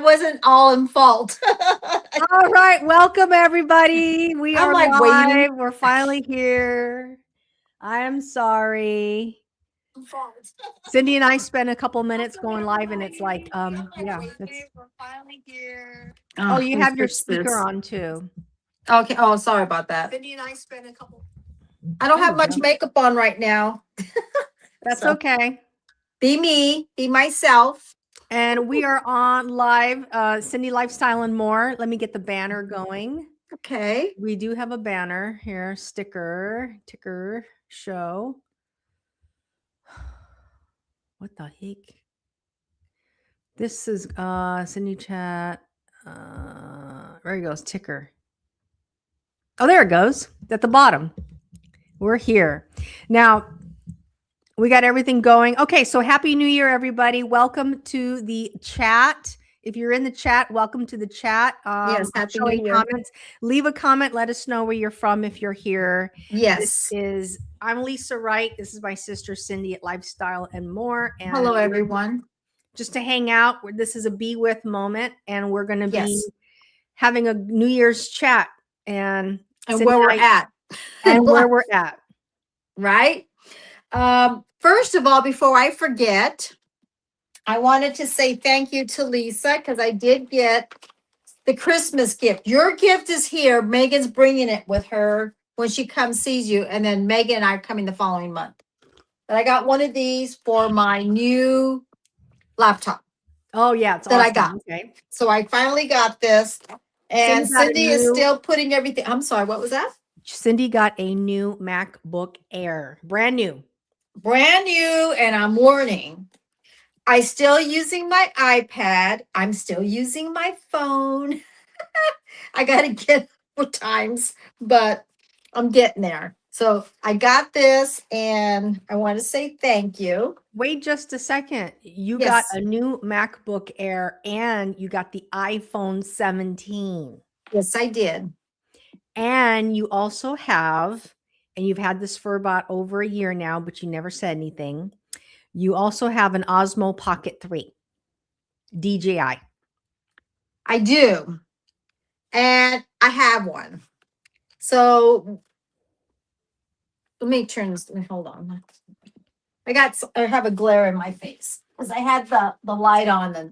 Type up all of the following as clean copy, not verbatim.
wasn't all in fault. All right, welcome everybody. We I'm are like live. waiting. We're finally here. I am sorry. Cindy and I spent a couple minutes going live, and it's like, yeah. We're finally here. Oh, you Let's have your fix speaker this. on too. Okay. Oh, sorry about that. Cindy and I spent a couple. I don't There have you much go. makeup on right now. That's So okay. be me, be myself. And we are on live, Cindy Lifestyle and More. Let me get the banner going. Okay. We do have a banner here, ticker show. What the heck? This is Cindy chat. There he goes, ticker. Oh, there it goes. At the bottom. We're here. Now, we got everything going. Okay, so happy new year, everybody. Welcome to the chat. If you're in the chat, welcome to the chat. Yes, happy new showing year. comments. Leave a comment. Let us know where you're from if you're here. Yes. I'm Lisa Wright. This is my sister Cindy at Lifestyle and More. And Hello, everyone. just to hang out. This is a be with moment, and we're going to be Yes. having a New Year's chat and where we're at. and where we're at. Right. First of all, before I forget, I wanted to say thank you to Lisa because I did get the Christmas gift. Your gift is here. Megan's bringing it with her when she comes sees you, and then Megan and I are coming the following month. But I got one of these for my new laptop. Oh yeah, it's that awesome. I got. Okay. So I finally got this, and Cindy is still putting everything. I'm sorry, what was that? Cindy got a new MacBook Air, brand new, and I'm warning. I still using my iPad. I'm still using my phone. I got to get with times, but I'm getting there. So I got this, and I want to say thank you. Wait just a second. You Yes. got a new MacBook Air, and you got the iPhone 17. Yes, I did. And you also have, and you've had this for about over a year now, but you never said anything. You also have an Osmo Pocket 3 DJI. I do. And I have one. So let me turn this. Hold on. I have a glare in my face because I had the light on the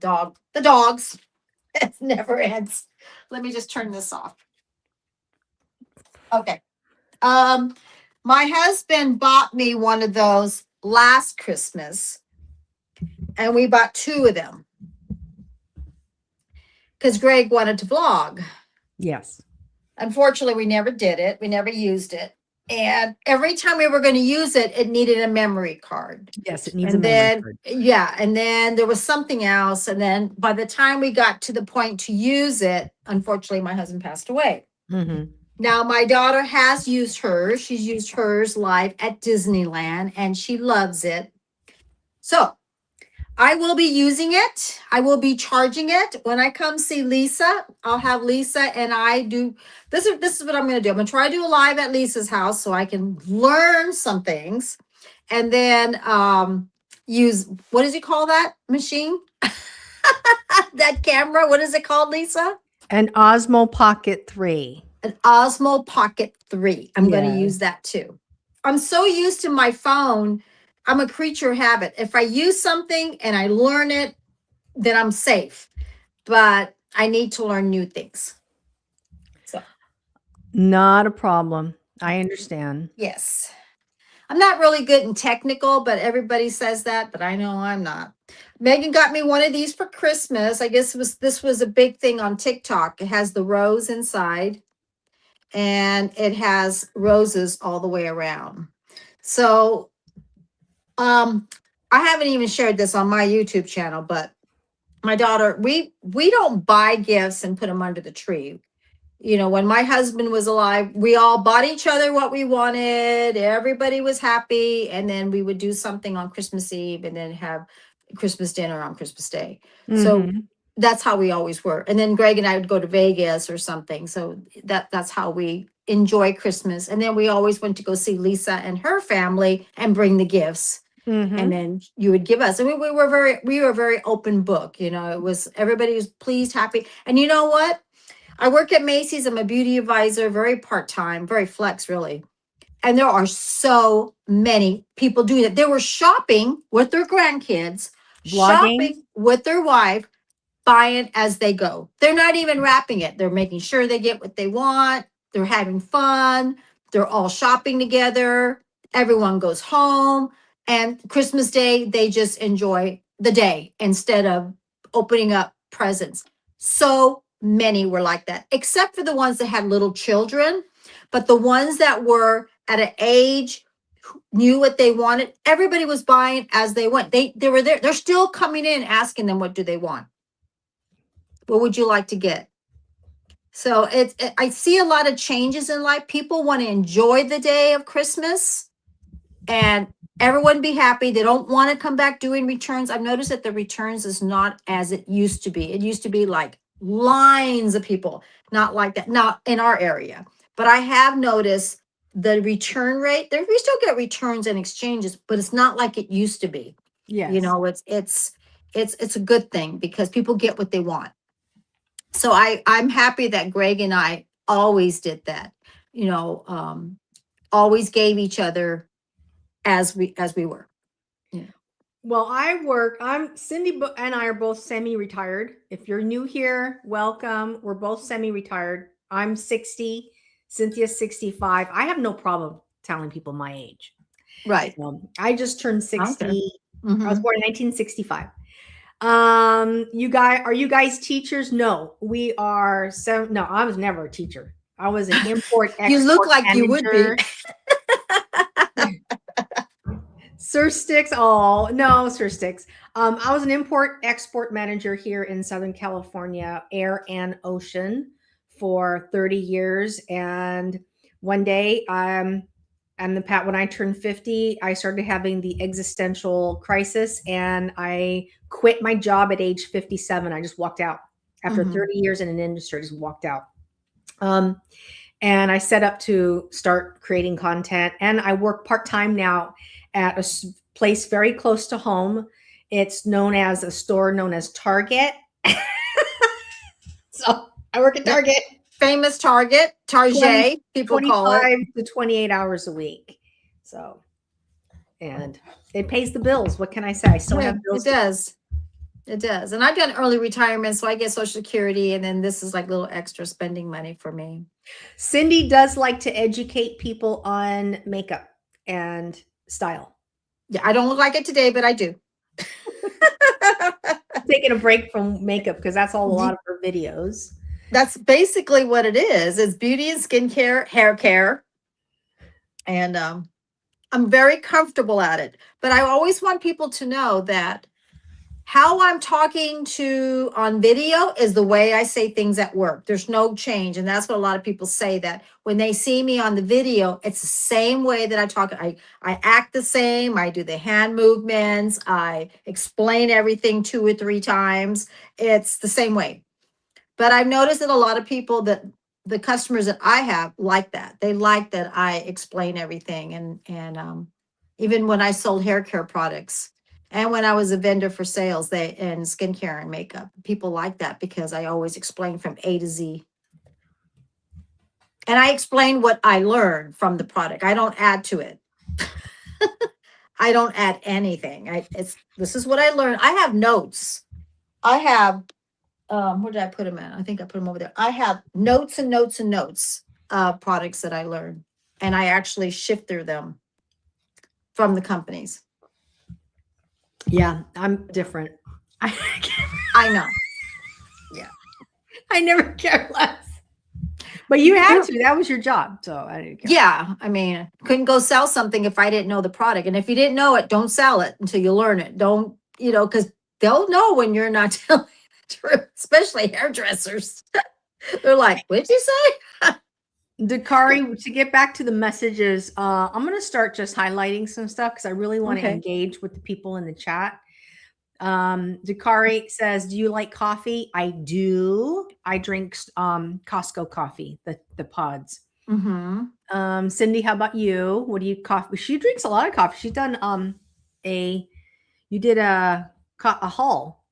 dogs. It never ends. Let me just turn this off. Okay. My husband bought me one of those last Christmas, and we bought two of them because Greg wanted to vlog. Yes. Unfortunately, we never did it. We never used it. And every time we were going to use it, it needed a memory card. Yes, it needs And a memory card. Yeah. And then there was something else. And then by the time we got to the point to use it, unfortunately, my husband passed away. Mm-hmm. Now, my daughter has used hers. She's used hers live at Disneyland, and she loves it. So I will be using it. I will be charging it. When I come see Lisa, I'll have Lisa and I do this. This is what I'm going to do. I'm going to try to do a live at Lisa's house so I can learn some things, and then use, what does he call that machine? That camera. What is it called, Lisa? An Osmo Pocket 3. An Osmo Pocket 3. I'm going to use that too. I'm so used to my phone. I'm a creature of habit. If I use something and I learn it, then I'm safe. But I need to learn new things. So, not a problem. I understand. Yes. I'm not really good and technical, but everybody says that, but I know I'm not. Megan got me one of these for Christmas. I guess this was a big thing on TikTok. It has the rose inside, and it has roses all the way around. So I haven't even shared this on my YouTube channel, but my daughter, we don't buy gifts and put them under the tree. You know, when my husband was alive, we all bought each other what we wanted. Everybody was happy. And then we would do something on Christmas Eve and then have Christmas dinner on Christmas Day. Mm-hmm. So that's how we always were. And then Greg and I would go to Vegas or something. So that's how we enjoy Christmas. And then we always went to go see Lisa and her family and bring the gifts. Mm-hmm. And then you would give us, and we were a very open book. You know, it was, everybody was pleased, happy. And you know what? I work at Macy's. I'm a beauty advisor, very part-time, very flex, really. And there are so many people doing it. They were shopping with their grandkids, Blogging. shopping with their wife, buying as they go. They're not even wrapping it. They're making sure they get what they want. They're having fun. They're all shopping together. Everyone goes home. And Christmas Day, they just enjoy the day instead of opening up presents. So many were like that, except for the ones that had little children. But the ones that were at an age, knew what they wanted, everybody was buying as they went. They were there. They're still coming in asking them, what do they want? What would you like to get? So I see a lot of changes in life. People want to enjoy the day of Christmas and everyone be happy. They don't want to come back doing returns. I've noticed that the returns is not as it used to be. It used to be like lines of people, not like that, not in our area. But I have noticed the return rate there. We still get returns and exchanges, but it's not like it used to be. Yes. You know, it's a good thing because people get what they want. So I'm happy that Greg and I always did that, you know, always gave each other as we were. Well, I'm Cindy and I are both semi-retired. If you're new here, welcome. We're both semi-retired. I'm 60, Cynthia's 65. I have no problem telling people my age. Right. I just turned 60. Okay. I was born in 1965. Are you guys teachers? No, we are. So no, I was never a teacher. I was an import export You look like manager. you would be. Sir Sticks. Oh no, Sir Sticks. I was an import export manager here in Southern California, air and ocean, for 30 years. And one day, when I turned 50, I started having the existential crisis, and I quit my job at age 57. I just walked out after 30 years in an industry. I just walked out. And I set up to start creating content, and I work part-time now at a place very close to home. It's known as a store known as Target. So I work at Target. Famous Target, Target, people call it. 25 to 28 hours a week. So, and it pays the bills. What can I say? I still have bills. It does. It does. And I've done early retirement, so I get Social Security, and then this is like little extra spending money for me. Cindy does like to educate people on makeup and style. Yeah, I don't look like it today, but I do. Taking a break from makeup because that's all a lot of her videos. That's basically what it is. It's beauty and skincare, hair care. And I'm very comfortable at it. But I always want people to know that how I'm talking to on video is the way I say things at work. There's no change. And that's what a lot of people say, that when they see me on the video, it's the same way that I talk. I act the same. I do the hand movements. I explain everything 2 or 3 times. It's the same way. But I've noticed that a lot of people, that the customers that I have, like that. They like that I explain everything. And even when I sold hair care products, and when I was a vendor for sales, and skincare and makeup, people like that because I always explain from A to Z. And I explain what I learned from the product. I don't add to it. I don't add anything. This is what I learned. I have notes. I have, where did I put them at? I think I put them over there. I have notes and notes and notes of products that I learned. And I actually shifted them from the companies. Yeah, I'm different. I know. Yeah. I never care less. But you had to. That was your job. So I didn't care. Yeah. I mean, couldn't go sell something if I didn't know the product. And if you didn't know it, don't sell it until you learn it. Don't, because they'll know when you're not telling the truth, especially hairdressers. They're like, what'd you say? Dakari, to get back to the messages, I'm going to start just highlighting some stuff because I really want to engage with the people in the chat. Dakari says, do you like coffee? I do. I drink Costco coffee, the pods. Mm-hmm. Cindy, how about you? What do you coffee? She drinks a lot of coffee. She's done a haul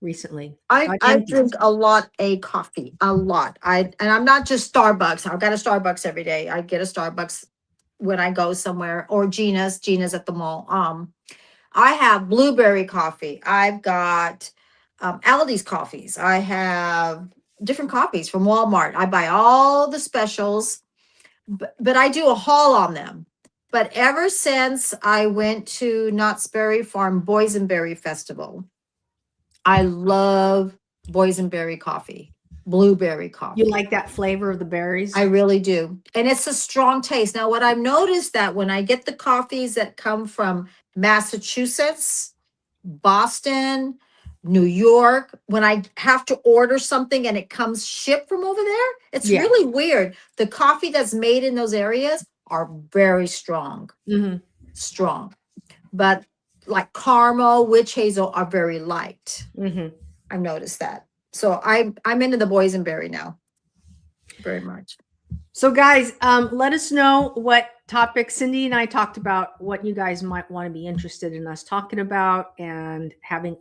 recently. I drink a lot of coffee, a lot. And I'm not just Starbucks. I've got a Starbucks every day. I get a Starbucks when I go somewhere, or Gina's at the mall. I have blueberry coffee. I've got Aldi's coffees. I have different coffees from Walmart. I buy all the specials, but I do a haul on them. But ever since I went to Knott's Berry Farm Boysenberry Festival, I love boysenberry coffee, blueberry coffee. You like that flavor of the berries? I really do. And it's a strong taste. Now, what I've noticed that when I get the coffees that come from Massachusetts, Boston, New York, when I have to order something and it comes shipped from over there, it's Yeah. really weird. The coffee that's made in those areas are very strong, strong. But like caramel, witch hazel are very light. I've noticed that. So I'm into the boysenberry now, very much. So guys, let us know what topics. Cindy and I talked about what you guys might want to be interested in us talking about, and having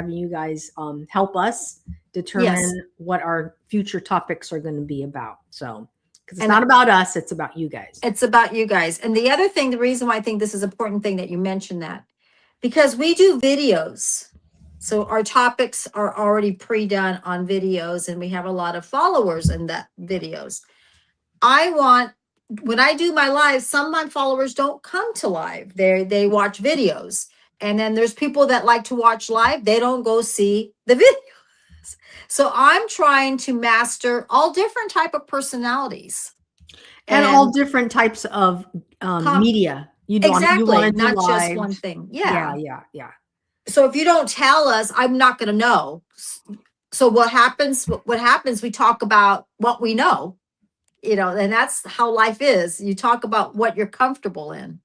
you guys help us determine what our future topics are going to be about. So, because it's not about us, it's about you guys. It's about you guys. And the other thing, the reason why I think this is an important thing that you mentioned that, because we do videos. So our topics are already pre-done on videos, and we have a lot of followers in that videos. When I do my live, some of my followers don't come to live. They watch videos. And then there's people that like to watch live. They don't go see the videos. So I'm trying to master all different type of personalities. And all different types of media. Exactly. Not just one thing. Yeah. Yeah. So if you don't tell us, I'm not going to know. So what happens, we talk about what we know, and that's how life is. You talk about what you're comfortable in.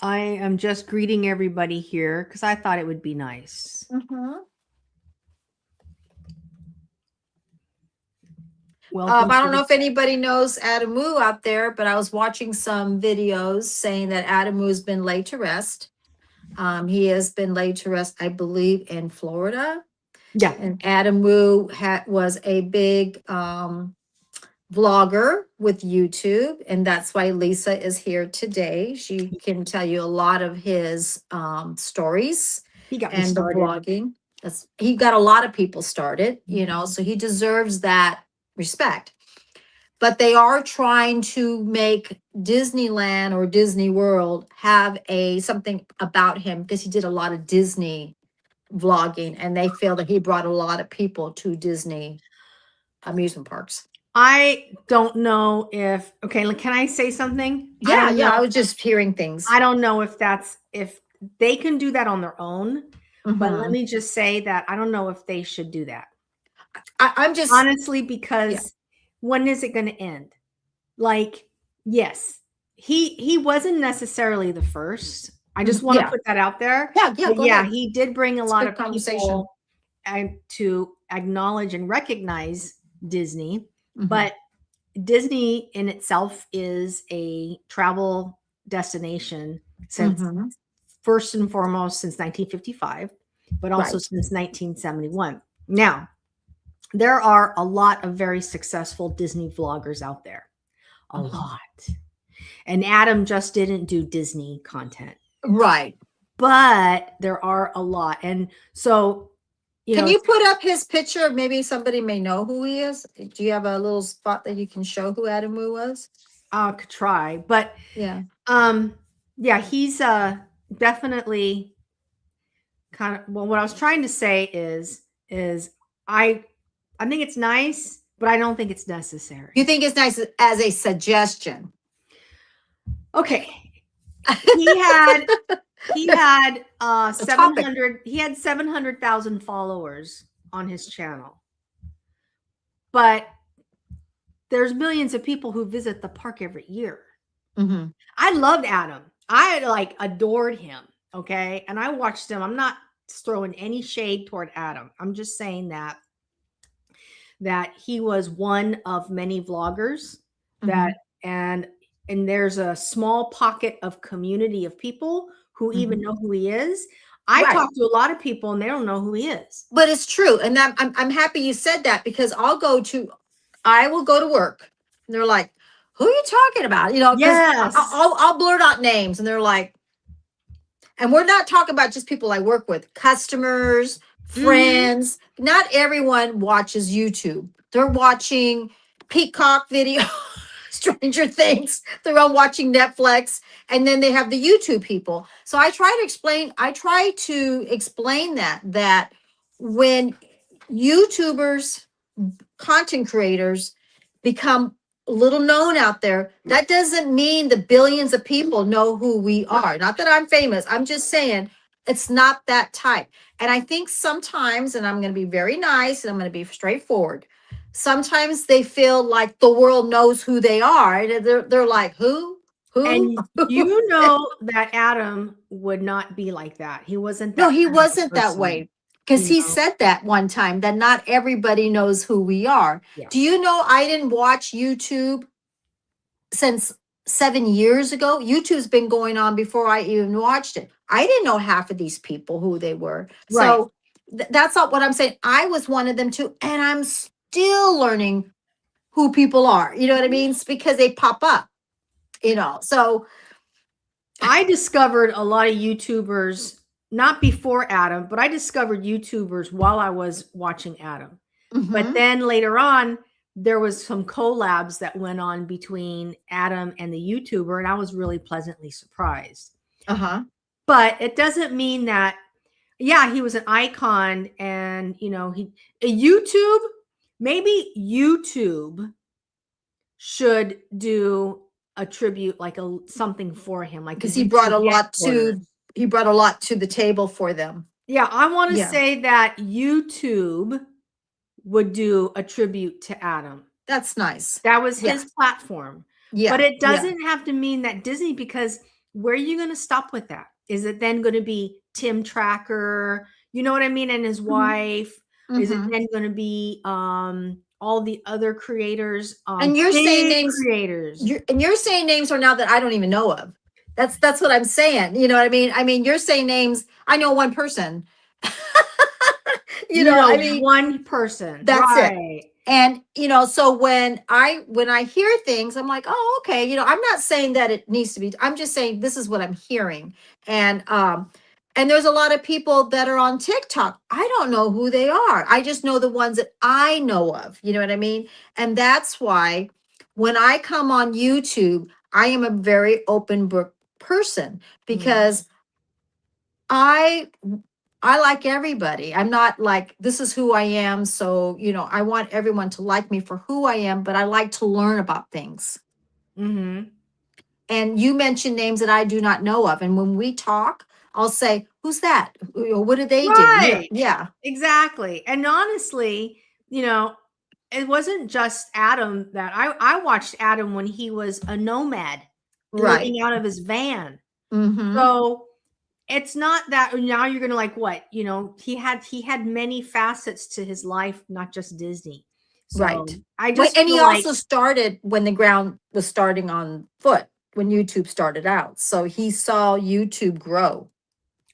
I am just greeting everybody here because I thought it would be nice. I don't know if anybody knows Adamu out there, but I was watching some videos saying that Adamu has been laid to rest. He has been laid to rest, I believe, in Florida. Yeah. And Adamu was a big vlogger with YouTube, and that's why Lisa is here today. She can tell you a lot of his stories. He got and the vlogging. He got a lot of people started, so he deserves that respect. But they are trying to make Disneyland or Disney World have something about him, because he did a lot of Disney vlogging, and they feel that he brought a lot of people to Disney amusement parks. I don't know if, can I say something? Yeah, I was just hearing things. I don't know if they can do that on their own, but let me just say that I don't know if they should do that. I'm just honestly, because when is it going to end? Like, yes, he wasn't necessarily the first. I just want to put that out there. Yeah, he did bring a lot of people to acknowledge and recognize Disney, but Disney in itself is a travel destination since first and foremost since 1955, but also since 1971. Now, there are a lot of very successful Disney vloggers out there, a lot. And Adam just didn't do Disney content. Right. But there are a lot. And so, can you put up his picture? Maybe somebody may know who he is. Do you have a little spot that you can show who Adamu was? I could try, but he's definitely kind of, well, what I was trying to say is I think it's nice, but I don't think it's necessary. You think it's nice as a suggestion? Okay. He had 700,000 followers on his channel. But there's millions of people who visit the park every year. I loved Adam. I adored him. Okay. And I watched him. I'm not throwing any shade toward Adam. I'm just saying that he was one of many vloggers and and there's a small pocket of community of people who even know who he is. I Right. talk to a lot of people and they don't know who he is. But it's true. And that, I'm happy you said that, because I will go to work and they're like, who are you talking about? You know, because Yes. I'll blurt out names and they're like, and we're not talking about just people I work with, customers, friends. Not everyone watches YouTube. They're watching Peacock video, Stranger Things. They're all watching Netflix, and then they have the YouTube people. So I try to explain that when YouTubers, content creators become little known out there, that doesn't mean the billions of people know who we are. Not that I'm famous. I'm just saying it's not that type. And I think sometimes, and I'm going to be very nice and I'm going to be straightforward. Sometimes they feel like the world knows who they are. And they're like, who? Who? And you know that Adam would not be like that. He wasn't that No, he kind of a wasn't that person, way. Because you he know? said that one time, that not everybody knows who we are. Yeah. Do you know I didn't watch YouTube since 7 years ago? YouTube's been going on before I even watched it. I didn't know half of these people who they were. Right. So that's not what I'm saying. I was one of them too. And I'm still learning who people are. You know what I mean? It's because they pop up, So I discovered a lot of YouTubers, not before Adam, but I discovered YouTubers while I was watching Adam. But mhm, then later on, there was some collabs that went on between Adam and the YouTuber, and I was really pleasantly surprised. uh-huh. But it doesn't mean that, yeah, he was an icon, and maybe YouTube should do a tribute, like something for him, like a Because he brought a YouTube lot headquarters. to the table for them. Yeah, I want to Yeah. say that YouTube would do a tribute to Adam. That's nice. That was Yeah. his platform. Yeah. But it yeah. doesn't have to mean that Disney, because where are you going to stop with that? Is it then going to be Tim Tracker, you know what I mean, and his wife? Is it Mhm. then going to be all the other creators, And you're saying big names. creators? You're saying names are now that I don't even know of. That's what I'm saying. You know what I mean? I mean, you're saying names. I know one person. I mean, one person. that's it. Right. And so when I hear things, I'm like, oh, okay. I'm not saying that it needs to be. I'm just saying this is what I'm hearing. And there's a lot of people that are on TikTok. I don't know who they are. I just know the ones that I know of. You know what I mean? And that's why when I come on YouTube, I am a very open book person, because I like everybody. I'm not like, this is who I am. So, I want everyone to like me for who I am, but I like to learn about things. Mm-hmm. And you mentioned names that I do not know of. And when we talk, I'll say, who's that? What did they do? Right. Yeah. Exactly. And honestly, it wasn't just Adam that I watched Adam when he was a nomad, Right. living out of his van. Mm-hmm. So it's not that now you're gonna like what, he had many facets to his life, not just Disney. So Right. I just And he feel like, also started when the ground was starting on foot, when YouTube started out. So he saw YouTube grow.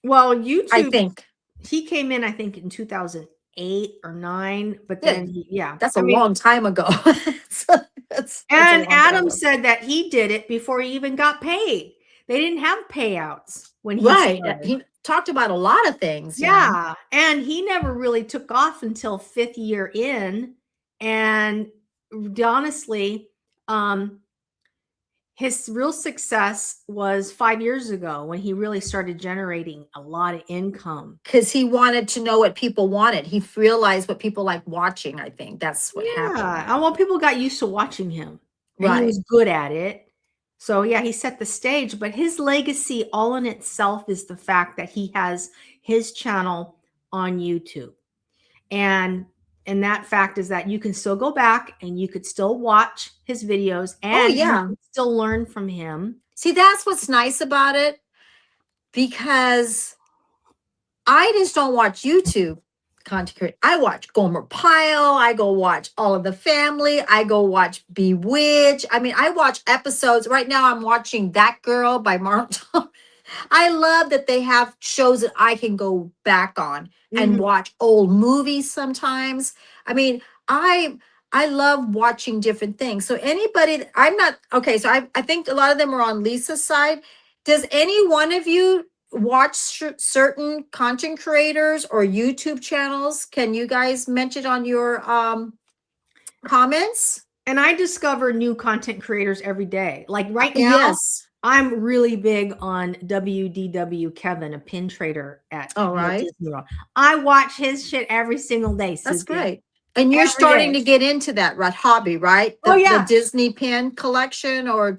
well, I YouTube, think he came in, I think, in 2008 or 9, but then that's a long time ago. That's a and long time Adam ago. said that he did it before he even got paid. They didn't have payouts when he Right. started. He talked about a lot of things. Yeah. And he never really took off until 5th year in. And honestly, his real success was 5 years ago when he really started generating a lot of income. Because he wanted to know what people wanted. He realized what people like watching. I think that's what happened. Yeah. Well, people got used to watching him, and he Right. was good at it. So yeah, he set the stage, but his legacy all in itself is the fact that he has his channel on YouTube. And that fact is that you can still go back and you could still watch his videos, and you can still learn from him. See, that's what's nice about it, because I just don't watch YouTube. content creator. I watch Gomer Pyle. I go watch All of the Family. I go watch Bewitched. I mean, I watch episodes. Right now, I'm watching That Girl by Martin. I love that they have shows that I can go back on and Mhm. watch old movies sometimes. I mean, I love watching different things. So anybody, I'm not okay. So I think a lot of them are on Lisa's side. Does any one of you watch certain content creators or YouTube channels? Can you guys mention on your comments? And I discover new content creators every day. Like right now, Yes. I'm really big on WDW Kevin, a pin trader at All Walt right. Disney World. I watch his shit every single day, That's Cynthia. great. And you're Every starting day. to get into that right hobby, right? Oh The yeah. Disney pin collection or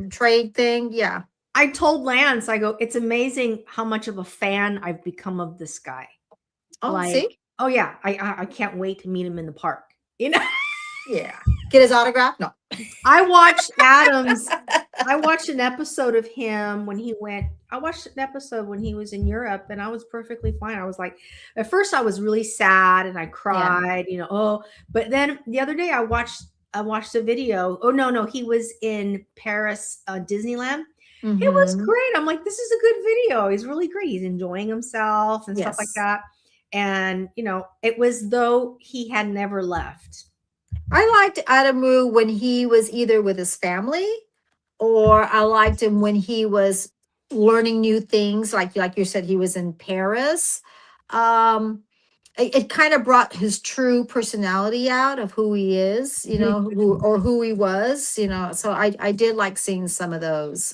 trade thing. Yeah. I told Lance, I go, it's amazing how much of a fan I've become of this guy. Oh, Like, see? oh yeah, I can't wait to meet him in the park. You know, Yeah. Get his autograph? No. I watched Adams. I watched an episode of him when he went. I watched an episode when he was in Europe, and I was perfectly fine. I was like, at first, I was really sad and I Yeah. cried, you know. Oh, but then the other day, I watched a video. Oh no, he was in Paris, Disneyland. It was Mm-hmm. great. I'm like, this is a good video. He's really great. He's enjoying himself and stuff like Yes. that. And you know, it was though he had never left. I liked Adamu when he was either with his family or I liked him when he was learning new things. Like you said, he was in Paris. Um, it kind of brought his true personality out of who he is, who he was, So I did like seeing some of those.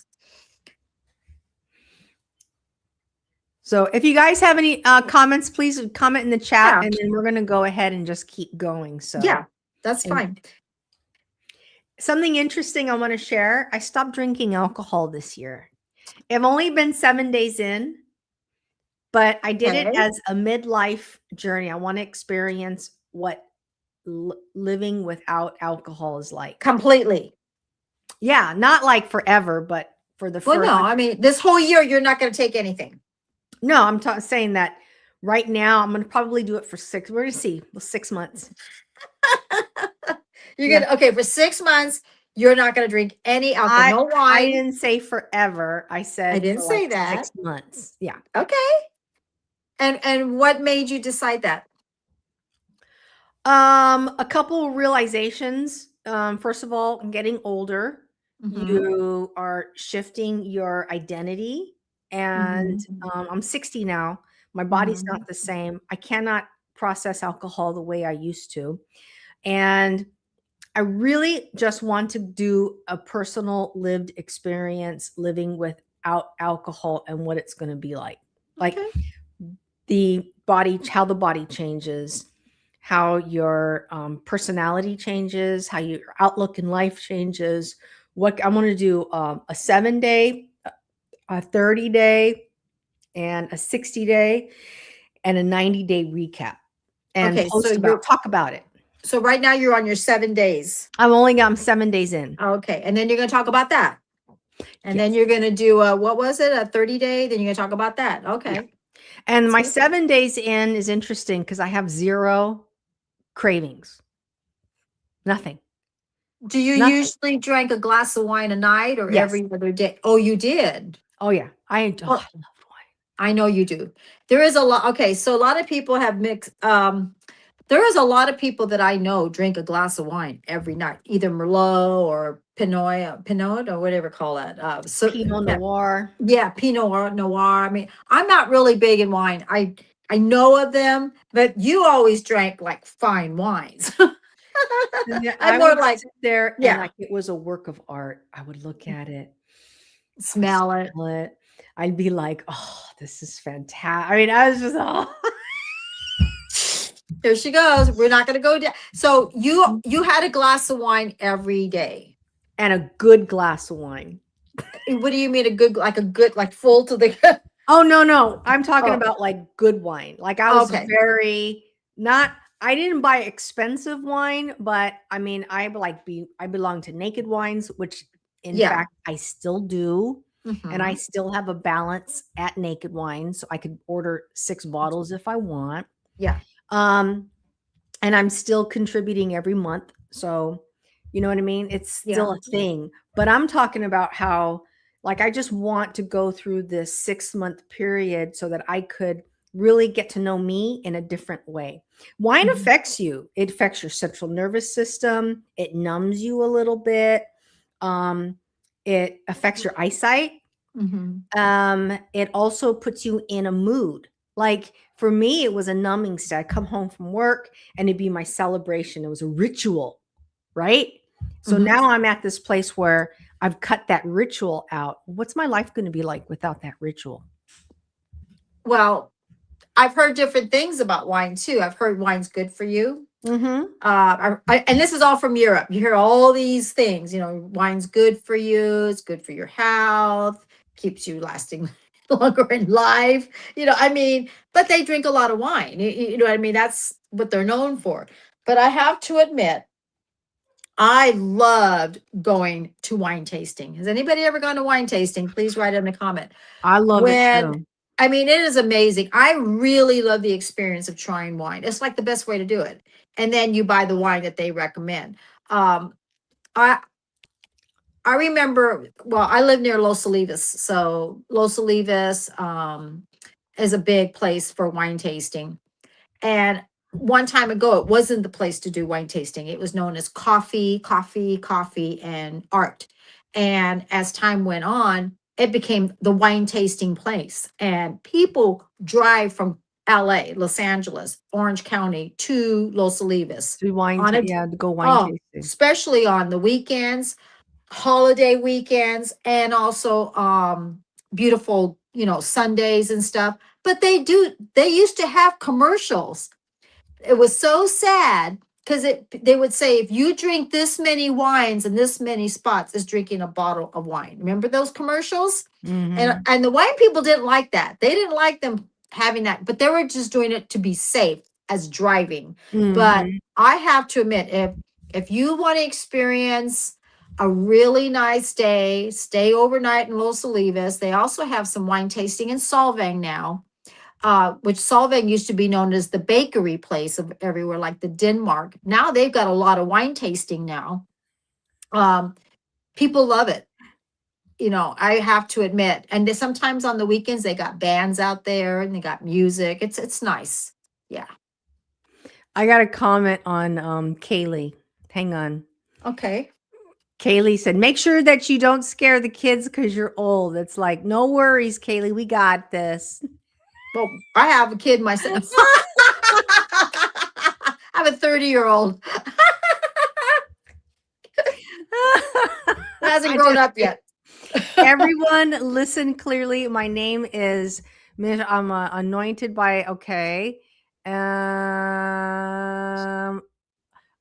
So if you guys have any comments, please comment in the chat, Yeah. and then we're going to go ahead and just keep going. So Yeah, that's and fine. something interesting I want to share. I stopped drinking alcohol this year. I've only been 7 days in, but I did it Okay. as a midlife journey. I want to experience what living without alcohol is like. Completely. Yeah, not like forever, but for the Well, first. no, I mean, this whole year, you're not going to take anything. No, I'm saying that right now. I'm going to probably do it for 6. We're going to see 6 months. You're gonna okay for 6 months. You're not gonna drink any alcohol, no I wine. didn't say forever. I said I didn't for say like that. 6 months. Yeah. Okay. And what made you decide that? A couple realizations. First of all, getting older, Mhm. you are shifting your identity. And Mhm. I'm 60 now. My body's Mhm. not the same. I cannot process alcohol the way I used to. And I really just want to do a personal lived experience living without alcohol and what it's going to be like. Like Okay. the body, how the body changes, how your personality changes, how your outlook in life changes. What I want to do a 7-day, a 30-day, and a 60-day, and a 90-day recap, and Okay, so talk about it. so right now you're on your 7 days. I'm 7 days in. Okay, and then you're gonna talk about that. And then you're gonna do what was it, a 30-day? Then you're gonna talk about that. Okay. Yeah. And my See? 7 days in is interesting because I have 0 cravings. Nothing. Do you Nothing. usually drink a glass of wine a night or Yes. every other day? Oh, you did. Oh yeah. I love wine. I know you do. There is a lot. Okay, so a lot of people have mixed. There is a lot of people that I know drink a glass of wine every night, either Merlot or Pinot or whatever call that. Pinot Noir. Yeah, Pinot Noir. I mean, I'm not really big in wine. I know of them, but you always drank like fine wines. Yeah, I'm I more would like sit there yeah. and like it was a work of art. I would look at it, smell it. I'd be like, oh, this is fantastic. I mean, I was just There she goes. We're not going to go down. So you had a glass of wine every day, and a good glass of wine. What do you mean a good like full to the? Oh no, I'm talking about like good wine. Like I was Okay. I didn't buy expensive wine, but I mean, I belong to Naked Wines, which in fact I still do. And I still have a balance at Naked Wines, so I could order 6 bottles if I want. Yeah. Um, and I'm still contributing every month. So, you know what I mean? It's still Yeah. a thing. But I'm talking about how, like, I just want to go through this 6-month period so that I could really get to know me in a different way. Wine Mhm. affects you. It affects your central nervous system. It numbs you a little bit. It affects your eyesight. Mhm. It also puts you in a mood. Like for me, it was a numbing state. I'd come home from work and it'd be my celebration. It was a ritual, right? So Mhm. now I'm at this place where I've cut that ritual out. What's my life going to be like without that ritual? Well, I've heard different things about wine too. I've heard wine's good for you. Mm-hmm. And this is all from Europe. You hear all these things, wine's good for you, it's good for your health, keeps you lasting longer in life. But they drink a lot of wine. You know what I mean? That's what they're known for. But I have to admit, I loved going to wine tasting. Has anybody ever gone to wine tasting? Please write in the comment. I love it When too. it is amazing. I really love the experience of trying wine. It's like the best way to do it. And then you buy the wine that they recommend. Um, I I remember. Well, I live near Los Olivos, so Los Olivos is a big place for wine tasting. And one time ago, it wasn't the place to do wine tasting. It was known as coffee, and art. And as time went on, it became the wine tasting place. And people drive from LA, Los Angeles, Orange County to Los Olivos To wine, on a, yeah, to go wine oh, tasting. especially on the weekends, holiday weekends, and also beautiful, Sundays and stuff. But they used to have commercials. It was so sad because they would say if you drink this many wines and this many spots is drinking a bottle of wine. Remember those commercials? Mm-hmm. And the wine people didn't like that. They didn't like them having that, but they were just doing it to be safe as driving. But Mm-hmm. I have to admit, if you want to experience a really nice day, stay overnight in Los Olivos. They also have some wine tasting in Solvang now, which Solvang used to be known as the bakery place of everywhere, like the Denmark. Now they've got a lot of wine tasting now. People love it. I have to admit. And sometimes on the weekends they got bands out there and they got music. It's nice. Yeah. I got a comment on Kaylee. Hang on. Okay. Kaylee said, make sure that you don't scare the kids because you're old. It's like, no worries, Kaylee. We got this. Well, I have a kid myself. I have a 30-year-old. Hasn't grown up yet. Everyone, listen clearly. My name is, I'm anointed by, okay.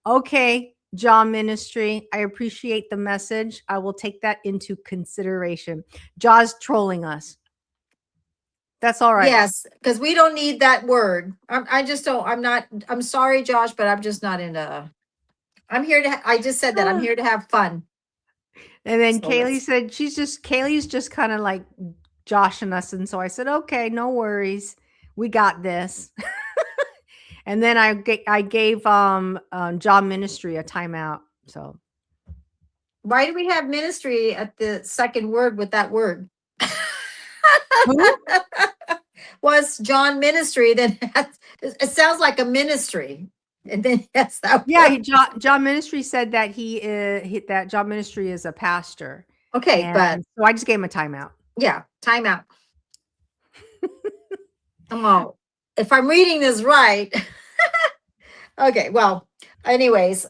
Okay, Jaw Ministry. I appreciate the message. I will take that into consideration. Jaw's trolling us. That's all right. Yes, because we don't need that word. I just don't. I'm sorry, Josh, but I'm just not into. I'm here to. I just said that I'm here to have fun. And then So Kaylee let's. said Kaylee's just kind of like joshing us. And so I said, okay, no worries. We got this. And then I gave Jaw Ministry a timeout. So Why do we have ministry at the second word with that word? who? Was John ministry? Then it sounds like a ministry. And then yes, that Yeah, word. Jaw Ministry said that that Jaw Ministry is a pastor. Okay, but And so I just gave him a timeout. yeah, time out. If I'm reading this right. Okay, well, anyways,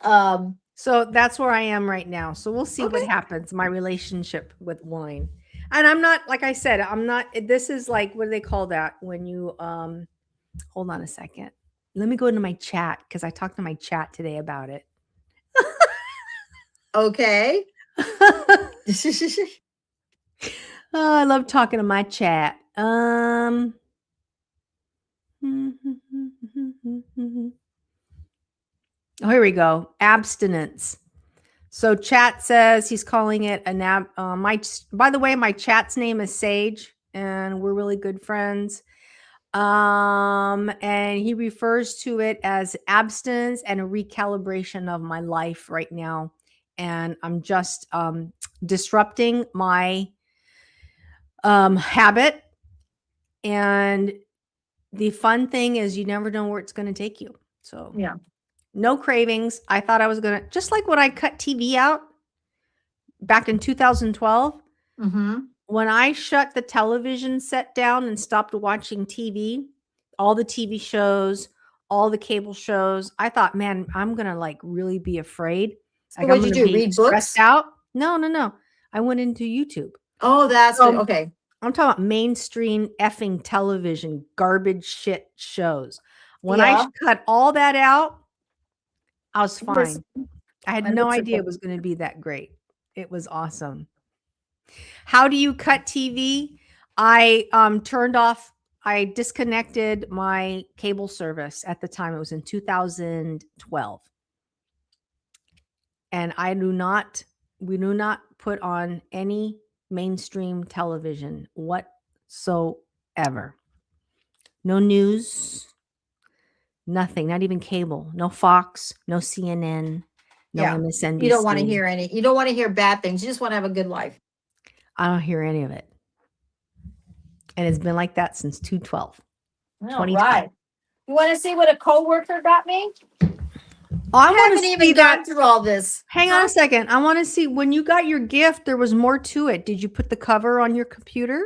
So that's where I am right now. So we'll see what okay. happens, my relationship with wine. And I'm not, like I said, I'm not, this is like, what do they call that? When you, hold on a second. Let me go into my chat because I talked to my chat today about it. Okay. Oh, I love talking to my chat. Oh, here we go. Abstinence. So chat says he's calling it by the way, my chat's name is Sage and we're really good friends. And he refers to it as abstinence and a recalibration of my life right now. And I'm just disrupting my habit. And the fun thing is you never know where it's going to take you. So Yeah. no cravings. I thought I was going to, just like when I cut TV out back in 2012, Mm-hmm. when I shut the television set down and stopped watching TV, all the TV shows, all the cable shows, I thought, man, I'm going to like really be afraid. So Like I'm what'd you going to do? be Read stressed books? out. No. I went into YouTube. Oh, that's what, So okay. I'm talking about mainstream effing television, garbage shit shows. When I Yeah. cut all that out, I was This- fine. I had no idea it Wonderful. was going to be that great. It was awesome. How do you cut TV? I turned off, I disconnected my cable service at the time. It was in 2012. And we do not put on any mainstream television whatsoever. No news, nothing, not even cable, no Fox, no CNN, no Yeah. MSNBC. You don't want to hear you don't want to hear bad things. You just want to have a good life. I don't hear any of it. And it's been like that since 2012. All right. You want to see what a coworker got me? Oh, I I want haven't to see even that. gone through all this. Hang on a second. I want to see when you got your gift, there was more to it. Did you put the cover on your computer?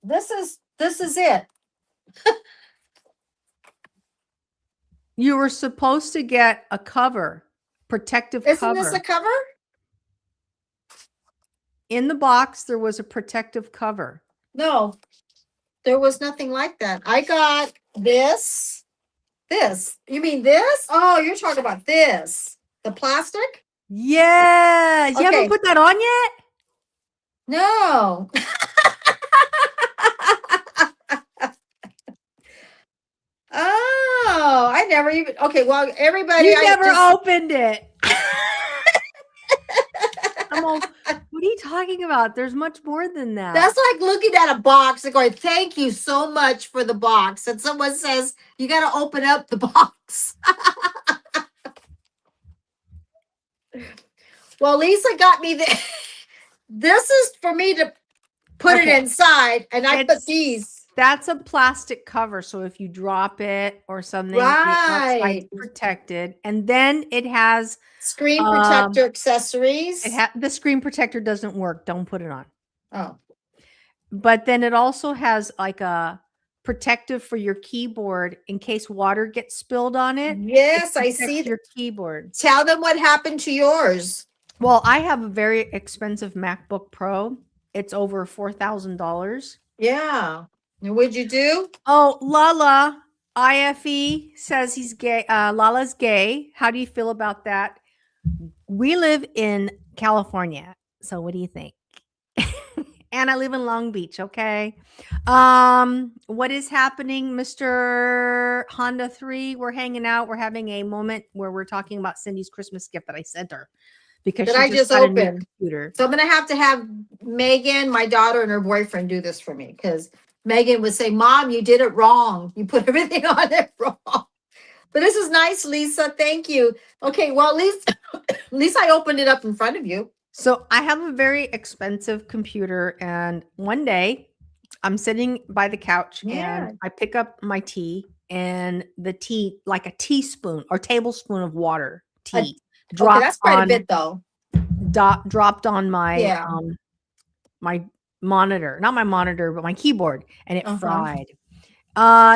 This is it. You were supposed to get a cover, protective Isn't cover. this a cover? In the box, there was a protective cover. No, there was nothing like that. I got this. This. You mean this? Oh, you're talking about this. The plastic? Yes. You Okay. haven't put that on yet? No. Oh, I never even. Okay, well, everybody. You never opened it. I'm all, what are you talking about? There's much more than that. That's like looking at a box and going, "Thank you so much for the box." And someone says, "You got to open up the box." Well, Lisa got me the. This is for me to put it inside, and I put these. That's a plastic cover, so if you drop it or something, Right, it's protected. And then it has screen protector accessories. The screen protector doesn't work. Don't put it on. Oh, but then it also has like a protective for your keyboard in case water gets spilled on it. Yes, I see your keyboard. Tell them what happened to yours. Well, I have a very expensive MacBook Pro. It's over $4,000. Yeah. And what'd you do? Oh, Lala IFE says he's gay. Lala's gay. How do you feel about that? We live in California. So what do you think? And I live in Long Beach. Okay. What is happening, Mr. Honda 3? We're hanging out. We're having a moment where we're talking about Cindy's Christmas gift that I sent her because I just got opened. a new computer. So I'm going to have Megan, my daughter, and her boyfriend do this for me because Megan would say, "Mom, you did it wrong. You put everything on it wrong." But this is nice, Lisa. Thank you. Okay, well, at least I opened it up in front of you. So I have a very expensive computer, and one day I'm sitting by the couch and I pick up my tea, and the tea, like a teaspoon or tablespoon of water, dropped that's quite a bit though. Dropped on my my monitor, not my monitor, but my keyboard, and it fried.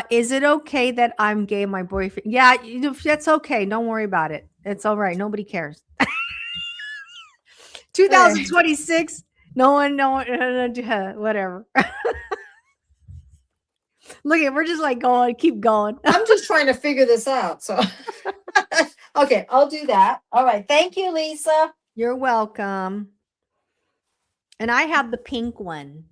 Is it okay that I'm gay, my boyfriend? Yeah, that's okay. Don't worry about it. It's all right. Nobody cares. 2026. No one, whatever. Look at, we're just like going, keep going. I'm just trying to figure this out. So, okay, I'll do that. All right. Thank you, Lisa. You're welcome. And I have the pink one.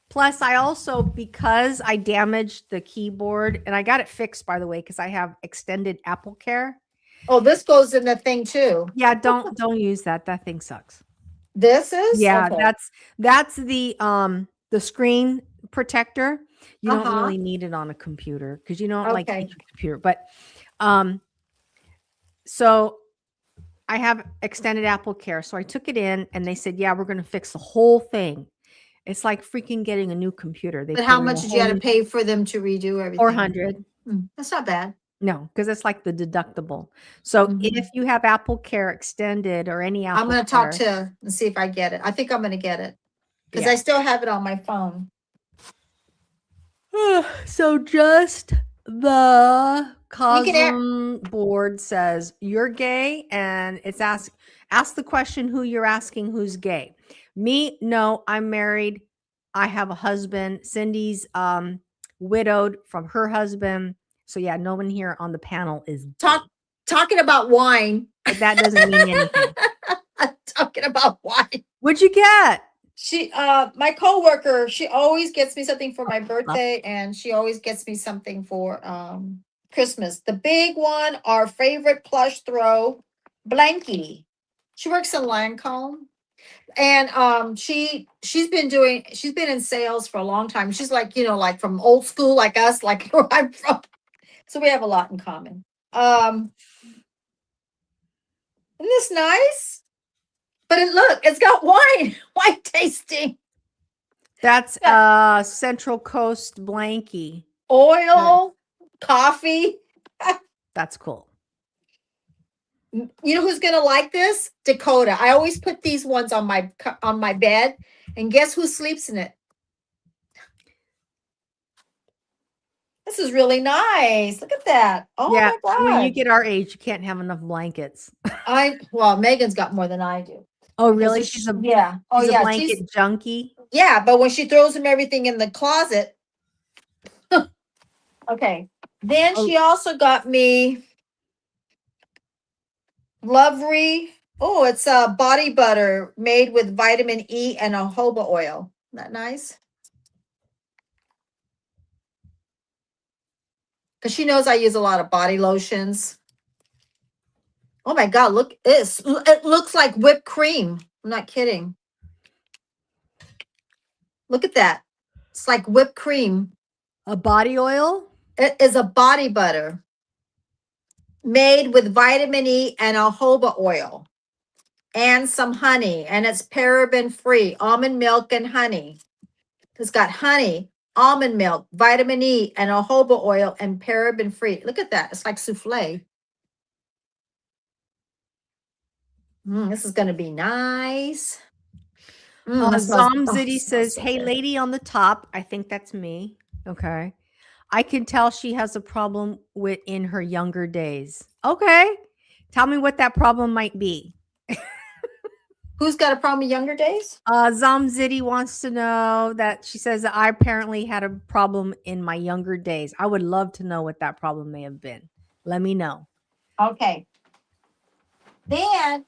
Plus, I also, because I damaged the keyboard, and I got it fixed, by the way, because I have extended Apple Care. Oh, this goes in the thing too. Yeah, don't use that. That thing sucks. This is Yeah, okay. that's the screen protector. You don't Uh-huh. really need it on a computer because you don't like Okay. hit your computer. But um, so I have extended Apple Care. So I took it in and they said, yeah, we're going to fix the whole thing. It's like freaking getting a new computer. They But put how in a much did you whole have to new pay for them to redo everything? 400. That's not bad. No, because it's like the deductible. So if Mhm. you have Apple Care extended or any I'm Apple gonna talk Care, to and see if I get it. I think I'm gonna get it because yeah. I still have it on my phone. So just the You can Cosm board says you're gay, and it's ask the question who you're asking who's gay. Me, no, I'm married. I have a husband. Cindy's widowed from her husband. So yeah, no one here on the panel is gay. talking about wine. But that doesn't mean anything. Talking about wine. What'd you get? She my coworker, she always gets me something for my Love- birthday and she always gets me something for Christmas. The big one, our favorite plush throw, Blanky. She works in Lancome. And she's been in sales for a long time. She's like, like from old school like us, like where I'm from. So we have a lot in common. Isn't this nice? But look, it's got wine, wine tasting, That's got Central Coast Blanky. oil, coffee. That's cool. You know who's gonna like this? Dakota. I always put these ones on my bed, and guess who sleeps in it? This is really nice. Look at that. Oh Yeah, my when you god. get our age, you can't have enough blankets. Well, Megan's got more than I do. Oh, Because really? yeah. Oh She's a yeah. She's blanket junkie. yeah, but when she throws them everything in the closet, okay. Then Oh, she also got me Lovely. Oh, it's a body butter made with vitamin E and jojoba oil. Isn't that nice? Because she knows I use a lot of body lotions. Oh my God, look, it looks like whipped cream. I'm not kidding. Look at that. It's like whipped cream. a body oil? It is a body butter made with vitamin E and jojoba oil and some honey, and it's paraben free, almond milk and honey. It's got honey, almond milk, vitamin E, and jojoba oil, and paraben free. Look at that. It's like souffle. This is going to be nice. That smells Zomzity smells says, so hey, good. lady on the top. I think that's me. Okay. I can tell she has a problem with in her younger days. Okay. Tell me what that problem might be. Who's got a problem with younger days? Zomzity wants to know that she says that I apparently had a problem in my younger days. I would love to know what that problem may have been. Let me know. Okay. Then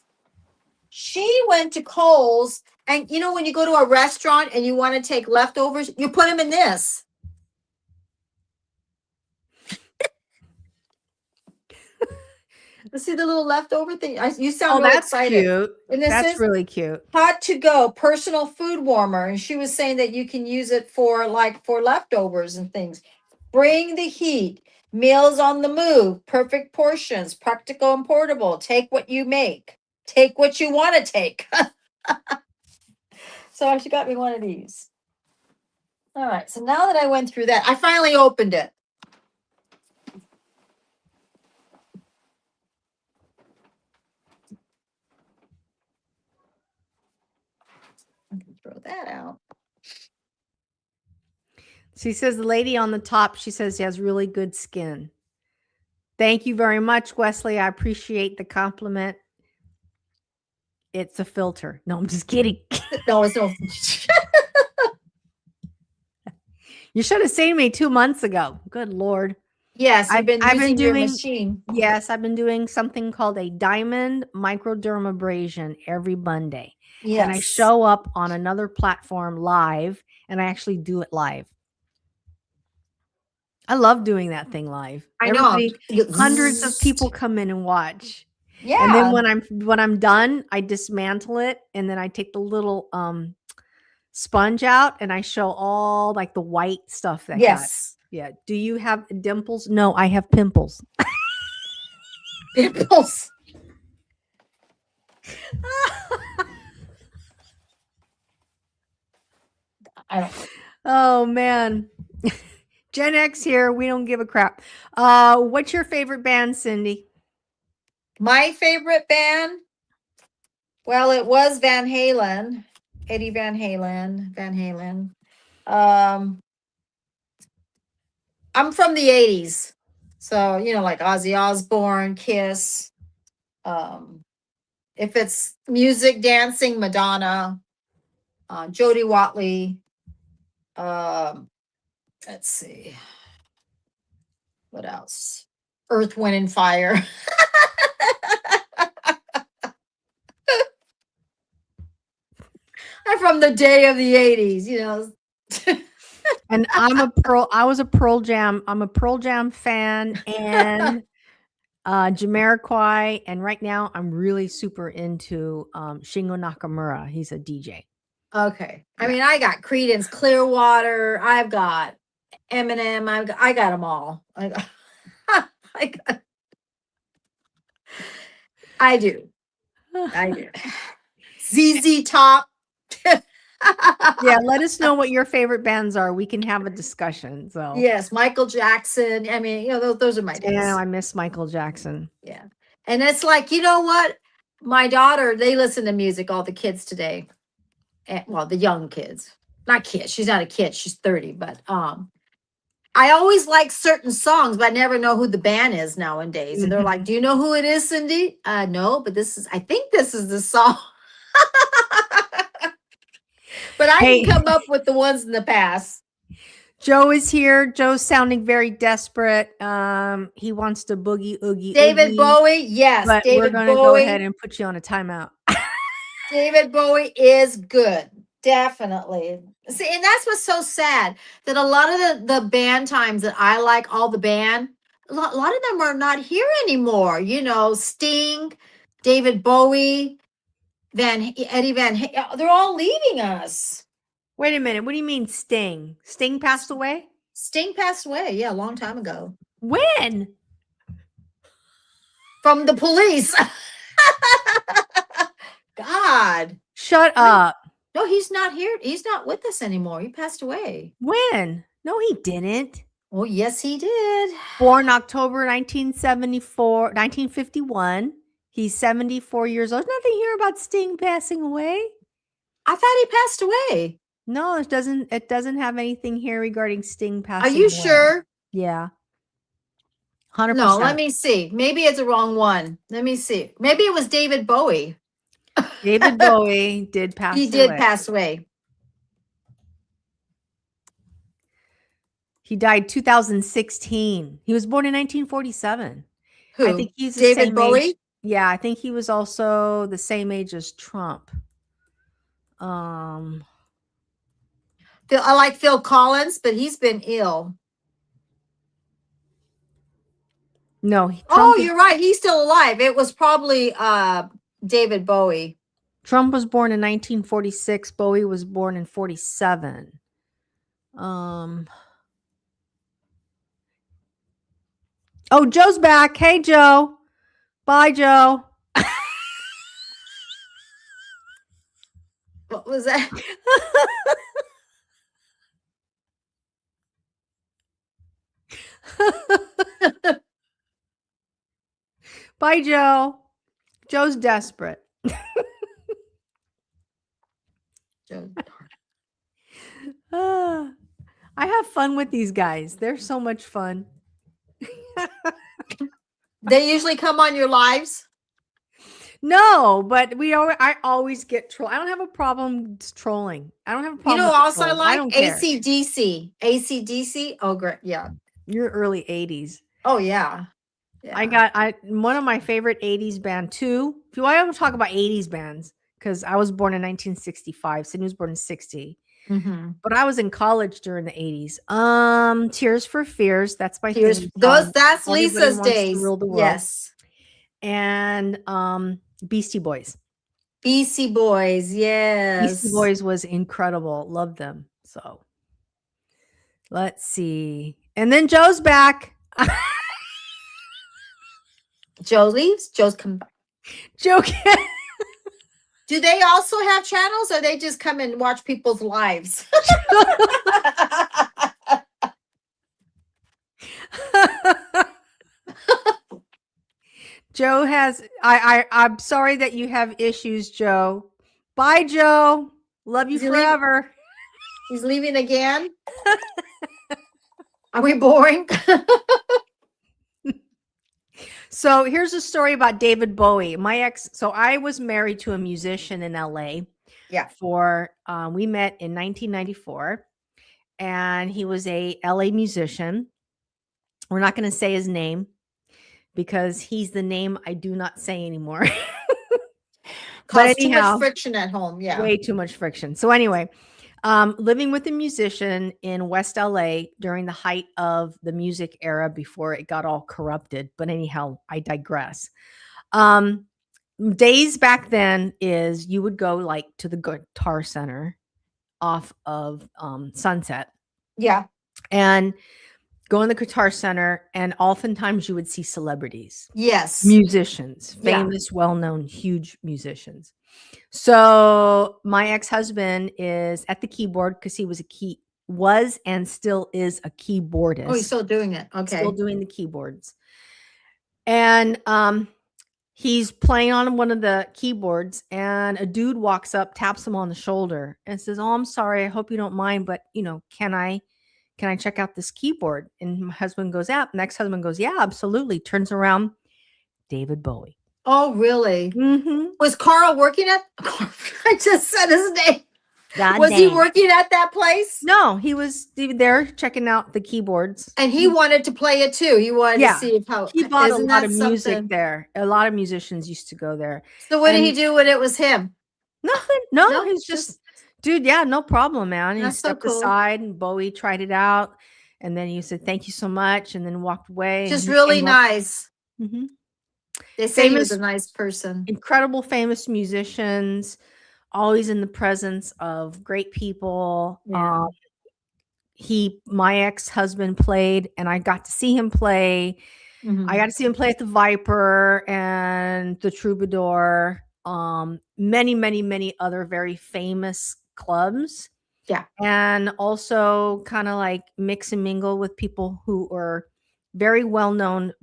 she went to Kohl's, and when you go to a restaurant and you want to take leftovers, you put them in this. Let's see the little leftover thing. You sound Oh, really that's excited. cute. And this That's is really cute. hot to go personal food warmer. And she was saying that you can use it for leftovers and things. Bring the heat. Meals on the move. Perfect portions. Practical and portable. Take what you make. Take what you want to take. So she got me one of these. All right. So now that I went through that, I finally opened it. I can throw that out. She says the lady on the top, she says she has really good skin. Thank you very much, Wesley. I appreciate the compliment. It's a filter. No, I'm just kidding. No, it's no. You should have seen me 2 months ago. Good Lord. Yes, you've been I've been using your doing machine. yes, I've been doing something called a diamond microdermabrasion every Monday. Yes. And I show up on another platform live and I actually do it live. I love doing that thing live. I know. Hundreds of people come in and watch. And then Yeah. when I'm done, I dismantle it and then I take the little sponge out and I show all like the white stuff that got. Yes. Yeah. Do you have dimples? No, I have pimples. Pimples. I don't. Oh man. Gen X here. We don't give a crap. What's your favorite band, Cindy? My favorite band. Well, it was Van Halen, Eddie Van Halen, Van Halen. I'm from the 80s. So, like Ozzy Osbourne, Kiss. If it's music, dancing, Madonna, Jody Watley. Let's see. What else? Earth, Wind, and Fire. I'm from the day of the 80s. And I was a Pearl Jam. I'm a Pearl Jam fan and Jamiroquai. And right now I'm really super into Shingo Nakamura. He's a DJ. Okay. I Yeah. mean, I got Creedence Clearwater. I've got Eminem. I got them all. I do. I do. ZZ Top. Yeah, let us know what your favorite bands are. We can have a discussion. So Yes, Michael Jackson. I mean, those are my days. yeah, I miss Michael Jackson. Yeah. And it's like, you know what? My daughter, they listen to music, all the kids today. Well, the young kids. Not kids. She's not a kid. She's 30, but I always like certain songs, but I never know who the band is nowadays. And they're like, "Do you know who it is, Cindy?" No, but I think this is the song. But I can come up with the ones in the past. Joe is here. Joe's sounding very desperate. He wants to boogie oogie. David oogie, Bowie, yes. but David we're gonna go ahead and put you on a timeout. David Bowie is good. Definitely. See, and that's what's so sad that a lot of the band times that I like, all the band, a lot of them are not here anymore. Sting, David Bowie, Eddie they're all leaving us. Wait a minute. What do you mean Sting? Sting passed away? Sting passed away, yeah, a long time ago. When? From the Police. God. Shut up. No, he's not here. He's not with us anymore. He passed away. When? No, he didn't. Oh, yes, he did. Born October 1951. He's 74 years old. Nothing here about Sting passing away. I thought he passed away. No, it doesn't have anything here regarding Sting passing away. Are you sure? Yeah. 100%. No, let me see. Maybe it's the wrong one. Let me see. Maybe it was David Bowie. David Bowie did pass away. He did pass away. He died 2016. He was born in 1947. Who? I think he's the David same Bowie? age. Yeah, I think he was also the same age as Trump. I like Phil Collins, but he's been ill. No. You're right. He's still alive. It was probably David Bowie. Trump was born in 1946. Bowie was born in 47. Oh, Joe's back. Hey, Joe. Bye, Joe. What was that? Bye, Joe. Joe's desperate. I have fun with these guys. They're so much fun. They usually come on your lives? No, but I always get trolled. I don't have a problem trolling. I don't have a problem. Also I like don't care. AC/DC. AC/DC. Oh, great. Yeah. You're early 80s. Oh, yeah. One of my favorite 80s band too. If you want to talk about 80s bands, because I was born in 1965. Sydney was born in 60. Mm-hmm. But I was in college during the 80s. Tears for Fears. That's my That's Lisa's days. Yes. and Beastie Boys. BC Boys, Beastie yes. Boys was incredible. Loved them. So let's see. And then Joe's back. Joe leaves. Joe's come back. Joe Do they also have channels, or they just come and watch people's lives? Joe has I'm sorry that you have issues, Joe. Bye, Joe. Love you Is he leaving? forever. He's leaving again. Are we boring? So here's a story about David Bowie. So I was married to a musician in LA. Yeah. We met in 1994, and he was a LA musician. We're not going to say his name because he's the name I do not say anymore. Cause too much friction at home. Yeah. Way too much friction. So anyway, living with a musician in West LA during the height of the music era before it got all corrupted. But anyhow, I digress. Days back then is you would go like to the Guitar Center off of Sunset. Yeah. And go in the Guitar Center, and oftentimes you would see celebrities. Yes. Musicians, famous, well-known, huge musicians. So my ex-husband is at the keyboard because he was and still is a keyboardist. Oh, he's still doing it. Okay. Still doing the keyboards. And he's playing on one of the keyboards, and a dude walks up, taps him on the shoulder, and says, "Oh, I'm sorry. I hope you don't mind, but can I check out this keyboard?" And my husband goes out. Next husband goes, "Yeah, absolutely." Turns around, David Bowie. Oh, really? Mm-hmm. Was Carl working at? I just said his name. Was he working at that place? No, he was there checking out the keyboards. And he wanted to play it too. He wanted to see how he bought a lot of music there. A lot of musicians used to go there. So what did he do when it was him? Nothing. No, he's just dude. Yeah, no problem, man. He stepped so cool. aside, and Bowie tried it out, and then he said, "Thank you so much," and then walked away. Just really nice. Mm-hmm. They say he was a nice person. Incredible, famous musicians, always in the presence of great people. Yeah. My ex-husband played, and I got to see him play. Mm-hmm. I got to see him play at the Viper and the Troubadour. Many, many, many other very famous clubs. Yeah. And also kind of like mix and mingle with people who are very well-known,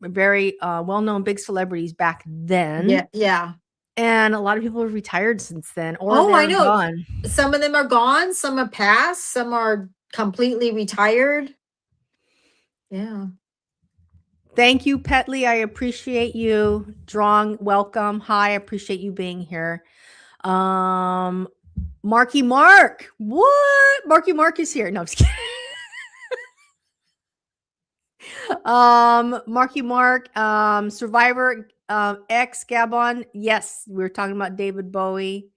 very well-known big celebrities back then. Yeah. Yeah. And a lot of people have retired since then. Or I know. Gone. Some of them are gone. Some are passed. Some are completely retired. Yeah. Thank you, Petley. I appreciate you. Drong, welcome. Hi, I appreciate you being here. Marky Mark. What? Marky Mark is here. No, I'm just kidding. Marky Mark, Survivor, X Gabon. Yes, we were talking about David Bowie.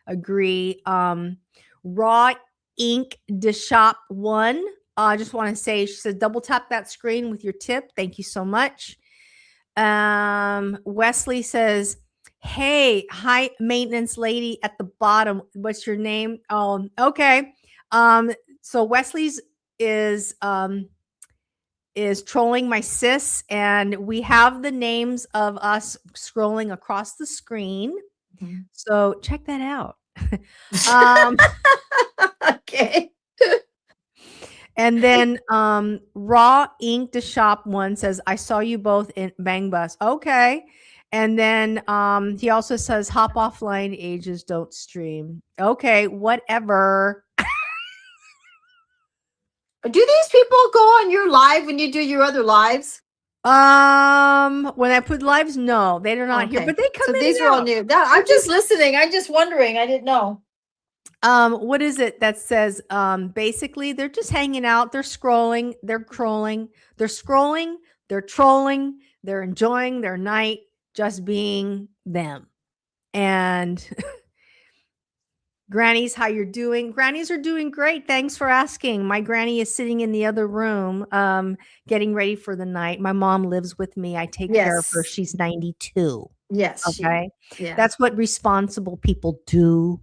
Agree. Raw Ink de Shop 1. I just want to say, she says, double tap that screen with your tip. Thank you so much. Wesley says, hey, high maintenance lady at the bottom. What's your name? Okay. So Wesley's is trolling my sis, and we have the names of us scrolling across the screen. Mm-hmm. So check that out. Okay. And then Raw Ink to Shop 1 says, I saw you both in Bang Bus. Okay. And then he also says, hop offline, ages don't stream. Okay, whatever. Do these people go on your live when you do your other lives? When I put lives, no, they're not here, but they come in. So these are all new. I'm just listening. I'm just wondering. I didn't know. What is it that says? Basically, they're just hanging out. They're scrolling. They're trolling. They're scrolling. They're trolling. They're enjoying their night, just being them. And Grannies, how you're doing? Grannies are doing great. Thanks for asking. My granny is sitting in the other room, getting ready for the night. My mom lives with me. I take care of her. Yes. She's 92. Yes. Okay. Yeah. That's what responsible people do.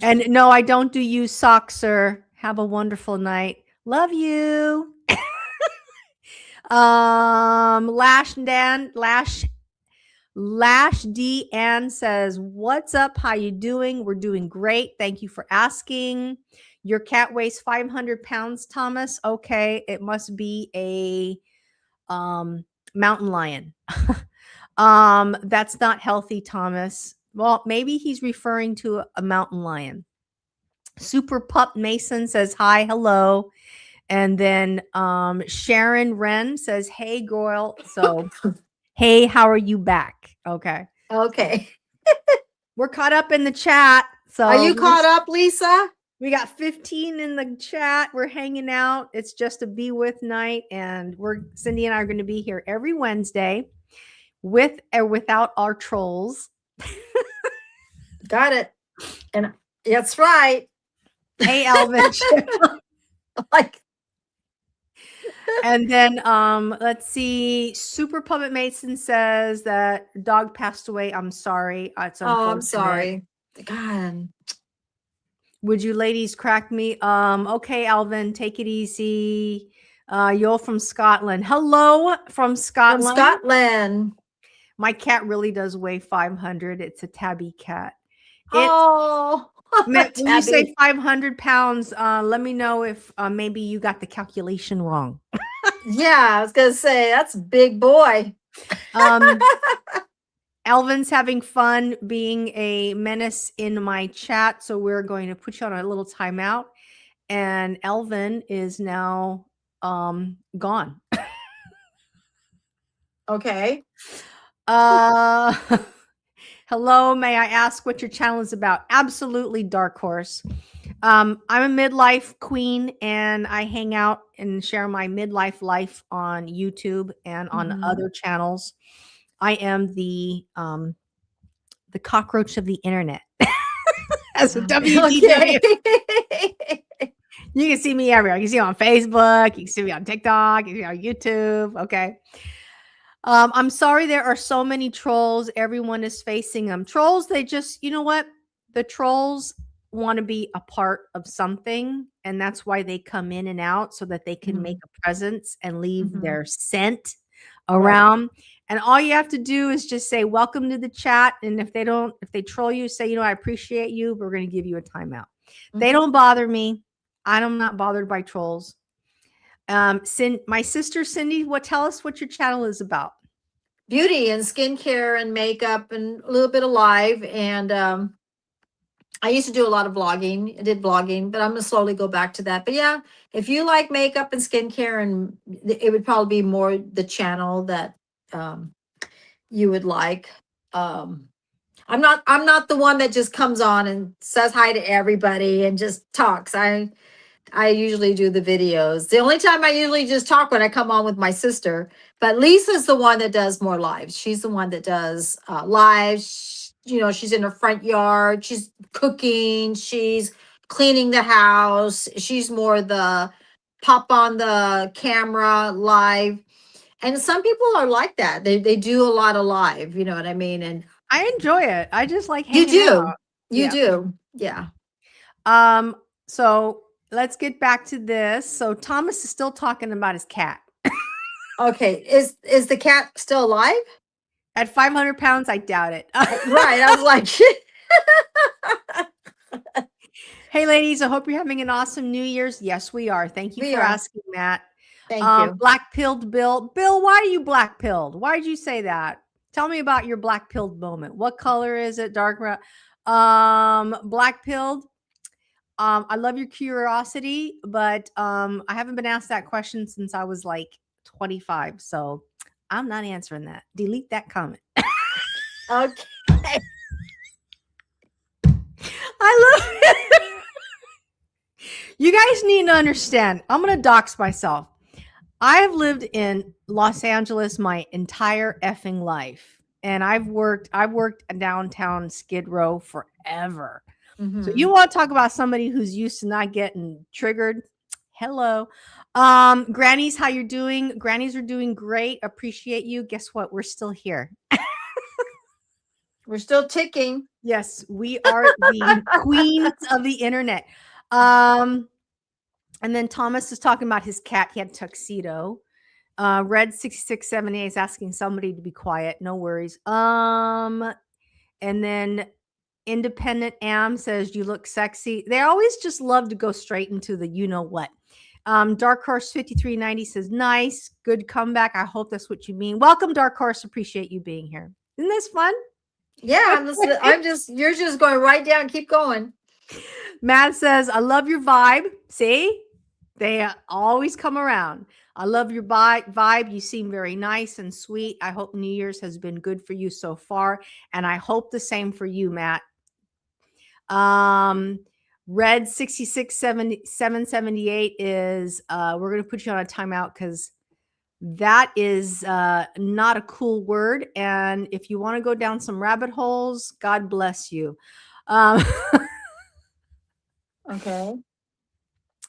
And no, I don't do used socks, sir. Have a wonderful night. Love you. Lash D Ann says, "What's up? How you doing? We're doing great. Thank you for asking. Your cat weighs 500 pounds, Thomas. Okay, it must be a mountain lion. That's not healthy, Thomas. Well, maybe he's referring to a mountain lion." Super Pup Mason says, "Hi, hello." And then Sharon Wren says, "Hey, girl." So, hey, how are you back? Okay. Okay. We're caught up in the chat. So Are you caught up, Lisa? we got 15 in the chat. We're hanging out. It's just a be with night. And Cindy and I are going to be here every Wednesday with or without our trolls. Got it. And that's right. Hey, Elvin. Like, And then let's see. Super Puppet Mason says that dog passed away. I'm sorry. It's unfortunate. oh, I'm sorry. God. Would you ladies crack me? Okay, Alvin, take it easy. You're from Scotland. Hello from From Scotland. Scotland. My cat really does weigh 500. It's a tabby cat. Oh, When you say Tabby. 500 pounds, let me know if maybe you got the calculation wrong. Yeah, I was gonna say that's a big boy. Elvin's having fun being a menace in my chat, so we're going to put you on a little timeout. And Elvin is now gone. Okay. Hello, may I ask what your channel is about? Absolutely, Dark Horse. I'm a midlife queen, and I hang out and share my midlife life on YouTube and on other channels. I am the cockroach of the internet. As a WTW. Okay. You can see me everywhere. You can see me on Facebook. You can see me on TikTok. You can see me on YouTube. Okay. I'm sorry there are so many trolls. Everyone is facing them. Trolls, they just, you know what? The trolls want to be a part of something. And that's why they come in and out so that they can make a presence and leave their scent around. And all you have to do is just say, welcome to the chat. And if they troll you, say, you know, I appreciate you, but we're going to give you a timeout. They don't bother me. I'm not bothered by trolls. My sister Cindy, tell us what your channel is about. Beauty and skincare and makeup and a little bit of live. And I used to do a lot of vlogging. I did vlogging, but I'm gonna slowly go back to that. But yeah, if you like makeup and skincare, and it would probably be more the channel that you would like. I'm not the one that just comes on and says hi to everybody and just talks. I usually do the videos. The only time I usually just talk when I come on with my sister, but Lisa's the one that does more lives. She's the one that does lives. You know, she's in her front yard. She's cooking. She's cleaning the house. She's more the pop on the camera live. And some people are like that. They do a lot of live. You know what I mean? And I enjoy it. I just like you hanging do. out. You do. Yeah. So let's get back to this. So Thomas is still talking about his cat. Okay. Is the cat still alive? At 500 pounds, I doubt it. Right. I was like, hey, ladies, I hope you're having an awesome New Year's. Yes, we are. Thank you for asking, Matt. Thank you. Black pilled Bill. Bill, why are you black pilled? Why did you say that? Tell me about your black pilled moment. What color is it? Dark brown. Black pilled. I love your curiosity, but I haven't been asked that question since I was like 25. So I'm not answering that. Delete that comment. Okay. I love it. You guys need to understand. I'm going to dox myself. I have lived in Los Angeles my entire effing life. and I've worked downtown Skid Row forever. So Mhm. you want to talk about somebody who's used to not getting triggered? Hello. Grannies, how you're doing? Grannies are doing great. Appreciate you. Guess what? We're still here. We're still ticking. Yes, we are the queens of the internet. And then Thomas is talking about his cat. He had a tuxedo. Red 6678 is asking somebody to be quiet. No worries. And then Independent Am says you look sexy. They always just love to go straight into the you know what. Dark Horse 5390 says nice, good comeback. I hope that's what you mean. Welcome, Dark Horse. Appreciate you being here. Isn't this fun? Yeah, you're just going right down. Keep going. Matt says, I love your vibe. See, they always come around. I love your vibe. You seem very nice and sweet. I hope New Year's has been good for you so far. And I hope the same for you, Matt. Red 778 is, we're going to put you on a timeout because that is not a cool word. And if you want to go down some rabbit holes, God bless you. Okay.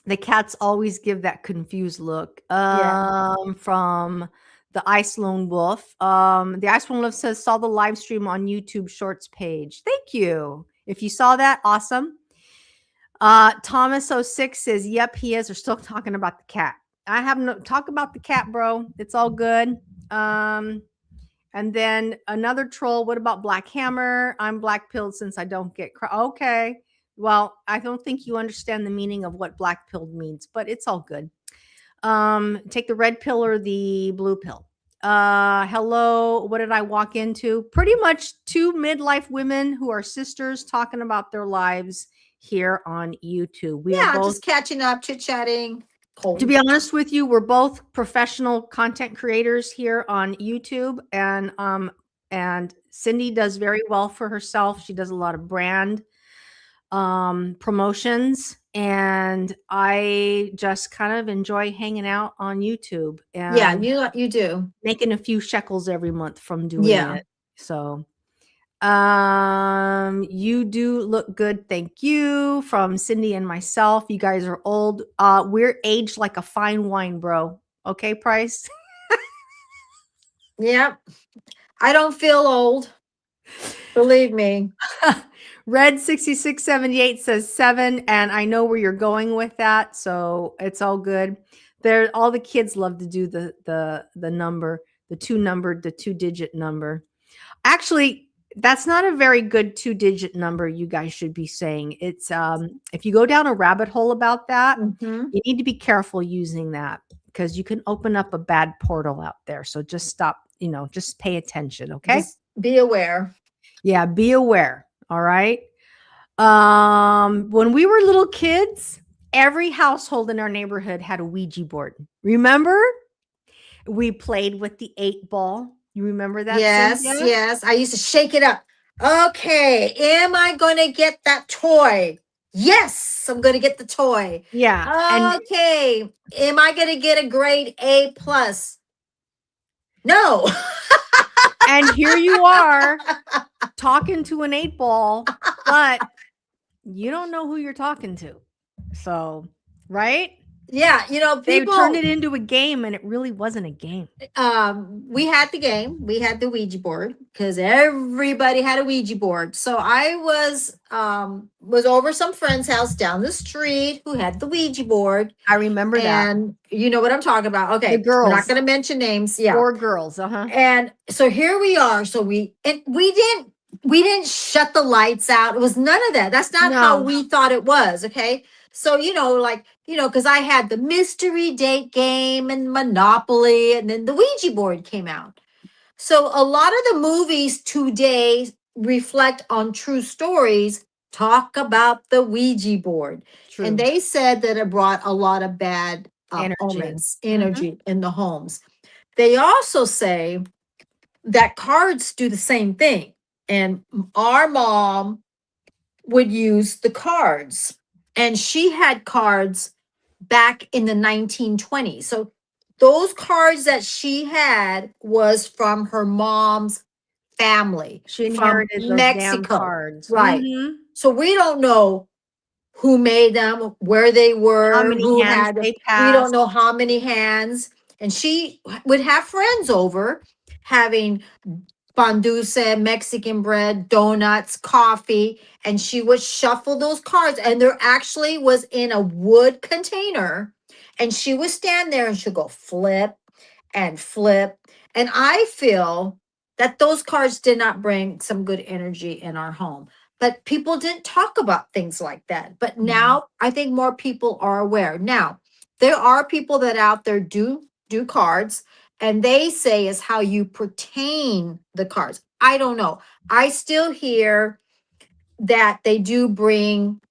The cats always give that confused look. Yeah. From the Ice Lone Wolf. The Ice Lone Wolf says, saw the live stream on YouTube Shorts page. Thank you. If you saw that, awesome. Thomas06 says, yep, he is. They're still talking about the cat. I have no talk about the cat, bro. It's all good. And then another troll. What about Black Hammer? I'm black pilled since I don't get okay. Well, I don't think you understand the meaning of what black pilled means, but it's all good. Take the red pill or the blue pill. Hello, what did I walk into? Pretty much two midlife women who are sisters talking about their lives here on YouTube. We are both just catching up, chit-chatting. To be honest with you, we're both professional content creators here on YouTube, and Cindy does very well for herself. She does a lot of brand promotions, and I just kind of enjoy hanging out on YouTube and you do making a few shekels every month from doing it. So you do look good, thank you, from Cindy and myself. You guys are old. We're aged like a fine wine, bro. Okay, Price. Yep. I don't feel old, believe me. Red 6678 says 7, and I know where you're going with that, so it's all good. There, all the kids love to do the number, the 2-digit number. Actually, that's not a very good 2-digit number. You guys should be saying it's if you go down a rabbit hole about that, you need to be careful using that because you can open up a bad portal out there. So just stop, just pay attention. Okay. Just be aware. Yeah. Be aware. All right. When we were little kids, every household in our neighborhood had a Ouija board. Remember? We played with the 8-ball. You remember that? Yes, Cynthia? yes. I used to shake it up. Okay, am I going to get that toy? Yes, I'm going to get the toy. Yeah. Okay, am I going to get a grade A plus? No. And here you are talking to an 8-ball, but you don't know who you're talking to. So, right? Yeah, They people turned it into a game, and it really wasn't a game. We had the game. We had the Ouija board because everybody had a Ouija board. So I was over some friend's house down the street who had the Ouija board. I remember that. And you know what I'm talking about. Okay. The girls. We're not going to mention names. Yeah. 4 girls. Uh-huh. And so here we are. So we didn't shut the lights out. It was none of that. That's not how we thought it was. Okay. So, because I had the mystery date game and Monopoly, and then the Ouija board came out. So a lot of the movies today reflect on true stories, talk about the Ouija board. True. And they said that it brought a lot of bad energy in the homes. They also say that cards do the same thing. And our mom would use the cards. And she had cards back in the 1920s. So those cards that she had was from her mom's family She from inherited those damn Mexico. cards. Right. Mhm. So we don't know who made them, where they How were, many who hands had them. they We don't passed. know how many hands. And she would have friends over having bandusa, Mexican bread, donuts, coffee, and she would shuffle those cards. And there actually was in a wood container, and she would stand there and she'd go flip and flip. And I feel that those cards did not bring some good energy in our home. But people didn't talk about things like that. But now I think more people are aware. Now, there are people that out there do cards, and they say is how you pertain the cards. I don't know. I still hear that they do bring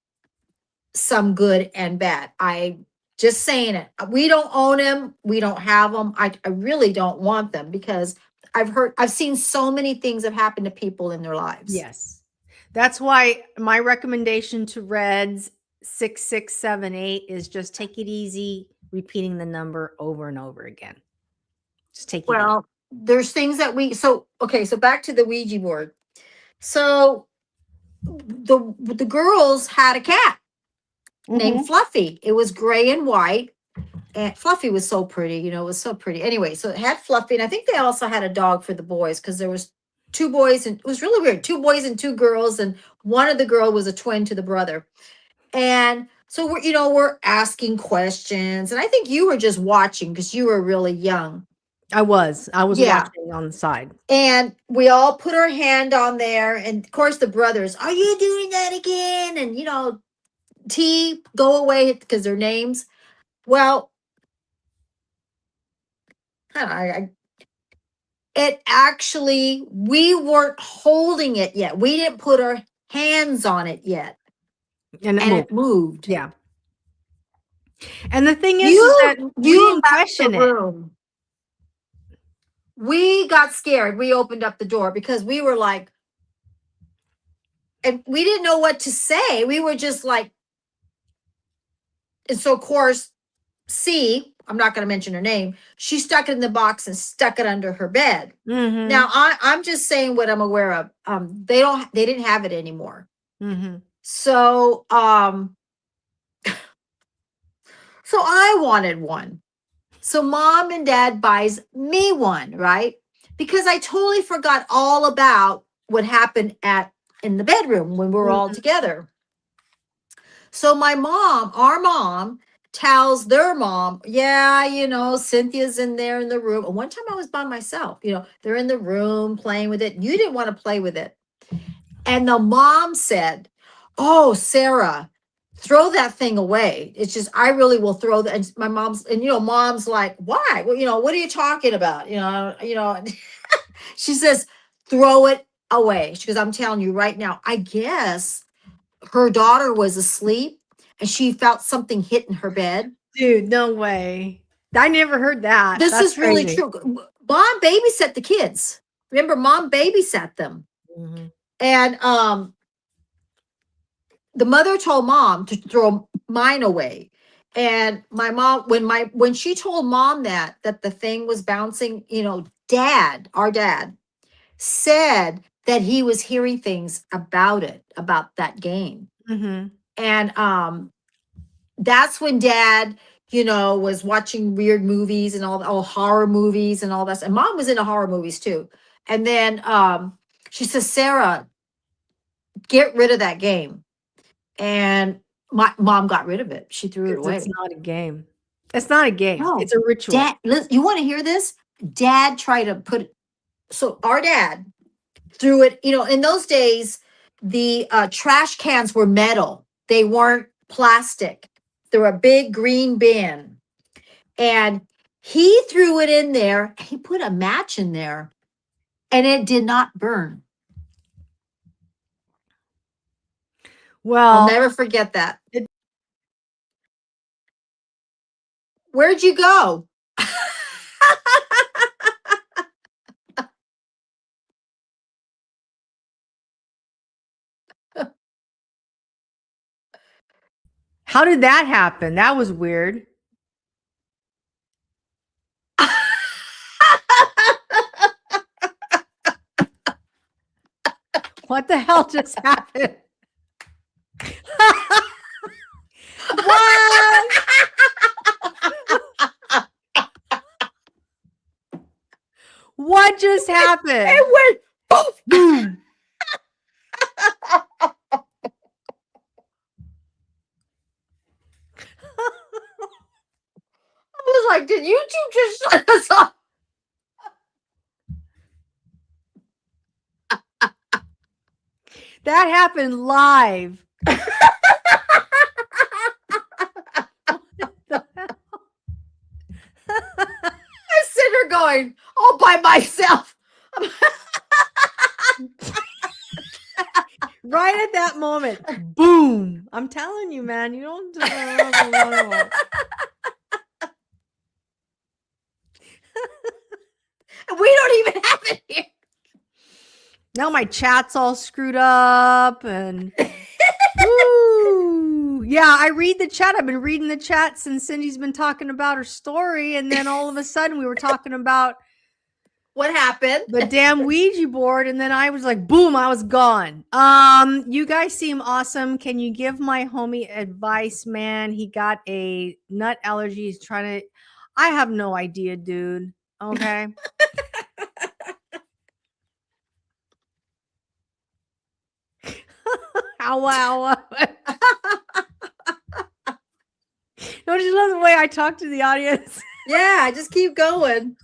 some good and bad. I just saying it. We don't own them. We don't have them. I really don't want them because I've seen so many things have happened to people in their lives. Yes. That's why my recommendation to Reds 6678 is just take it easy, repeating the number over and over again. Just take it easy. Well, there's things that so back to the Ouija board. So the girls had a cat named Fluffy. It was gray and white. And Fluffy was so pretty, it was so pretty. Anyway, so it had Fluffy, and I think they also had a dog for the boys because there was two boys, and it was really weird. Two boys and two girls, and one of the girl was a twin to the brother. And so we're asking questions, and I think you were just watching because you were really young. I was Yeah. watching on the side. And we all put our hand on there, and of course the brothers, are you doing that again? And T, go away because their names. Well, it actually, we weren't holding it yet. We didn't put our hands on it yet. And It moved. Yeah. And the thing is that we didn't question it. Room. We got scared. We opened up the door because we were like, and we didn't know what to say. We were just like, and so of course, I'm not going to mention her name. She stuck it in the box and stuck it under her bed. Mhm. Now I'm just saying what I'm aware of. They didn't have it anymore. Mhm. So so I wanted one. So mom and dad buys me one, right? Because I totally forgot all about what happened in the bedroom when we were all together. So our mom tells their mom, yeah, Cynthia's in there in the room. And one time I was by myself, they're in the room playing with it. You didn't want to play with it. And the mom said, oh, Sarah, throw that thing away. It's just, I really will throw that. And my mom's like, why? Well, what are you talking about? She says, throw it away. She goes, I'm telling you right now, I guess her daughter was asleep and she felt something hit in her bed. Dude, no way. I never heard that. This That's is really crazy. true. Mom babysat the kids. Remember, mom babysat them. Mhm. And the mother told mom to throw mine away. And my mom, when she told mom that the thing was bouncing, our dad said that he was hearing things about that game. Mhm. And that's when dad, was watching weird movies and all horror movies and all that. And mom was into horror movies too. And then she says, Sarah, get rid of that game. And my mom got rid of it. She threw it away. It's not a game. It's not a game. No, It's a ritual. Dad, you want to hear this? Dad tried to so our dad threw it, in those days, the trash cans were metal. They weren't plastic. They were a big green bin. And he threw it in there. He put a match in there and it did not burn. Well, I'll never forget that. Where'd you go? how did that happen? That was weird. What the hell just happened? What? What just happened? It went poof. Boom. I was like, did YouTube just shut us off? That happened live. I sit here going all by myself. Right at that moment, boom. I'm telling you, man, you don't. We don't even have it here. Now my chat's all screwed up and woo. Yeah, I read the chat. I've been reading the chat since Cindy's been talking about her story, and then all of a sudden we were talking about What happened? the damn Ouija board, and then I was like, boom, I was gone. You guys seem awesome. Can you give my homie advice, man? He got a nut allergy. He's trying to. I have no idea, dude. Okay. Wow. Don't you love the way I talk to the audience? Yeah, just keep going.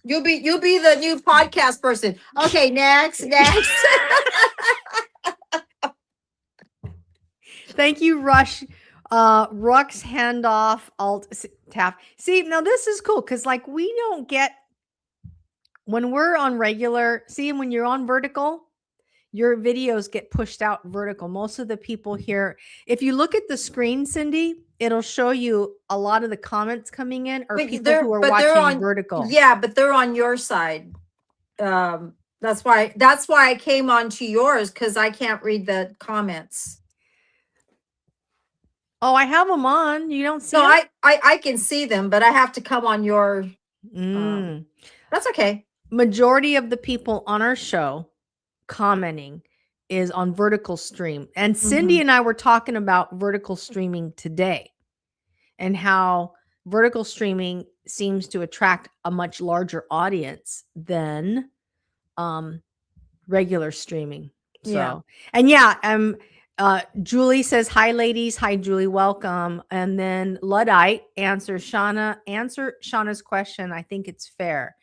You'll be the new podcast person. Okay, next. Thank you, Rush. Rux handoff alt tap. See, now this is cool because like we don't get when we're on regular. See, when you're on vertical, your videos get pushed out vertical. Most of the people here, if you look at the screen, Cindy, it'll show you a lot of the comments coming in or But people they're- who are but they're watching on- vertical. Yeah, but they're on your side. That's why I came on to yours because I can't read the comments. Oh, I have them on. You don't see So them? I can see them, but I have to come on your. Mm. That's okay. Majority of the people on our show commenting is on vertical stream. And Cindy and I were talking about vertical streaming today and how vertical streaming seems to attract a much larger audience than regular streaming. So, Yeah. and yeah, Julie says, hi ladies. Hi, Julie. Welcome. And then Luddite answer Shauna's question. I think it's fair.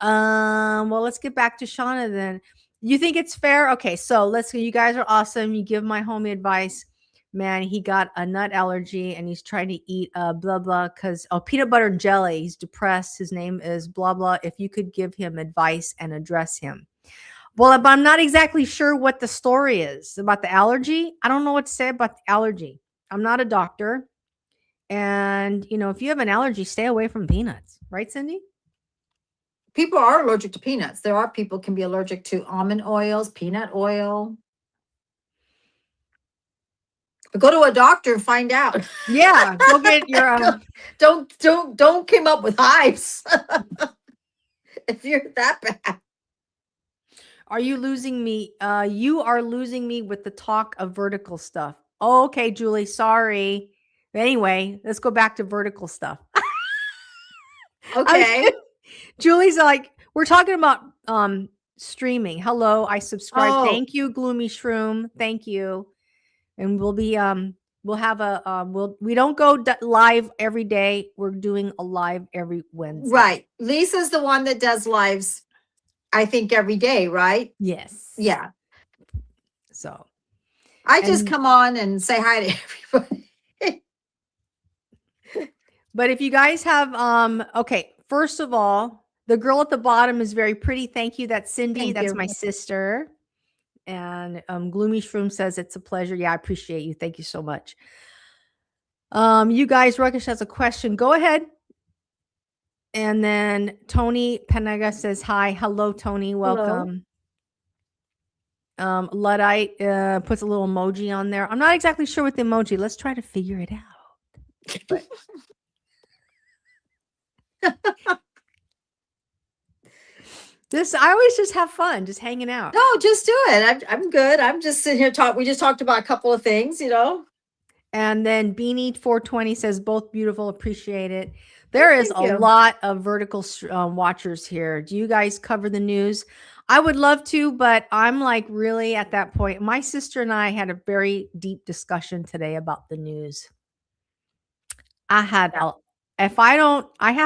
Well, let's get back to Shauna then. You think it's fair? Okay, so you guys are awesome. You give my homie advice. Man, he got a nut allergy and he's trying to eat blah blah because peanut butter and jelly. He's depressed. His name is blah blah. If you could give him advice and address him. Well, but I'm not exactly sure what the story is about the allergy. I don't know what to say about the allergy. I'm not a doctor. And if you have an allergy, stay away from peanuts, right, Cindy? People are allergic to peanuts. There are people can be allergic to almond oils, peanut oil. But go to a doctor and find out. Yeah, go get your. Don't come up with hives if you're that bad. Are you losing me? You are losing me with the talk of vertical stuff. Oh, okay, Julie. Sorry. Anyway, let's go back to vertical stuff. Okay. Julie's like, we're talking about streaming. Hello, I subscribe. Oh. Thank you, Gloomy Shroom. Thank you. And we'll be we'll have a we don't go live every day. We're doing a live every Wednesday. Right. Lisa's the one that does lives, I think, every day, right? Yes. Yeah. So I just come on and say hi to everybody. But if you guys have okay, first of all, the girl at the bottom is very pretty. Thank you. That's Cindy. Thank That's you. my sister. And Gloomy Shroom says it's a pleasure. Yeah, I appreciate you. Thank you so much. You guys, Ruckish has a question. Go ahead. And then Tony Penega says hi. Hello, Tony. Welcome. Luddite puts a little emoji on there. I'm not exactly sure what the emoji. Let's try to figure it out. But I always just have fun, just hanging out. No, just do it. I'm good. I'm just sitting here we just talked about a couple of things, And then Beanie 420 says both beautiful, appreciate it. There is Thank a you. lot of vertical watchers here. Do you guys cover the news? I would love to, but I'm like really at that point. My sister and I had a very deep discussion today about the news. I have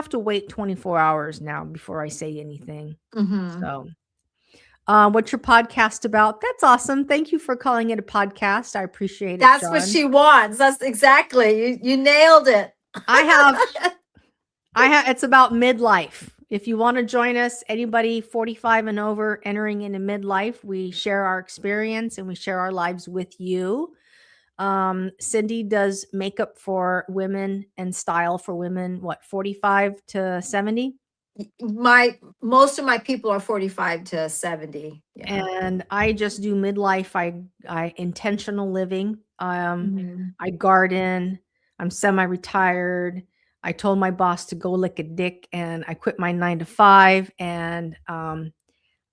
to wait 24 hours now before I say anything. Mhm. So, what's your podcast about? That's awesome. Thank you for calling it a podcast. I appreciate it, That's what John. she wants. That's exactly. You nailed it. I have it's about midlife. If you want to join us, anybody 45 and over entering into midlife, we share our experience and we share our lives with you. Cindy does makeup for women and style for women, what, 45 to 70? Most of my people are 45 to 70. Yeah. And I just do midlife. I intentional living. Mhm. I garden. I'm semi-retired. I told my boss to go lick a dick, and I quit my 9 to 5. And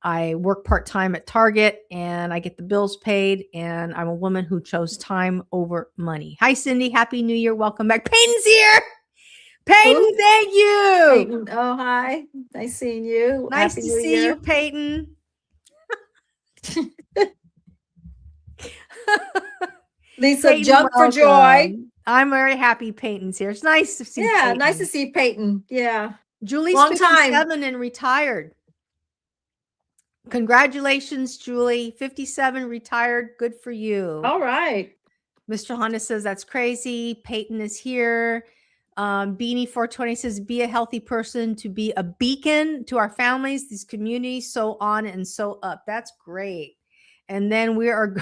I work part-time at Target, and I get the bills paid. And I'm a woman who chose time over money. Hi, Cindy. Happy New Year. Welcome back. Peyton's here. Peyton, Ooh, thank you. Peyton. Oh, hi. Nice seeing you. Nice Happy to New see Year. you, Peyton. Lisa, Peyton, jump for joy. welcome. I'm very happy Peyton's here. It's nice to see Yeah, Peyton. nice to see Peyton. Yeah. Julie's Long time. 57 and retired. Congratulations, Julie. 57, retired. Good for you. All right. Mr. Honda says that's crazy. Peyton is here. Beanie 420 says, be a healthy person to be a beacon to our families, these communities, so on and so up. That's great. And then we are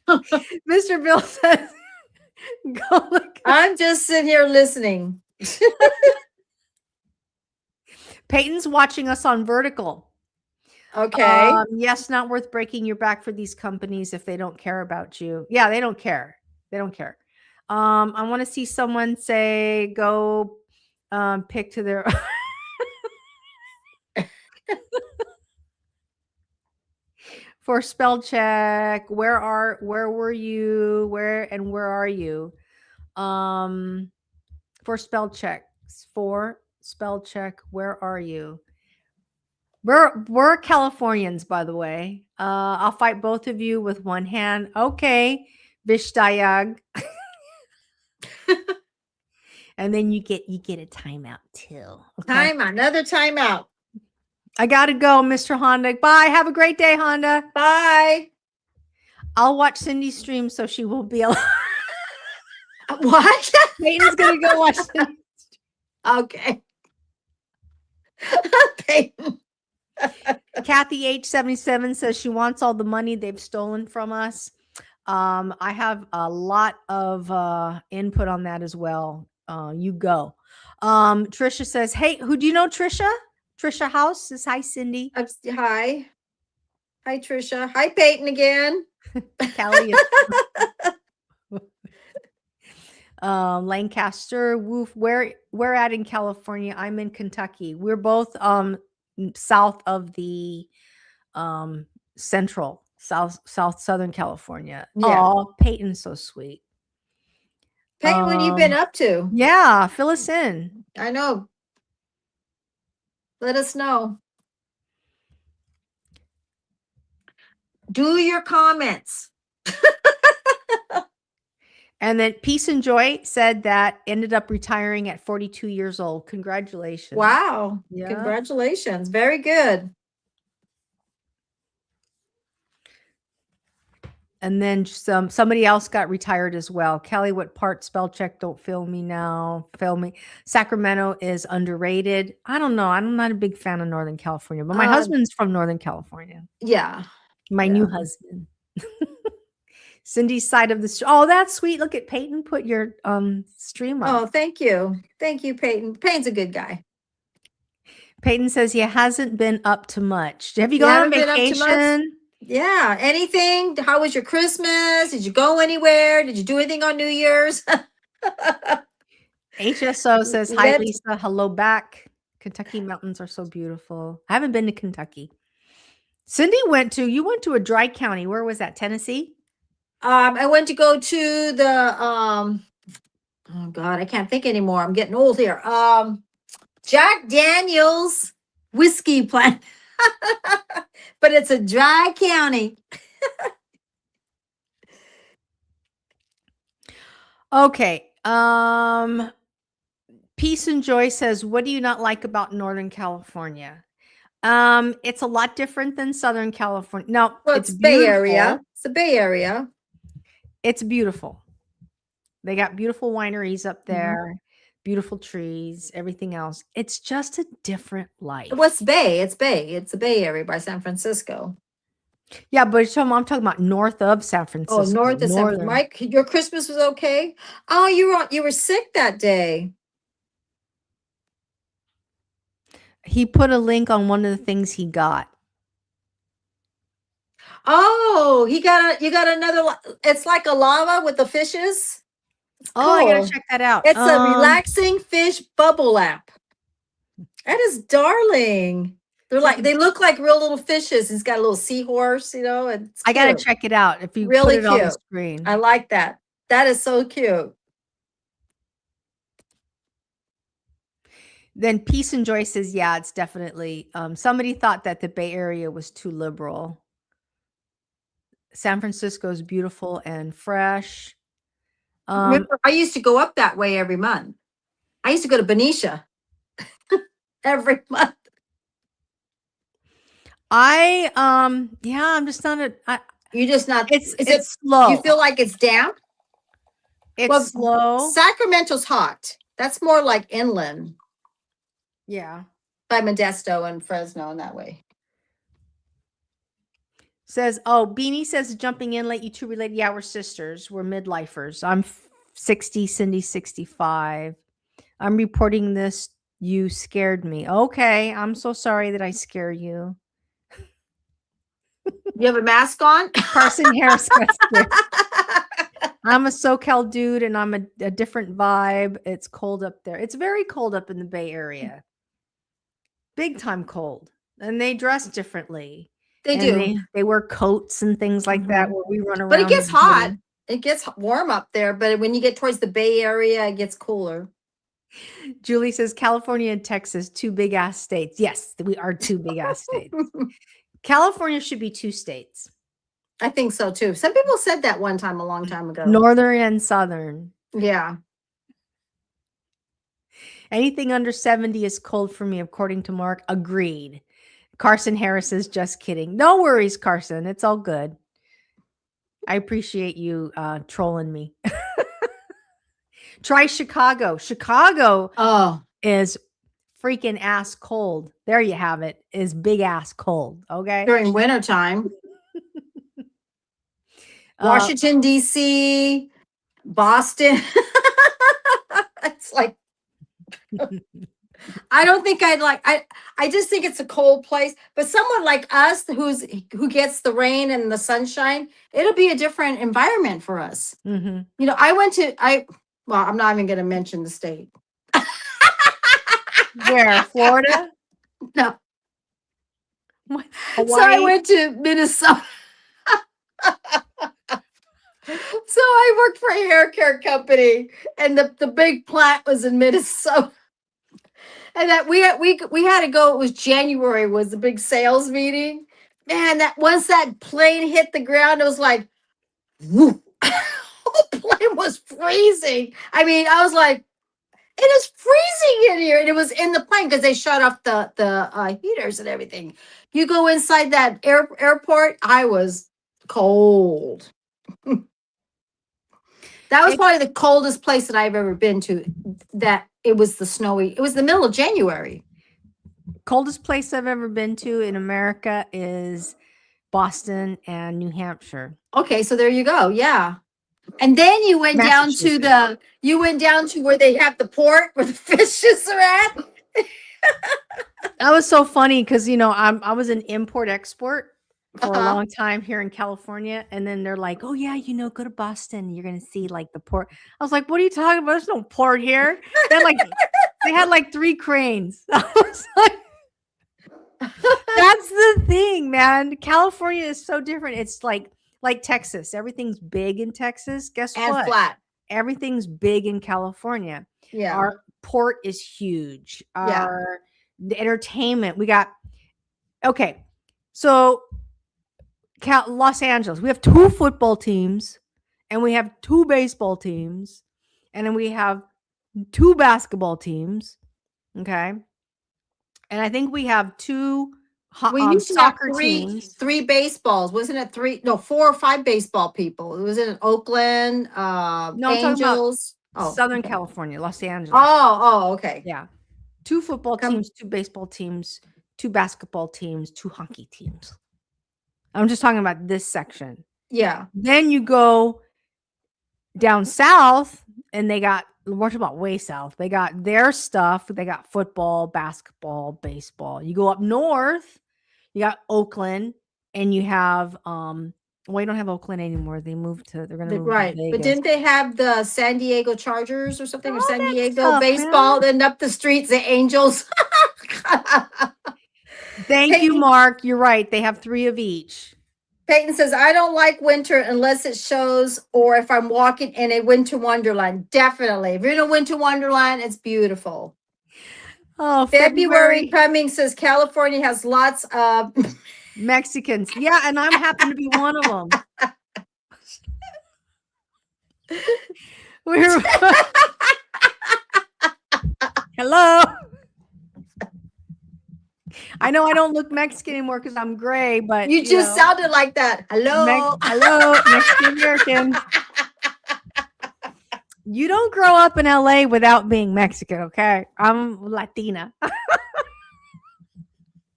Mr. Bill says, go look. I'm just sitting here listening. Peyton's watching us on Vertical. Okay. Yes, not worth breaking your back for these companies if they don't care about you. Yeah, they don't care. They don't care. I want to see someone say, go pick to their for spell check. Where were you? Where are you? For spell checks. For spell check. Where are you? We're Californians, by the way. I'll fight both of you with one hand. Okay, Vishtayag. And then you get a timeout too. Okay? Another timeout. I gotta go, Mr. Honda. Bye. Have a great day, Honda. Bye. I'll watch Cindy's stream so she will be alive. What? Peyton's gonna go watch Cindy. Okay. Peyton. Kathy H77 says she wants all the money they've stolen from us. I have a lot of input on that as well. You go. Trisha says, hey, who do you know? Trisha House says, hi, Cindy. Hi. Hi, Trisha. Hi, Peyton again. Kelly. Lancaster. Woof. Where at in California? I'm in Kentucky. We're both south of the central southern California. Yeah. Oh, Peyton's so sweet. Peyton, what have you been up to? Yeah, fill us in. I know. Let us know. Do your comments. And then Peace and Joy said that ended up retiring at 42 years old. Congratulations. Wow. Yeah. Congratulations. Very good. And then somebody else got retired as well. Kelly, what part? Spell check. Don't fail me now. Fail me. Sacramento is underrated. I don't know. I'm not a big fan of Northern California, but my husband's from Northern California. Yeah. My new husband. Cindy's side of the stream. Oh, that's sweet. Look at Peyton. Put your stream up. Oh, thank you. Thank you, Peyton. Peyton's a good guy. Peyton says he hasn't been up to much. Have you gone on vacation? Yeah. Anything? How was your Christmas? Did you go anywhere? Did you do anything on New Year's? HSO says, hi, Lisa. Hello back. Kentucky mountains are so beautiful. I haven't been to Kentucky. Cindy you went to a dry county. Where was that? Tennessee? I went to go to the oh God, I can't think anymore. I'm getting old here. Jack Daniels whiskey plant. But it's a dry county. Okay. Peace and Joy says, what do you not like about Northern California? It's a lot different than Southern California. No, Well, it's it's Bay beautiful. Area. It's the Bay Area. It's beautiful. They got beautiful wineries up there, beautiful trees, everything else. It's just a different life. What's Bay? It's Bay. It's the Bay Area by San Francisco. Yeah, but I'm talking about north of San Francisco. Oh, north of San Francisco. Mike, your Christmas was okay? Oh, you were sick that day. He put a link on one of the things he got. Oh, you got another. It's like a lava with the fishes. Oh, I gotta check that out. It's a relaxing fish bubble lamp. That is darling. They look like real little fishes. He's got a little seahorse, and I gotta check it out if you really put it cute on the screen. I like that. That is so cute. Then Peace and Joy says, yeah, it's definitely somebody thought that the Bay Area was too liberal. San Francisco is beautiful and fresh. Remember, I used to go up that way every month. I used to go to Benicia every month. I'm just not You're just not. It's slow. You feel like it's damp? It's slow. Sacramento's hot. That's more like inland. Yeah. By Modesto and Fresno and that way. Says, Beanie says, jumping in late, you two related. Yeah, we're sisters. We're midlifers. I'm 60, Cindy 65. I'm reporting this. You scared me. Okay. I'm so sorry that I scare you. You have a mask on? Carson Harris got scared. I'm a SoCal dude and I'm a different vibe. It's cold up there. It's very cold up in the Bay Area. Big time cold. And they dress differently. They do. They wear coats and things like that where we run around. But it gets hot. It gets warm up there. But when you get towards the Bay Area, it gets cooler. Julie says, California and Texas, 2 big ass states. Yes, we are 2 big ass states. California should be 2 states. I think so too. Some people said that one time, a long time ago. Northern and Southern. Yeah. Anything under 70 is cold for me, according to Mark. Agreed. Carson Harris is just kidding. No worries, Carson. It's all good. I appreciate you trolling me. Try Chicago. Chicago is freaking ass cold. There you have it. Is big ass cold. Okay. During wintertime. Washington, D.C., Boston. It's like, I don't think I just think it's a cold place. But someone like us who gets the rain and the sunshine, it'll be a different environment for us. Mm-hmm. I'm not even going to mention the state. Where? Florida? No. What? So I went to Minnesota. So I worked for a hair care company, and the big plant was in Minnesota. And that we had to go. It was January. Was the big sales meeting. Man, that once that plane hit the ground, it was like, whoop. The plane was freezing. I mean, I was like, it is freezing in here, and it was in the plane because they shut off the heaters and everything. You go inside that airport, I was cold. That was probably the coldest place that I've ever been to. That it was it was the middle of January. Coldest place I've ever been to in America is Boston and New Hampshire. Okay, so there you go. Yeah. And then you went down to where they have the port where the fishes are at. That was so funny because I was an import export for a long time here in California, and then they're like, "Oh yeah, go to Boston. You're gonna see like the port." I was like, "What are you talking about? There's no port here." They're like, They had like 3 cranes. I was like, that's the thing, man. California is so different. It's like Texas. Everything's big in Texas. Guess And what? flat. Everything's big in California. Yeah. Our port is huge. Yeah. The entertainment. We got okay. So Los Angeles, we have 2 football teams, and we have 2 baseball teams, and then we have 2 basketball teams. Okay. And I think we have 2 We used to have soccer three teams. baseballs. Wasn't it 4 or 5 baseball people? It was in Oakland, No, I'm talking about Angels. Oh, Southern okay. California, Los Angeles. Oh, okay. Yeah. 2 football Come- teams, 2 baseball teams, 2 basketball teams, 2 hockey teams. I'm just talking about this section. Yeah. Then you go down south, and they got, we're talking about way south. They got their stuff. They got football, basketball, baseball. You go up north, you got Oakland, and you have well, you don't have Oakland anymore. They moved to, they're gonna move Right. to But Vegas. didn't they have the San Diego Chargers or something? Or All San that Diego stuff, baseball? man. Then up the streets, the Angels. Thank you, Peyton- Mark. You're right. They have 3 of each. Peyton says, I don't like winter unless it shows or if I'm walking in a winter wonderland. Definitely. If you're in a winter wonderland, it's beautiful. Oh, February coming says California has lots of Mexicans. Yeah, and I'm happen to be one of them. We're hello. I know I don't look Mexican anymore because I'm gray, but you just sounded like that. Hello. hello, Mexican American. You don't grow up in LA without being Mexican, okay? I'm Latina.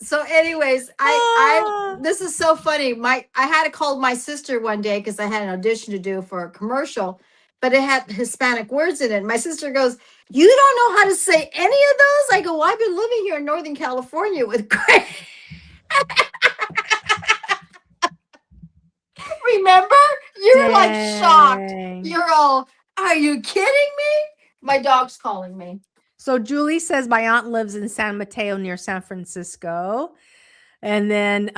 So, anyways, I this is so funny. I had to call my sister one day because I had an audition to do for a commercial, but it had Hispanic words in it. My sister goes, "You don't know how to say any of those?" I go, "Well, I've been living here in Northern California with Craig." Remember? You're like shocked. Dang. You're all, are you kidding me? My dog's calling me. So Julie says my aunt lives in San Mateo near San Francisco. And then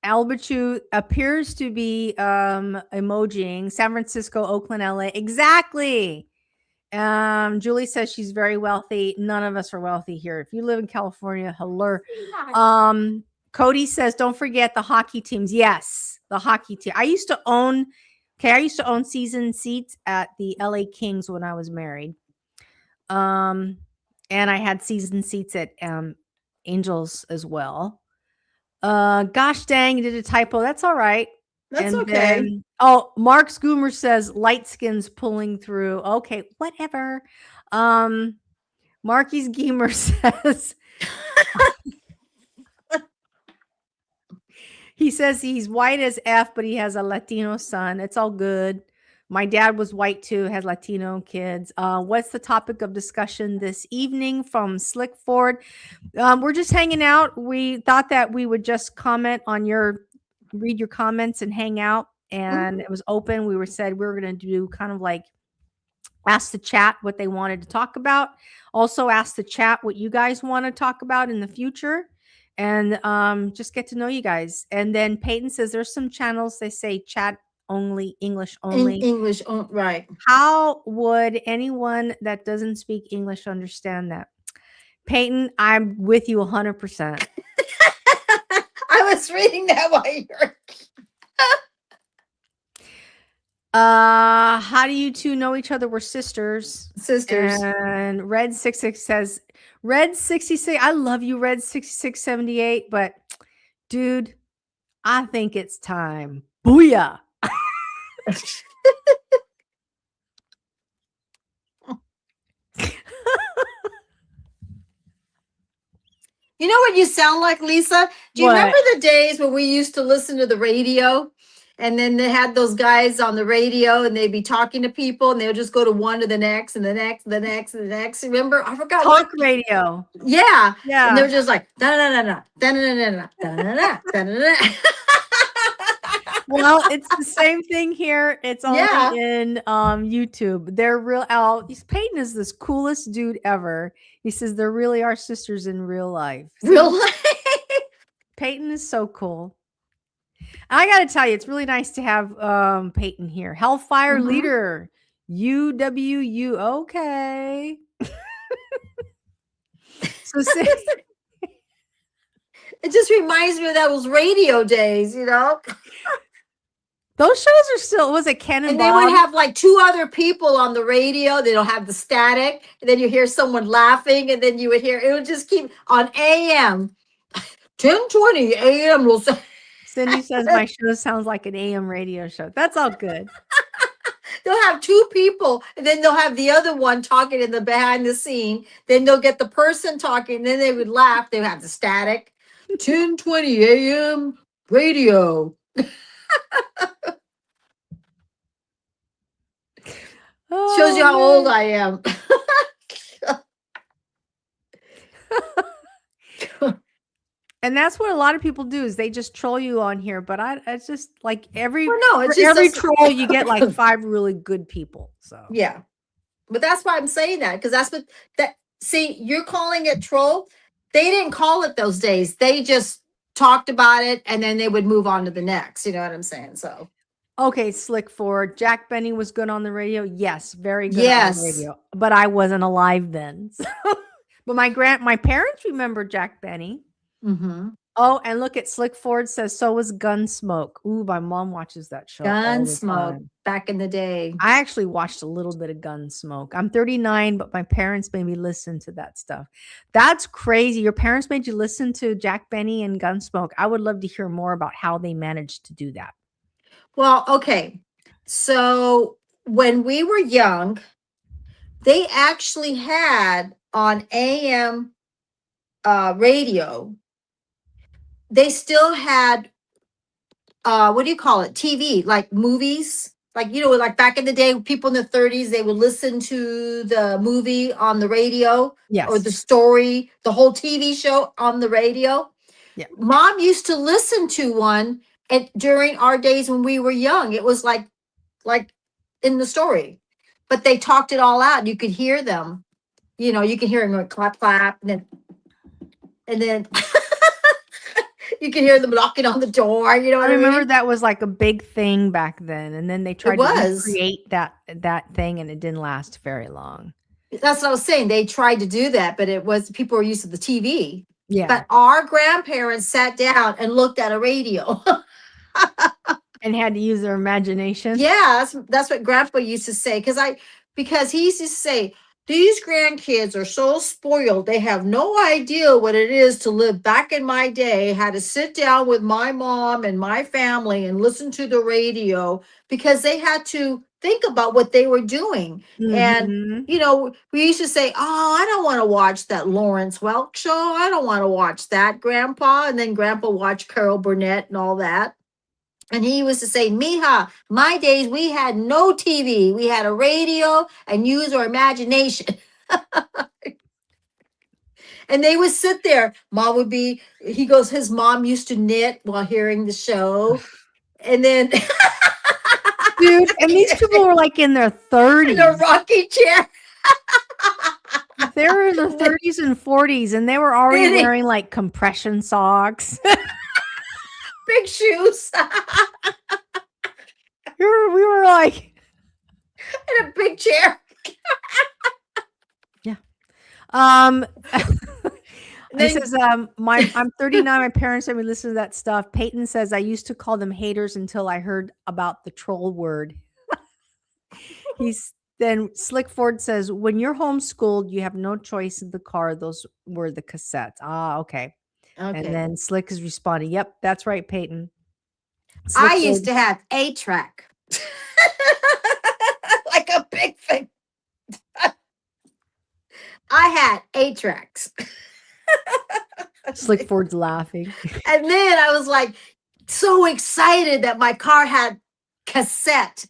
Albertu appears to be emojiing San Francisco, Oakland, LA. Exactly. Julie says she's very wealthy. None of us are wealthy here. If you live in California, hello. Cody says, don't forget the hockey teams. Yes, the hockey team. I used to own season seats at the LA Kings when I was married. And I had season seats at Angels as well. Gosh dang, you did a typo. That's all right. That's And okay. then, Mark Scoomer says light skins pulling through. Okay, whatever. Marky's Gamer says he says he's white as F, but he has a Latino son. It's all good. My dad was white too, has Latino kids. What's the topic of discussion this evening from Slickford? We're just hanging out. We thought that we would just read your comments and hang out. And it was open. We said we were going to do kind of like ask the chat what they wanted to talk about. Also ask the chat what you guys want to talk about in the future. And just get to know you guys. And then Peyton says there's some channels they say chat only, English only. In English, right. How would anyone that doesn't speak English understand that? Peyton, I'm with you 100%. I was reading that while you're how do you two know each other? We're sisters. sisters. And Red 66 says, Red 66, I love you, Red 6678, but dude, I think it's time. Booyah. You know what you sound like, Lisa? Do you What? remember the days when we used to listen to the radio? And then they had those guys on the radio and they'd be talking to people and they would just go to one to the next and the next, the next, and the next. Remember? I forgot Talk radio. Yeah. Yeah. And they were just like da da da da da da da da da da da da. Well, it's the same thing here. It's only Yeah, in YouTube. They're real. Peyton is this coolest dude ever. He says they're really our sisters in real life. real See, life. Peyton is so cool. I got to tell you, it's really nice to have Peyton here. Hellfire Mhm. Leader, UWU. Okay. So say, It just reminds me of those radio days, you know? those shows are still. Was it Ken and And they would Bob? have like two other people on the radio. They don't have the static. And then you hear someone laughing, and then you would hear it would just keep on AM 10:20 AM. Cindy says my show sounds like an AM radio show. That's all good. They'll have two people, and then they'll have the other one talking in the behind the scene. Then they'll get the person talking. Then they would laugh. They would have the static. 10:20 AM radio. Shows you how Oh, old man. I am. And that's what a lot of people do is they just troll you on here. But it's just like Well, no, for it's just every that's troll, you get like 5 really good people. So yeah. But that's why I'm saying that, because that's what that see, you're calling it troll. They didn't call it those days. They just talked about it and then they would move on to the next. You know what I'm saying? So okay, Slick Ford. Jack Benny was good on the radio. Yes, very good on the yes. radio. But I wasn't alive then. But my parents remember Jack Benny. Mm-hmm. Oh, and look at Slick Ford says so was Gunsmoke. Ooh, my mom watches that show all the Gunsmoke time. back in the day. I actually watched a little bit of Gunsmoke. I'm 39, but my parents made me listen to that stuff. That's crazy. Your parents made you listen to Jack Benny and Gunsmoke. I would love to hear more about how they managed to do that. Well, okay. So when we were young, they actually had on AM radio, they still had what do you call it? TV, like movies. Like, you know, like back in the day, people in the 30s, they would listen to the movie on the radio or Yes. the story, the whole TV show on the radio. Yeah. Mom used to listen to one and during our days when we were young. It was like in the story. But they talked it all out. You could hear them. You know, you could hear them going clap clap and then you can hear them knocking on the door. You know I what I remember mean? that was like a big thing back then, and then they It tried to was. recreate that thing, and it didn't last very long. That's what I was saying. They tried to do that, but it was people were used to the TV. Yeah, But our grandparents sat down and looked at a radio. and had to use their imagination. Yeah, that's what Grandpa used to say. Because he used to say, these grandkids are so spoiled. They have no idea what it is to live back in my day, had to sit down with my mom and my family and listen to the radio because they had to think about what they were doing. And Mhm. you know, we used to say, "Oh, I don't want to watch that Lawrence Welk show. I don't want to watch that, Grandpa." And then Grandpa watched Carol Burnett and all that. And he used to say, Mija, my days, we had no TV. We had a radio and use our imagination. And they would sit there. Mom would be, he goes, his mom used to knit while hearing the show. And then Dude, and these people were like in their in 30s. a rocking chair. They were in their 30s and 40s, and they were already Knitting. wearing like compression socks. Big shoes. we were like, In a big chair. He says, I'm 39. My parents made me listen to that stuff. Peyton says, I used to call them haters until I heard about the troll word. Then Slick Ford says, when you're homeschooled, you have no choice in the car. Those were the cassettes. Ah, okay. Okay. And then Slick is responding, yep, that's right, Peyton. I used to have a track. Like a big thing. I had 8 tracks. Slick Ford's laughing. And then I was like so excited that my car had cassette.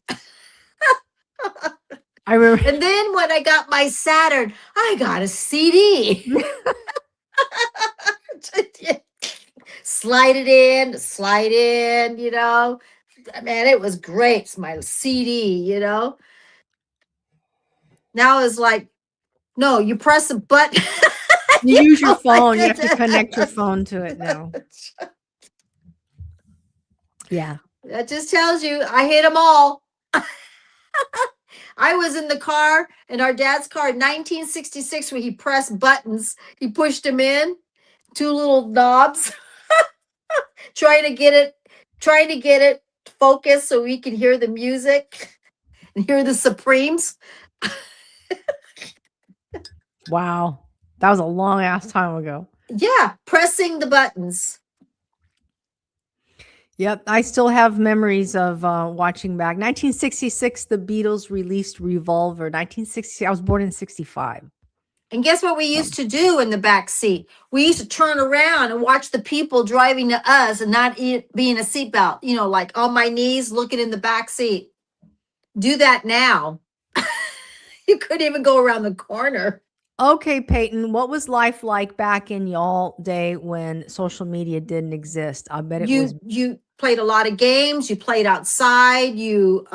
I remember. And then when I got my Saturn, I got a CD. Slide it in, you know. man, it was great. It's my CD, you know. Now it's like, no, you press a button. You use your Oh my phone. You have to connect your goodness. phone to it now. Yeah. That just tells you I hit them all. I was in the car in our dad's car in 1966 where he pressed buttons. He pushed them in, two little knobs, trying to get it focused so we could hear the music and hear the Supremes. Wow. That was a long ass time ago. Yeah, pressing the buttons. Yep. I still have memories of watching back. 1966, the Beatles released Revolver. 1960, I was born in 65. And guess what we used to do in the back seat? We used to turn around and watch the people driving to us and not be in a seatbelt, you know, like on my knees looking in the back seat. Do that now. You couldn't even go around the corner. Okay, Peyton, what was life like back in y'all day when social media didn't exist? I bet it was. You played a lot of games, you played outside, you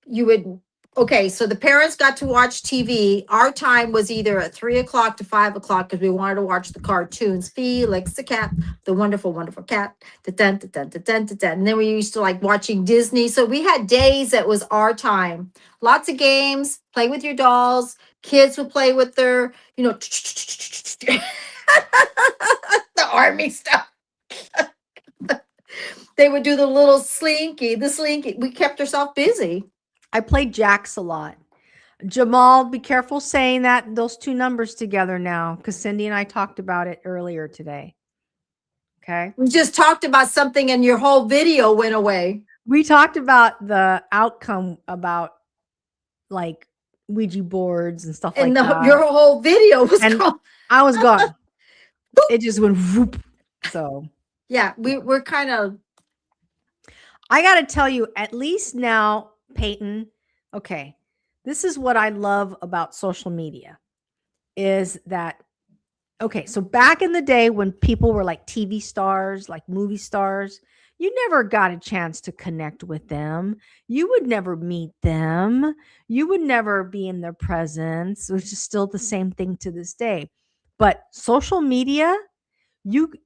would okay, so the parents got to watch TV. Our time was either at 3 o'clock to 5 o'clock because we wanted to watch the cartoons. Felix the cat, the wonderful, wonderful cat. Da-dun, da-dun, da-dun, da-dun. And then we used to like watching Disney. So we had days that was our time. Lots of games, play with your dolls. Kids would play with their, you know, the army stuff. They would do the little slinky, the slinky. We kept ourselves busy. I played jacks a lot. Jamal, be careful saying those two numbers together now, because Cindy and I talked about it earlier today. Okay. We just talked about something and your whole video went away. We talked about the outcome about like Ouija boards and stuff And like that. your whole video was gone. I was gone. It just went whoop. So yeah, we're kind of. I got to tell you, at least now, Peyton, okay, this is what I love about social media is that, okay, so back in the day when people were like TV stars, like movie stars, you never got a chance to connect with them. You would never meet them. You would never be in their presence, which is still the same thing to this day. But social media,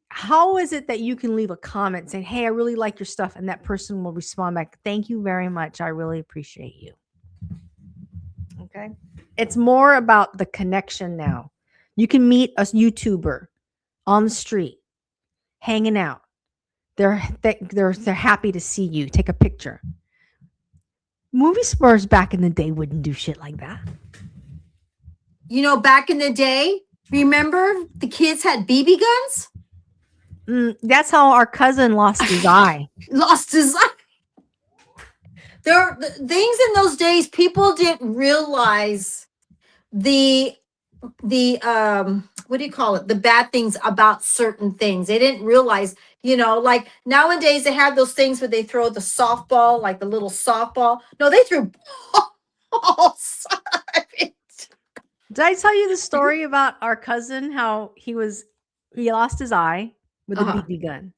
how is it that you can leave a comment saying, hey, I really like your stuff, and that person will respond back, thank you very much, I really appreciate you. Okay, it's more about the connection now. You can meet a YouTuber on the street hanging out. They're happy to see you, take a picture. Movie stars back in the day wouldn't do shit like that. You know, back in the day, remember the kids had BB guns? That's how our cousin lost his eye. Lost his eye. The things in those days, people didn't realize the what do you call it? The bad things about certain things. They didn't realize, you know, like nowadays they have those things where they throw the softball, like the little softball. No, they threw balls. Did I tell you the story about our cousin, how he lost his eye with a BB gun?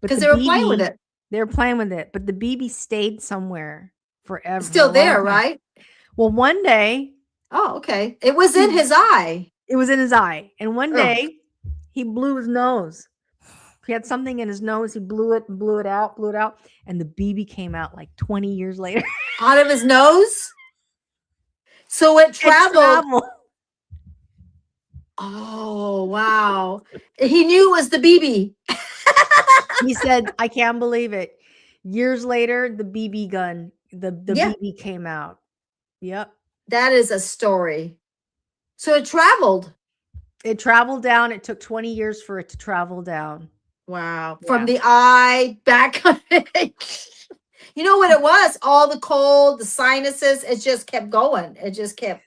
Because they were playing with it. They were playing with it, but the BB stayed somewhere forever. It's still there, right? Well, one day. Oh, okay. It was in his eye. It was in his eye. And one day he blew his nose. He had something in his nose. He blew it out. And the BB came out like 20 years later. Out of his nose? So it traveled. Oh, wow. He knew it was the BB. He said, I can't believe it. Years later, the BB gun, the BB came out. Yep. That is a story. So it traveled. It traveled down. It took 20 years for it to travel down. Wow. Yeah. From the eye back. You know what it was? All the cold, the sinuses, it just kept going. It just kept.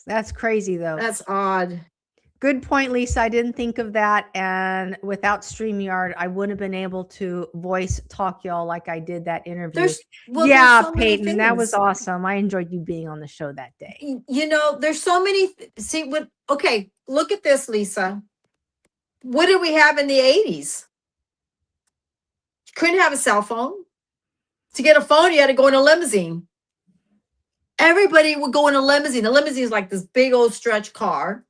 That's crazy, though. That's odd. Good point, Lisa. I didn't think of that. And without StreamYard, I wouldn't have been able to voice talk y'all like I did that interview. There's so Peyton, that was awesome. I enjoyed you being on the show that day. You know, there's so many. Okay, look at this, Lisa. What did we have in the 80s? couldn't have a cell phone. To get a phone, you had to go in a limousine. Everybody would go in a limousine. The limousine is like this big old stretch car.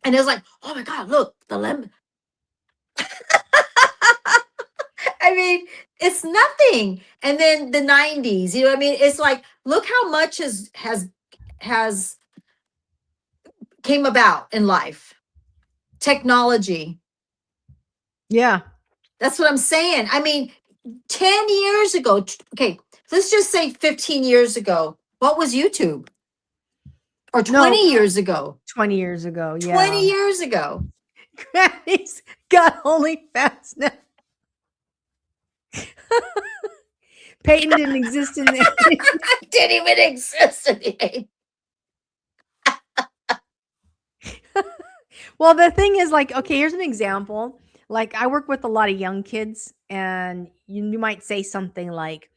And it was like, oh my God, look, the limousine. I mean, it's nothing. And then the 90s, you know what I mean? It's like, look how much has came about in life. Technology. Yeah. That's what I'm saying. I mean, 10 years ago, okay, let's just say 15 years ago, what was YouTube? Or 20 years ago? 20 years ago. Yeah. 20 years ago. Granny's got OnlyFans now. Peyton didn't exist in there. Didn't even exist in the 80s. Well, the thing is, like, okay, here's an example. Like, I work with a lot of young kids, and you might say something like,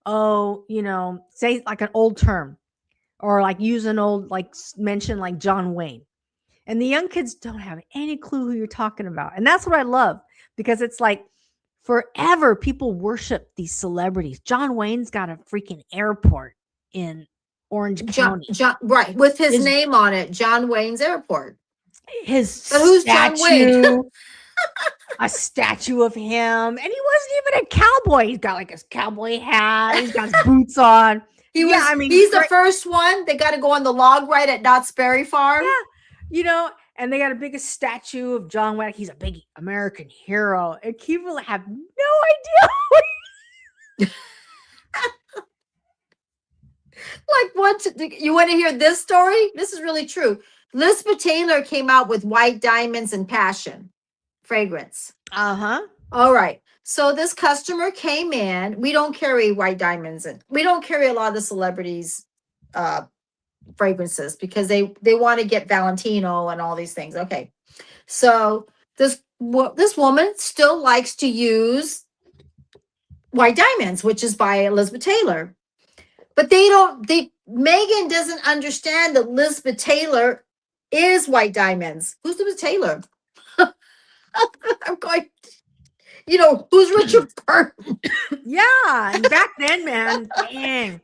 oh, say like an old term, or like use an old, like mention like John Wayne. And the young kids don't have any clue who you're talking about. And that's what I love, because it's like forever people worship these celebrities. John Wayne's got a freaking airport in Orange County. Right, with his name on it, John Wayne's Airport. His who's John Wayne? A statue of him, and he wasn't even a cowboy. He's got like his cowboy hat. He's got his boots on. He's the first one. They got to go on the log ride at Knott's Berry Farm. Yeah, and they got a big statue of John Wayne. He's a big American hero, and people have no idea. Like, what? You want to hear this story? This is really true. Elizabeth Taylor came out with White Diamonds and Passion fragrance. All right. So this customer came in. We don't carry White Diamonds, and we don't carry a lot of the celebrities fragrances because they want to get Valentino and all these things. Okay. So this woman still likes to use White Diamonds, which is by Elizabeth Taylor. But Megan doesn't understand that Elizabeth Taylor is White Diamonds. Who's Elizabeth Taylor? I'm going, who's Richard Burton? Yeah, and back then, man, dang.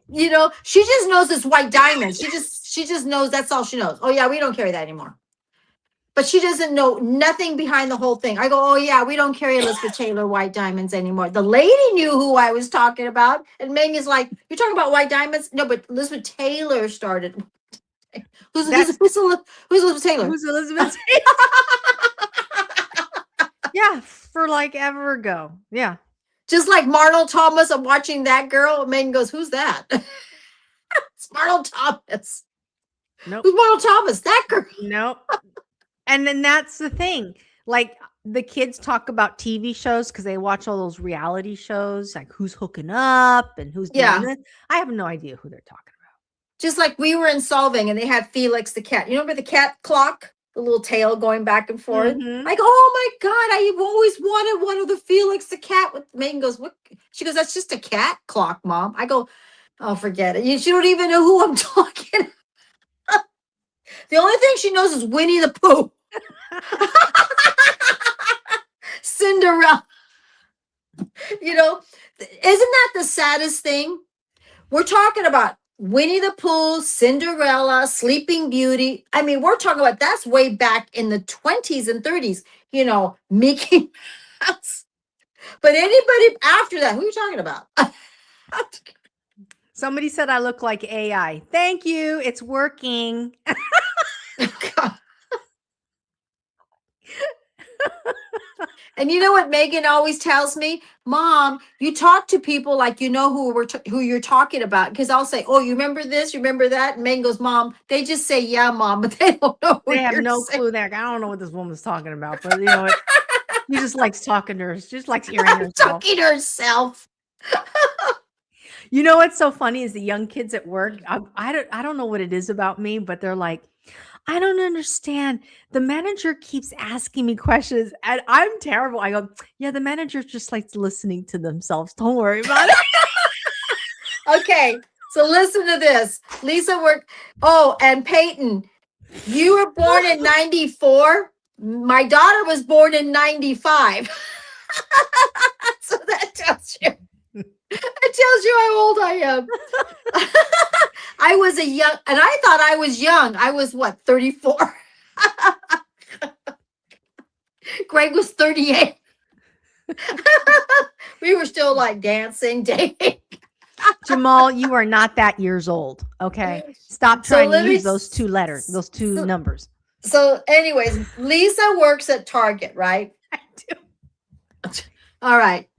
She just knows it's White Diamonds. She just knows, that's all she knows. Oh yeah, we don't carry that anymore. But she doesn't know nothing behind the whole thing. I go, oh yeah, we don't carry Elizabeth Taylor White Diamonds anymore. The lady knew who I was talking about. And Megan's like, you're talking about White Diamonds? No, but Elizabeth Taylor started. Who's Elizabeth Taylor? Who's Elizabeth Taylor? Yeah, for like ever ago. Yeah. Just like Marlo Thomas, I'm watching that girl. Megan goes, who's that? It's Marlo Thomas. Nope. Who's Marlo Thomas? That girl. Nope. And then that's the thing. Like, the kids talk about TV shows because they watch all those reality shows, like who's hooking up and who's doing this. I have no idea who they're talking about. Just like we were in Solving and they had Felix the cat. You remember the cat clock? The little tail going back and forth. Mm-hmm. I go, oh my God, I've always wanted one of the Felix the cat. Megan goes, what? She goes, that's just a cat clock, Mom. I go, oh, forget it. She don't even know who I'm talking about. The only thing she knows is Winnie the Pooh. Cinderella. Isn't that the saddest thing? We're talking about Winnie the Pooh, Cinderella, Sleeping Beauty. I mean, we're talking about, that's way back in the 20s and 30s, Mickey Mouse. But anybody after that, who are you talking about? Somebody said I look like AI. Thank you. It's working. And you know what Megan always tells me? Mom, you talk to people like you know who you're talking about. Because I'll say, oh, you remember this? You remember that? And Megan goes, Mom, they just say, yeah, Mom, but they don't know. They have no clue there. I don't know what this woman's talking about, but she just likes talking to her. She just likes hearing herself. Talking to herself. What's so funny is the young kids at work. I don't know what it is about me, but they're like, I don't understand. The manager keeps asking me questions and I'm terrible. I go, yeah, the manager just likes listening to themselves. Don't worry about it. Okay. So listen to this. Lisa worked. Oh, and Peyton, you were born in 94. My daughter was born in 95. So that tells you. It tells you how old I am. I was a young, and I thought I was young. I was what, 34? Greg was 38. We were still like dancing, dating. Jamal, you are not that years old. Okay. Stop So trying let to me use those two letters, those two so, numbers. so anyways, Lisa works at Target, right? I do. All right.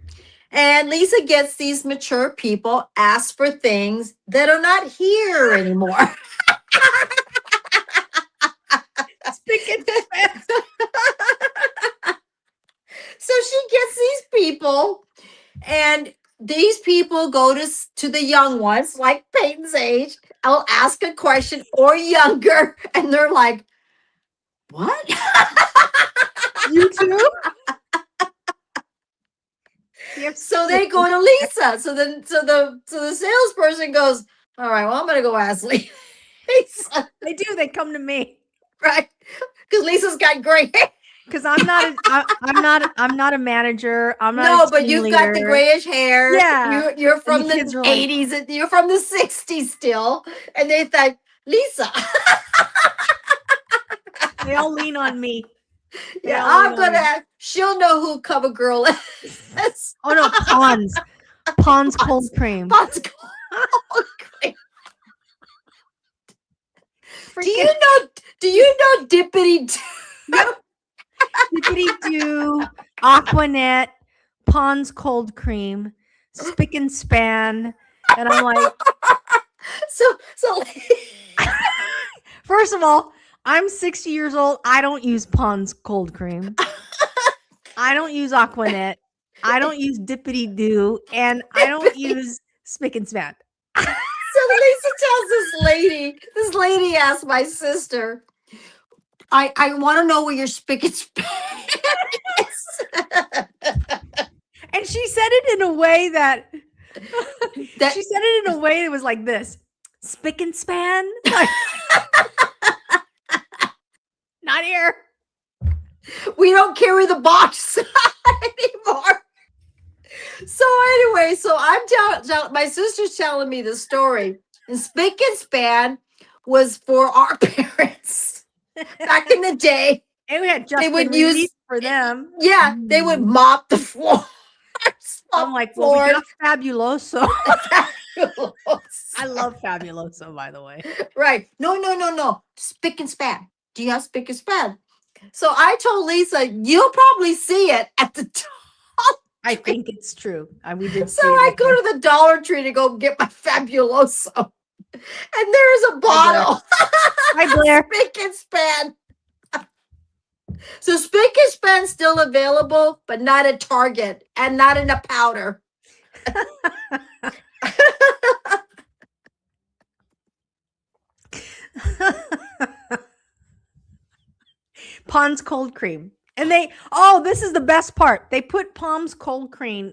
And Lisa gets these mature people ask for things that are not here anymore. Speaking So she gets these people, and these people go to the young ones, like Peyton's age. I'll ask a question or younger, and they're like, "What?" you too? Yep. So they go to Lisa. So the salesperson goes, "All right, well, I'm gonna go ask Lisa, They do. They come to me right? Because Lisa's got gray hair." because I'm not a manager. I'm not No, a but team you've got the leader. grayish hair. Yeah. You're from the the kids are like- 80s, and you're from the 60s still. And they thought, Lisa, They all lean on me. They yeah, all lean I'm on gonna me. have, she'll know who Cover Girl is. Oh no, Pond's cold cream. Pond's Cold Cream. Freaking Do you know Dippity Doo? Dippity Doo, Aquanet, Pond's cold cream, Spick and Span, and I'm like, So first of all, I'm 60 years old. I don't use Pond's cold cream. I don't use Aquanet. I don't use Dippity Doo, and I don't use Spick and Span. So Lisa tells this lady asked my sister, I want to know where your spick and span is. And she said it in a way that That- she said it in a way that was like this: Spick and Span. Not here. We don't carry the box anymore. So anyway, so I'm telling my sister's telling me the story, and spick and span was for our parents back in the day. And we had Justin would Reed use- for them. Yeah, they would mop the floor. I'm like, well, we got Fabuloso. I love Fabuloso, by the way. Right. No. Spick and span. Do you have spick and span? So I told Lisa, you'll probably see it at the top. I think it's true. We did. So I go to the Dollar Tree to go get my Fabuloso. And there's a bottle. Hi, Blair. Spick and span. So spick and span's still available, but not at Target and not in a powder. Pond's cold cream. And this is the best part. They put Pond's cold cream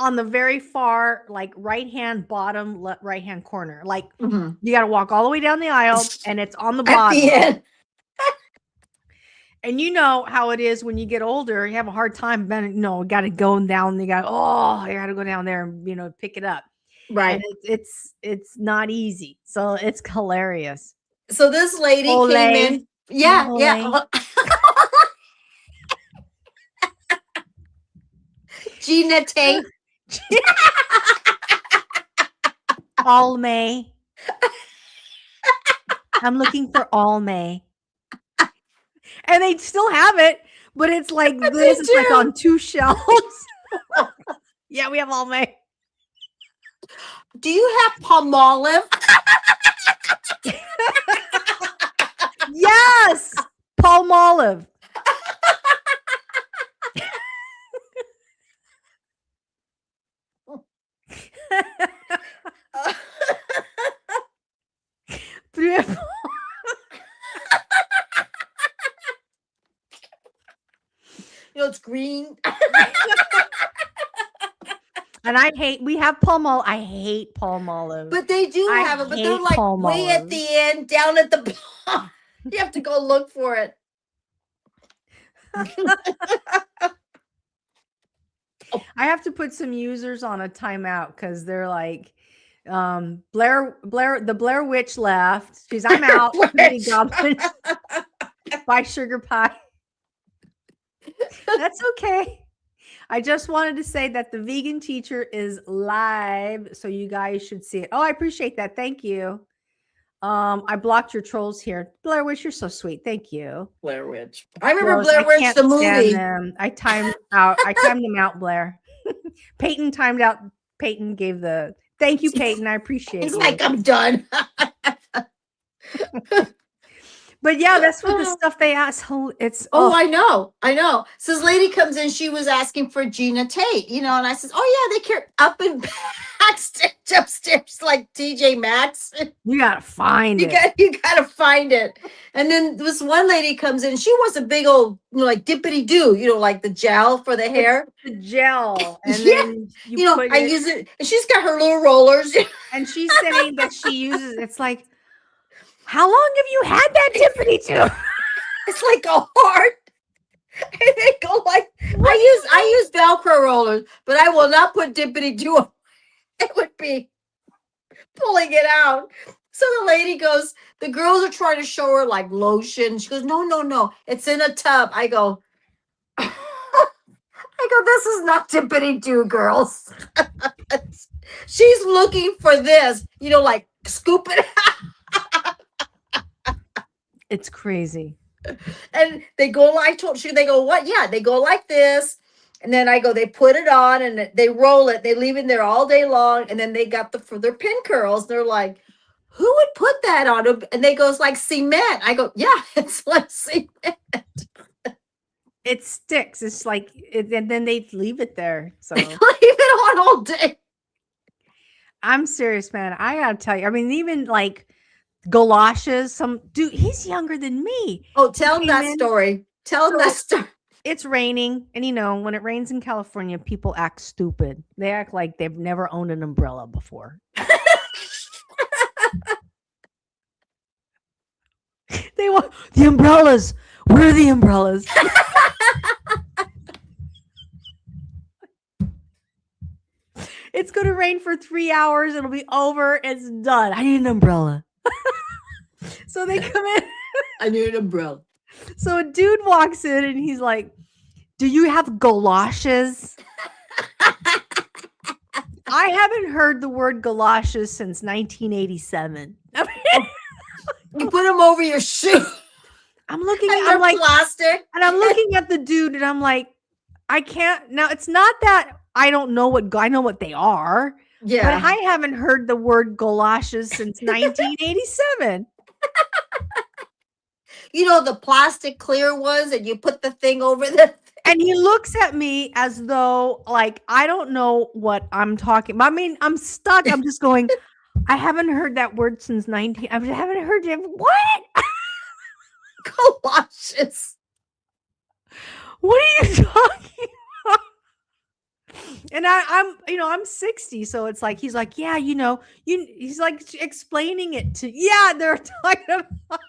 on the very far, like right-hand bottom, right-hand corner. Like you got to walk all the way down the aisle and it's on the At bottom. the end. And you know how it is when you get older, you have a hard time, got to go down. I got to go down there and, pick it up. Right. And it's not easy. So it's hilarious. So this lady Olay. came in. Yeah. Olay. Gina Tate. All May. I'm looking for All May. And they still have it, but it's like this. It's like on 2 shelves. Yeah, we have All May. Do you have Palmolive? Yes, Palmolive. It's green. And we have Palmolive. I hate Palmolive. But they do I have it, but hate they're like way at Palmolive. the end, down at the bottom. You have to go look for it. I have to put some users on a timeout because they're like, the Blair Witch left. She's I'm out. Eating goblins. Bye, sugar pie. That's okay. I just wanted to say that the vegan teacher is live, so you guys should see it. Oh, I appreciate that. Thank you. I blocked your trolls here. Blair Witch, you're so sweet. Thank you. Blair Witch. I remember Trolls, Blair I Witch, can't the stand movie. them. I timed them out, Blair. Peyton timed out. Peyton gave the thank you, Peyton. I appreciate He's you. like, I'm done. But yeah, that's what the stuff they ask. It's I know. So this lady comes in, she was asking for Gina Tate, and I says, oh yeah, they care up and backstage, upstairs, like TJ Maxx. You gotta find it. You gotta find it. And then this one lady comes in, she wants a big old, like dippity doo, like the gel for the hair. The gel, and Yeah. then you put I it, use it, and she's got her little rollers. and she's saying that she uses. It's like, how long have you had that dippity doo? It's like a heart. And they go like, I use Velcro rollers, but I will not put dippity doo on. It would be pulling it out. So the lady goes, the girls are trying to show her like lotion. She goes, no, it's in a tub. I go, this is not dippity doo, girls. She's looking for this, like scoop it out. It's crazy. And they go like, they go, what? Yeah, they go like this. And then I go, they put it on and they roll it. They leave it there all day long. And then they got for their pin curls. They're like, who would put that on? And they go, it's like cement. I go, yeah, it's like cement. It sticks. It's like, and then they leave it there. So leave it on all day. I'm serious, man. I gotta tell you. I mean, even like galoshes. Some dude, he's younger than me. Oh, tell him that story. Tell him that story. It's raining, and when it rains in California, people act stupid. They act like they've never owned an umbrella before. They want the umbrellas. Where are the umbrellas? It's going to rain for 3 hours. It'll be over. It's done. I need an umbrella. So they come in. I need an umbrella. So a dude walks in and he's like, do you have galoshes? I haven't heard the word galoshes since 1987. You put them over your shoe. I'm looking And at they're like plastic. and I'm looking at the dude and I'm like, I can't. Now it's not that I don't know I know what they are. Yeah. But I haven't heard the word galoshes since 1987. The plastic clear ones and you put the thing over the And he looks at me as though like I don't know what I'm talking about. I mean, I'm stuck. I'm just going, I haven't heard that word since I haven't heard it. What? galoshes. What are you talking about? And I'm 60, so it's like he's like, yeah, he's like explaining it to they're talking about.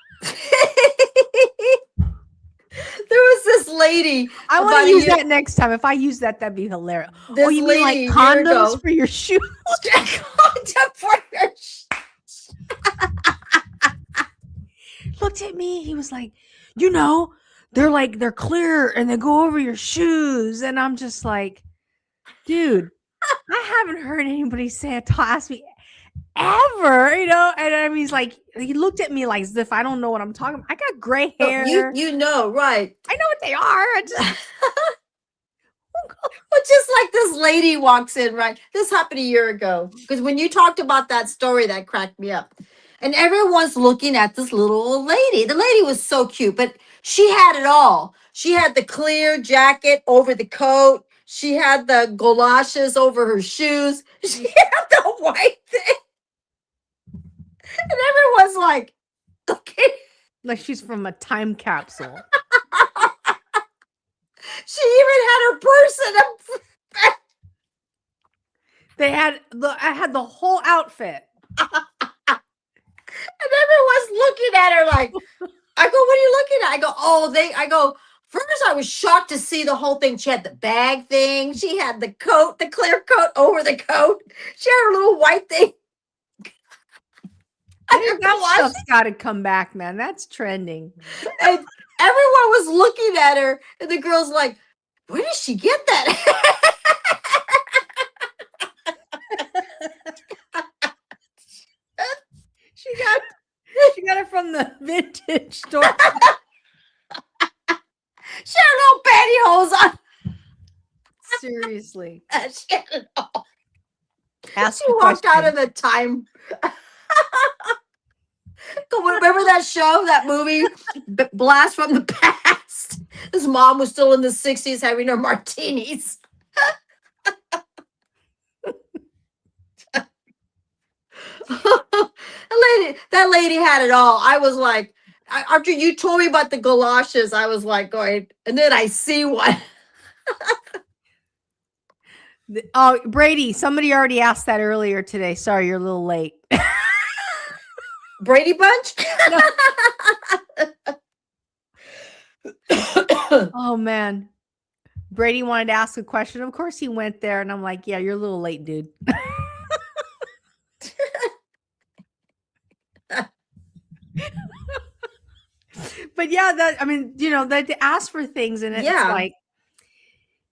There was this lady. I want to use that next time. If I use that, that'd be hilarious. This you mean like condoms for your shoes? Condom for your shoes. Looked at me. He was like, they're clear and they go over your shoes. And I'm just like, dude, I haven't heard anybody ask me ever, and I mean, he looked at me like as if I don't know what I'm talking about. I got gray hair. Right. I know what they are. I just Well, just like this lady walks in, right? This happened a year ago. Because when you talked about that story, that cracked me up. And everyone's looking at this little old lady. The lady was so cute, but she had it all. She had the clear jacket over the coat. She had the galoshes over her shoes. She had the white thing. And everyone's like, okay. like she's from a time capsule. She even had her purse in I had the whole outfit. And everyone's looking at her like, I go, what are you looking at? I go, First, I was shocked to see the whole thing. She had the bag thing. She had the coat, the clear coat over the coat. She had her little white thing. That stuff's got to come back, man. That's trending. And everyone was looking at her, and the girl's like, "Where did she get that?" She got it from the vintage store. She had little pantyhose on. Seriously. She had it all. Ask She a walked out question. of the time. Remember that show, that movie, Blast from the Past? His mom was still in the 60s having her martinis. That lady had it all. I was like, after you told me about the galoshes, I was like going, and then I see one. Oh, Brady, somebody already asked that earlier today. Sorry, you're a little late. Brady Bunch? Oh, man. Brady wanted to ask a question. Of course, he went there, and I'm like, yeah, you're a little late, dude. But yeah, they ask for things, and it's Yeah. like,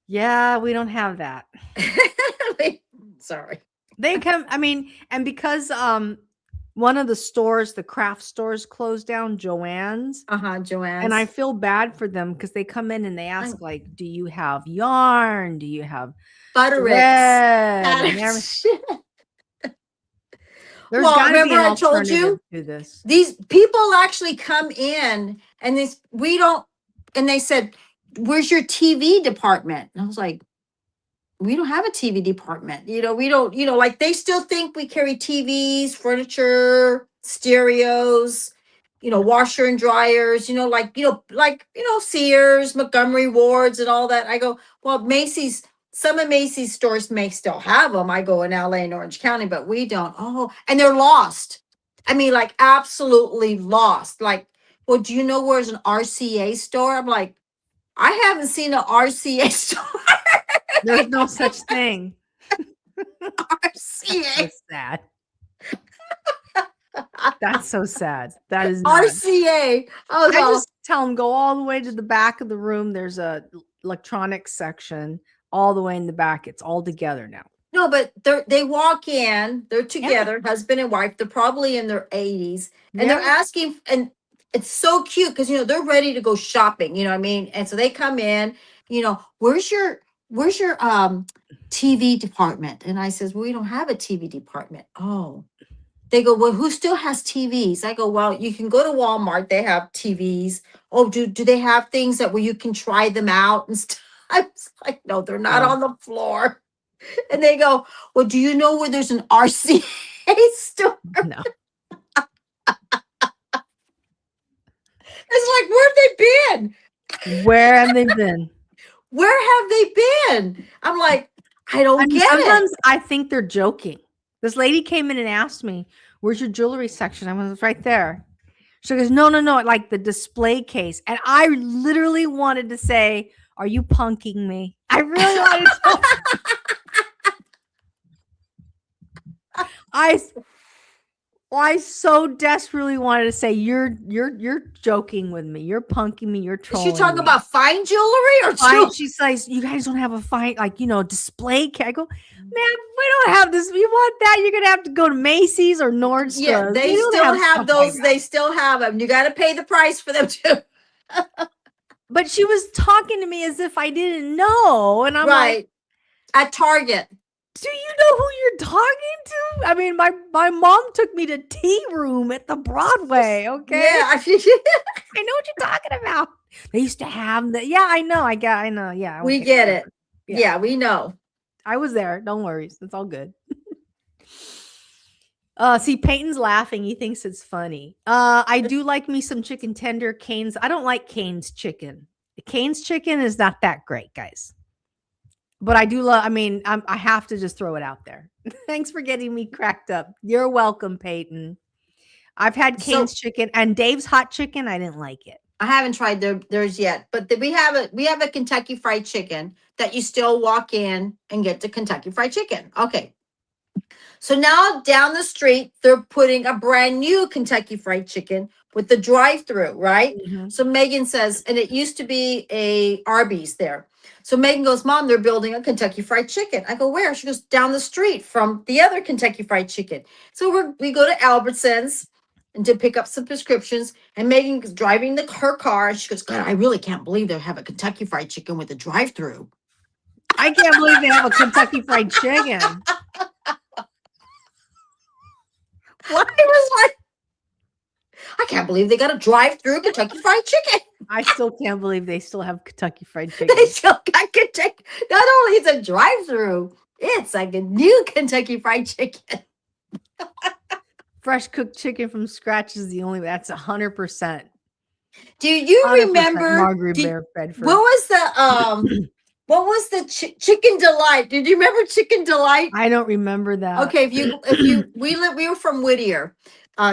yeah, we don't have that. Sorry. They come, and because one of the stores, the craft stores closed down, Joann's. Joanne's. And I feel bad for them because they come in and they ask, like, do you have yarn? Do you have Buttericks. There's Well, gotta be remember an I told you alternative to this. these people actually come in and they said, "Where's your TV department?" And I was like, "We don't have a TV department. We don't, like they still think we carry TVs, furniture, stereos, washer and dryers, Sears, Montgomery Wards and all that." I go, "Well, Macy's, some of Macy's stores may still have them." I go in LA and Orange County, but we don't. Oh, and they're lost. Like absolutely lost. Like, well, do you know where's an RCA store? I'm like, I haven't seen an RCA store. There's no such thing. RCA. That's so sad. That's so sad. That is RCA. Oh, I just tell them, go all the way to the back of the room. There's a electronics section all the way in the back. It's all together now. No, but they walk in, they're together, husband and wife. They're probably in their 80s, and they're asking, and it's so cute because they're ready to go shopping. You know what I mean? And so they come in. Where's your TV department? And I says, well, we don't have a TV department. Oh, they go, well, who still has TVs? I go, well, you can go to Walmart. They have TVs. Oh, do they have things where you can try them out and stuff? I was like, no, they're not on the floor. And they go, well, do you know where there's an RCA store? No. It's like, where have they been? Where have they been? Where have they been? I'm like, I don't get sometimes it. I think they're joking. This lady came in and asked me, where's your jewelry section? I was right there. She goes, no, like the display case. And I literally wanted to say, are you punking me? I really wanted to. I so desperately wanted to say, you're joking with me. You're punking me. You're trolling. Is she talking me. about fine jewelry or jewelry? She says, you guys don't have a fine, display. I go, man, we don't have this. You want that? You're gonna have to go to Macy's or Nordstrom. Yeah, they still have those. Like they still have them. You got to pay the price for them too. But she was talking to me as if I didn't know, and I'm like, at Target. Do you know who you're talking to? My mom took me to Tea Room at the Broadway. Okay, yeah, I know what you're talking about. They used to have the. Yeah, I know. I know. Yeah, we get it. Yeah, we know. I was there. Don't worry. It's all good. See, Peyton's laughing. He thinks it's funny. I do like me some chicken tender. Cane's. I don't like Cane's chicken. Cane's chicken is not that great, guys. But I do love, I have to just throw it out there. Thanks for getting me cracked up. You're welcome, Peyton. I've had Cane's chicken and Dave's hot chicken. I didn't like it. I haven't tried theirs yet, but we have a Kentucky Fried Chicken that you still walk in and get the Kentucky Fried Chicken. Okay. So now down the street, they're putting a brand new Kentucky Fried Chicken with the drive-through, right? Mhm. So Megan says, and it used to be a Arby's there. So Megan goes, Mom, they're building a Kentucky Fried Chicken. I go, where? She goes, down the street from the other Kentucky Fried Chicken. So we go to Albertsons and to pick up some prescriptions. And Megan's driving her car. And she goes, God, I really can't believe they have a Kentucky Fried Chicken with a drive-through. I can't believe they have a Kentucky Fried Chicken. What? I was like, I can't believe they got a drive-through Kentucky Fried Chicken. I still can't believe they still have Kentucky Fried Chicken. They still got Kentucky. Not only is a drive-through, it's like a new Kentucky Fried Chicken. Fresh cooked chicken from scratch is the only. That's 100%. Do you 100% remember? Margaret Bear Bedford? What was the What was the Chicken Delight? Did you remember Chicken Delight? I don't remember that. Okay, we were from Whittier,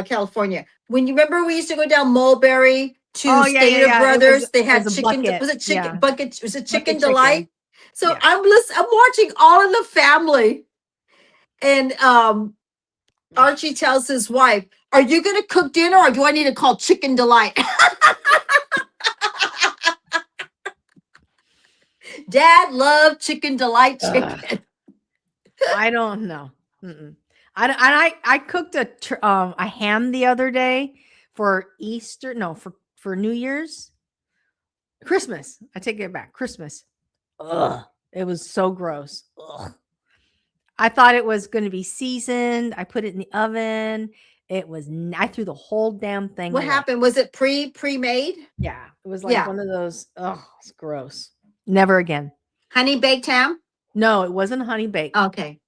California. When you remember, we used to go down Mulberry to Stater Brothers. They had chicken. Bucket. Was it chicken Yeah. bucket? Was it Chicken Bucket Delight? chicken. So Yeah. I'm watching All in the Family, and Archie tells his wife, "Are you going to cook dinner, or do I need to call Chicken Delight?" Dad loved Chicken Delight chicken. I don't know. Mm-mm. I cooked a ham the other day for Easter. No, for New Year's, Christmas. I take it back. Christmas. Ugh, it was so gross. Ugh. I thought it was going to be seasoned. I put it in the oven. It was. I threw the whole damn thing. What away. happened? Was it pre-made? Yeah, it was like Yeah. one of those. Oh, it's gross. Never again. Honey baked ham? No, it wasn't honey baked. Okay.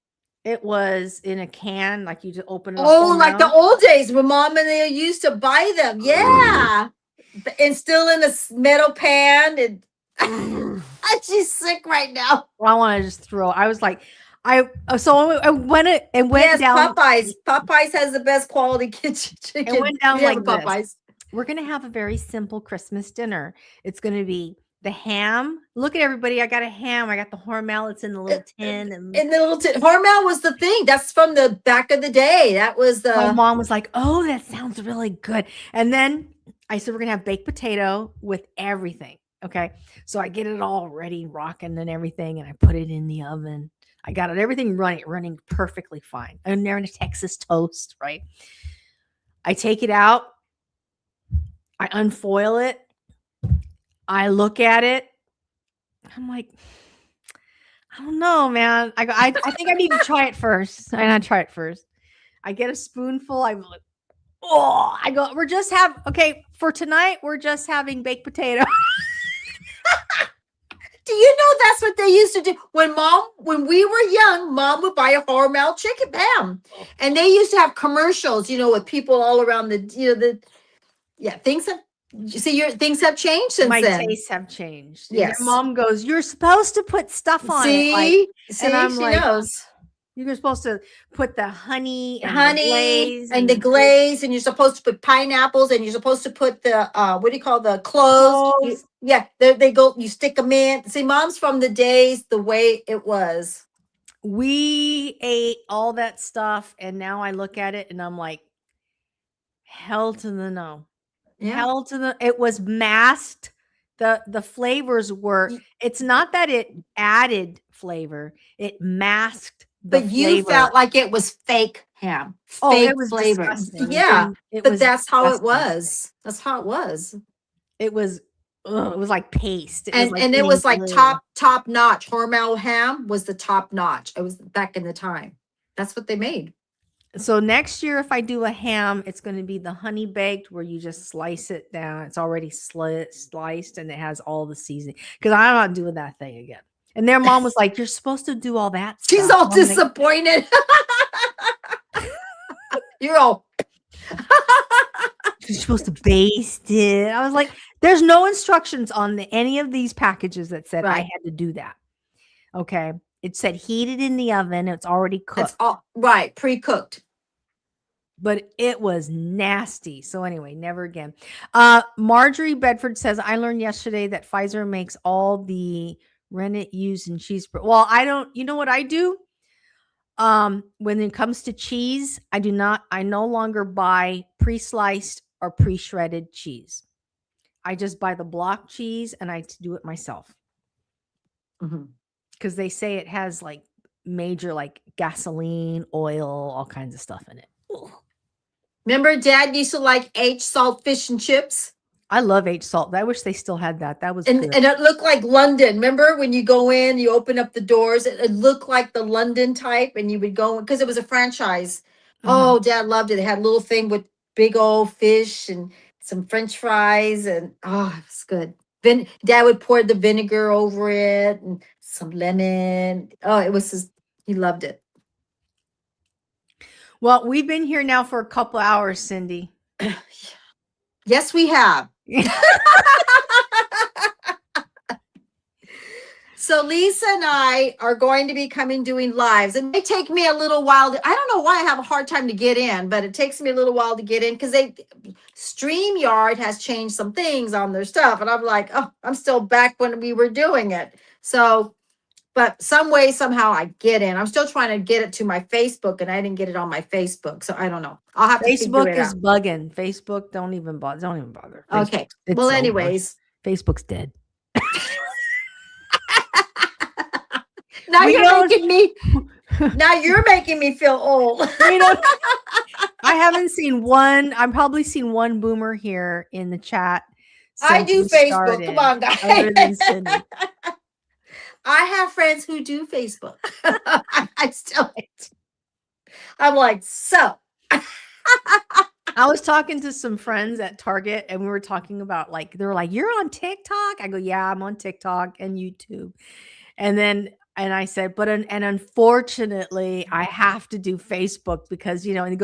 It was in a can, like you just open it up. Oh, like the old days when Mom and they used to buy them. Yeah. And still in a metal pan. And she's sick right now. I want to just throw. I was like, I went Yes, down. Popeyes. Popeyes has the best quality kitchen chicken. It went down Yeah, like this. Popeyes. We're gonna have a very simple Christmas dinner. It's gonna be the ham. Look at everybody. I got a ham. I got the Hormel. It's in the little tin. And In the little tin. Hormel was the thing. That's from the back of the day. That was the. my mom was like, "Oh, that sounds really good." And then I said, "We're gonna have baked potato with everything." Okay, so I get it all ready, rocking and everything, and I put it in the oven. I got it, everything running perfectly fine. And they're in a Texas toast, right? I take it out. I unfoil it. I look at it. I'm like, I don't know, man. I think I need to try it first. I gotta try it first. I get a spoonful. I'm like, oh, I go, for tonight, we're just having baked potato. Do you know that's what they used to do? When we were young, Mom would buy a Hormel chicken ham. And they used to have commercials, with people all around things have changed since My then. tastes have changed. Yes. Your mom goes, you're supposed to put stuff on it. Like, See, and I'm she like, knows. you're supposed to put the honey and Honey the glaze and the glaze, and you're supposed to put pineapples, and you're supposed to put the what do you call the cloves? Cloves. They go. You stick them in. See, Mom's from the days the way it was. We ate all that stuff, and now I look at it and I'm like, hell to the no. Yeah. Hell to the. It was masked. The flavors were. It's not that it added flavor; it masked. But you felt like it was fake ham. Fake it was flavor. disgusting. Yeah, but that's how it disgusting. was. That's how it was. It was. It was like paste. It was like top notch. Hormel ham was the top notch. It was back in the time. That's what they made. So next year, if I do a ham, it's going to be the honey baked, where you just slice it down. It's already sliced, and it has all the seasoning. Because I'm not doing that thing again. And their mom was like, "You're supposed to do all that stuff." She's all disappointed. You're all. You're supposed to baste it. I was like, "There's no instructions on any of these packages that said I had to do that." Okay, it said heat it in the oven. It's already cooked. That's all right, pre-cooked. but it was nasty. So anyway, never again. Marjorie Bedford says, I learned yesterday that Pfizer makes all the rennet used in cheese. Well, I don't, you know what I do? When it comes to cheese, I no longer buy pre-sliced or pre-shredded cheese. I just buy the block cheese and I do it myself. Because they say it has like major like gasoline, oil, all kinds of stuff in it. Ugh. Remember Dad used to like H salt fish and chips? I love H salt. I wish they still had that. That was And good. it looked like London. Remember when you go in, you open up the doors, it looked like the London type, and you would go because it was a franchise. Oh, Dad loved it. They had a little thing with big old fish and some French fries, and oh, it was good. Then Dad would pour the vinegar over it and some lemon. Oh, it was just, he loved it. Well, we've been here now for a couple hours, Cindy. Yes, we have. So Lisa and I are going to be coming doing lives, and they take me a little while. I don't know why I have a hard time to get in, but it takes me a little while to get in because StreamYard has changed some things on their stuff, and I'm like, oh, I'm still back when we were doing it. So, but some way, somehow I get in. I'm still trying to get it to my Facebook, and I didn't get it on my Facebook, so I don't know. I'll have to figure Facebook it is out. bugging. Facebook, don't even bother. Okay. It's Well, over. anyways, Facebook's dead. now We you're don't- making me. Now you're making me feel old. I haven't seen one. I've probably seen one boomer here in the chat. I since do we Facebook. started, Come on, guys. other than Cindy. I have friends who do Facebook. I still. I'm like, so. I was talking to some friends at Target and we were talking about like, they were like, you're on TikTok? I go, yeah, I'm on TikTok and YouTube. And I said, but unfortunately, I have to do Facebook because, you know, and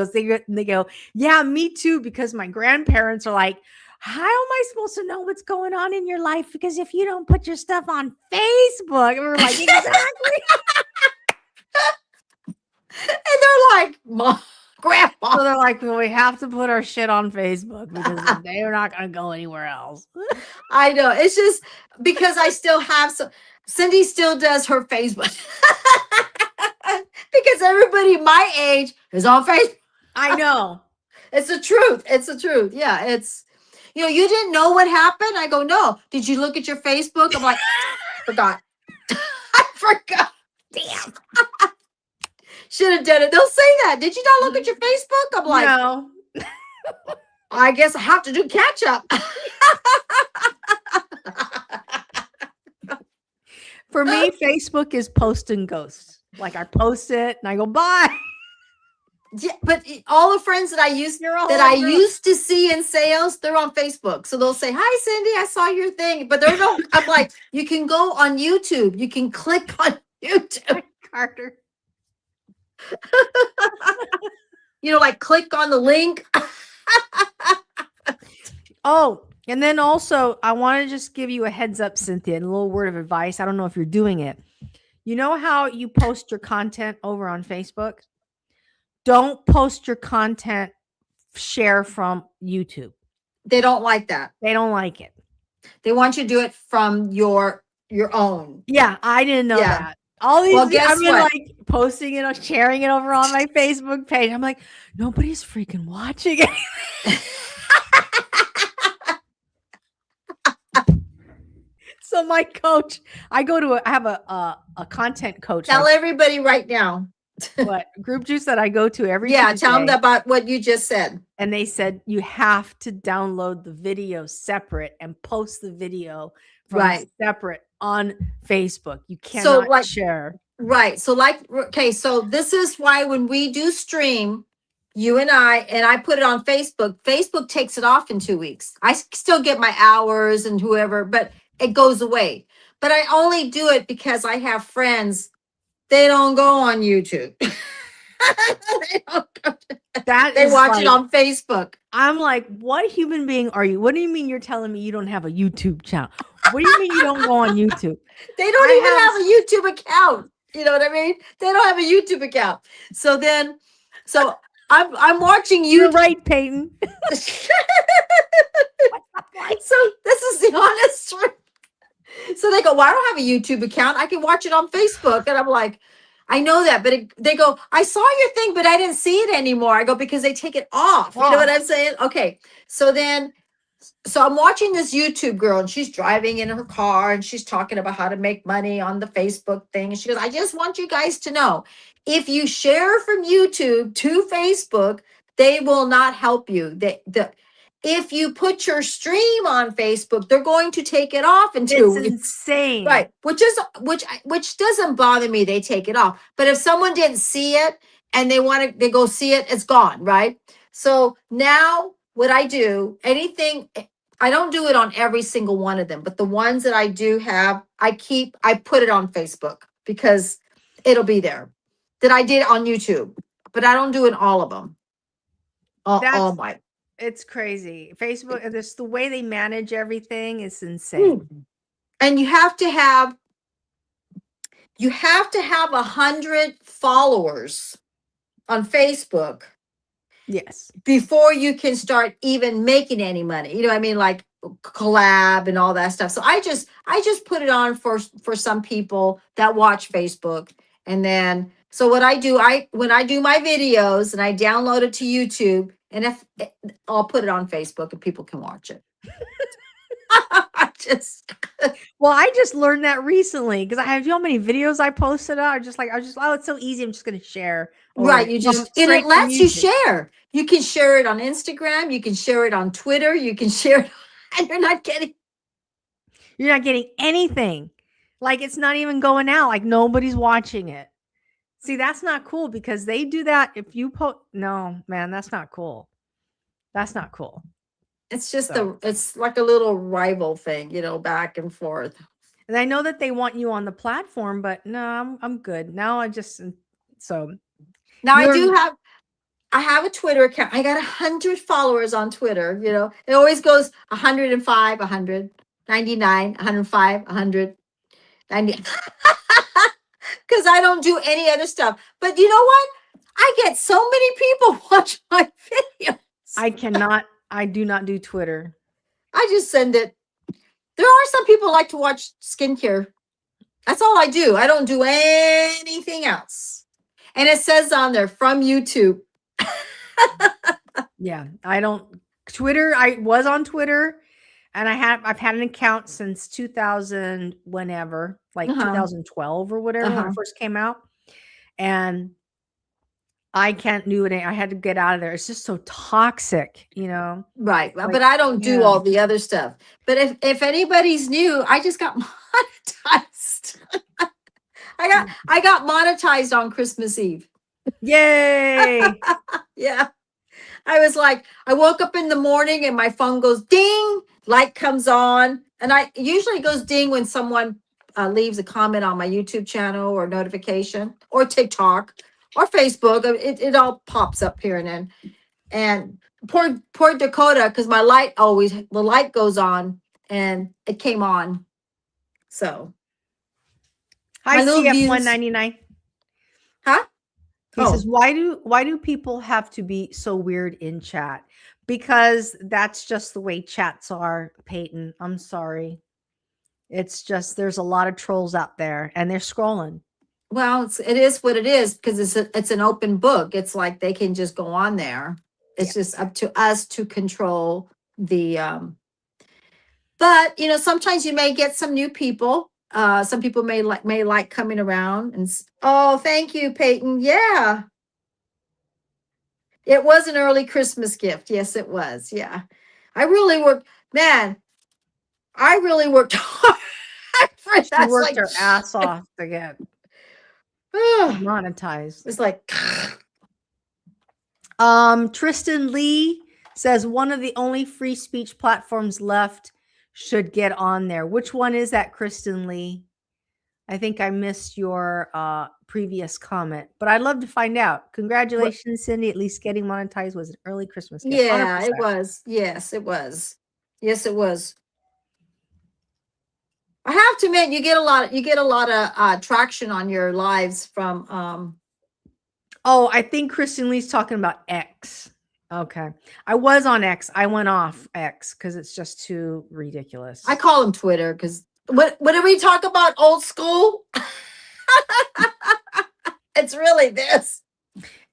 they go, yeah, me too, because my grandparents are like, how am I supposed to know what's going on in your life? Because if you don't put your stuff on Facebook, and we were like, exactly. And they're like, Mom, Grandma. So they're like, well, we have to put our shit on Facebook because they're not going to go anywhere else. I know. It's just because I still have some. Cindy still does her Facebook. Because everybody my age is on Facebook. I know. It's the truth. It's the truth. Yeah. It's, you know, you didn't know what happened. I go, no. Did you look at your Facebook? I'm like, forgot. I forgot. Damn. Should have done it. They'll say that. Did you not look at your Facebook? I'm like, No. I guess I have to do catch up. For me, Facebook is post and ghost. Like I post it and I go, bye. Yeah, but all the friends that I used to see in sales, they're on Facebook. So they'll say, "Hi, Cindy, I saw your thing," but they don't. I'm like, you can go on YouTube. You can click on YouTube, Carter. You know, like click on the link. Oh, and then also, I want to just give you a heads up, Cynthia, and a little word of advice. I don't know if you're doing it. You know how you post your content over on Facebook? Don't post your content share from YouTube. They don't like that. They don't like it. They want you to do it from your own. Yeah, I didn't know Yeah. that. All these, Well, guess I've been what? like posting it or sharing it over on my Facebook page. I'm like, nobody's freaking watching it. So my coach, I have a content coach. Tell everybody right now. What group juice that I go to every Yeah, Tuesday, tell them about what you just said. and they said you have to download the video separate and post the video from Right. separate on Facebook. You cannot share. Right. So okay, so this is why when we do stream, you and I put it on Facebook, Facebook takes it off in 2 weeks. I still get my hours and whoever, but it goes away. But I only do it because I have friends. They don't go on YouTube. They don't go they watch it on Facebook. I'm like, what human being are you? What do you mean you're telling me you don't have a YouTube channel? What do you mean you don't go on YouTube? They don't even have a YouTube account. You know what I mean? They don't have a YouTube account. So I'm watching You're YouTube. right, Peyton. So this is the honest truth. So they go, well, I don't have a YouTube account. I can watch it on Facebook. And I'm like, I know that, but they go, I saw your thing, but I didn't see it anymore. I go, because they take it off. You know what I'm saying? Okay. So I'm watching this YouTube girl and she's driving in her car and she's talking about how to make money on the Facebook thing. And she goes, I just want you guys to know, if you share from YouTube to Facebook, they will not help you. If you put your stream on Facebook, they're going to take it off in 2 It's weeks. insane. Right, which doesn't bother me. They take it off, but if someone didn't see it and they go see it, it's gone. Right. So now what I do, I don't do it on every single one of them, but the ones that I do have, I put it on Facebook because it'll be there. That I did on YouTube, but I don't do it all of them. All my. It's crazy. Facebook, this the way they manage everything is insane. And you have to have 100 followers on Facebook Yes. before you can start even making any money. You know what I mean? Like collab and all that stuff. So I just put it on for some people that watch Facebook. And then so what I do, when I do my videos and I download it to YouTube, and if I'll put it on Facebook and people can watch it. Well, I just learned that recently because I have, you know how many videos I posted out. Oh, it's so easy. I'm just going to share. Right. And it lets you share. You can share it on Instagram. You can share it on Twitter. You can share it. And you're not getting anything. Like it's not even going out. Like nobody's watching it. See, that's not cool because they do that. If you no, man, that's not cool. That's not cool. It's just it's like a little rival thing, back and forth. And I know that they want you on the platform, but no, I'm good. Now I have a Twitter account. I got 100 followers on Twitter. It always goes 105, 100, 99, 105, 100, 90. Because I don't do any other stuff. But you know what? I get so many people watch my videos. I do not do Twitter. I just send it. There are some people who like to watch skincare. That's all I do. I don't do anything else. And it says on there from YouTube. Yeah, I don't Twitter. I was on Twitter and I've had an account since 2000, whenever, like 2012 or whatever, when it first came out. And I can't do it. I had to get out of there. It's just so toxic, Right. Like, but I don't do all the other stuff. But if anybody's new, I just got monetized. I got monetized on Christmas Eve. Yay. Yeah. I was like, I woke up in the morning and my phone goes ding, light comes on. And I usually goes ding when someone leaves a comment on my YouTube channel or notification or TikTok or Facebook. It all pops up here and then. And poor Dakota, because the light goes on and it came on. So. Hi, CF199. Huh? He says, why do people have to be so weird in chat? Because that's just the way chats are, Peyton. I'm sorry. It's just, there's a lot of trolls out there and they're scrolling. Well, it is what it is because it's an open book. It's like they can just go on there. It's just up to us to control the, but sometimes you may get some new people. Some people may like coming around and thank you, Peyton. Yeah. It was an early Christmas gift. Yes, it was. Yeah. I really worked hard for that. She worked her ass off to get monetized. It's like Tristan Lee says one of the only free speech platforms left should get on there. Which one is that, Kristen Lee? I think I missed your previous comment, but I'd love to find out. Congratulations, Cindy. At least getting monetized was an early Christmas gift. Yeah, 100%. It was. Yes, it was. Yes, it was. I have to admit, you get a lot of traction on your lives from Oh, I think Kristen Lee's talking about X. Okay. I was on X. I went off X because it's just too ridiculous. I call him Twitter because what did we talk about? Old school? It's really this.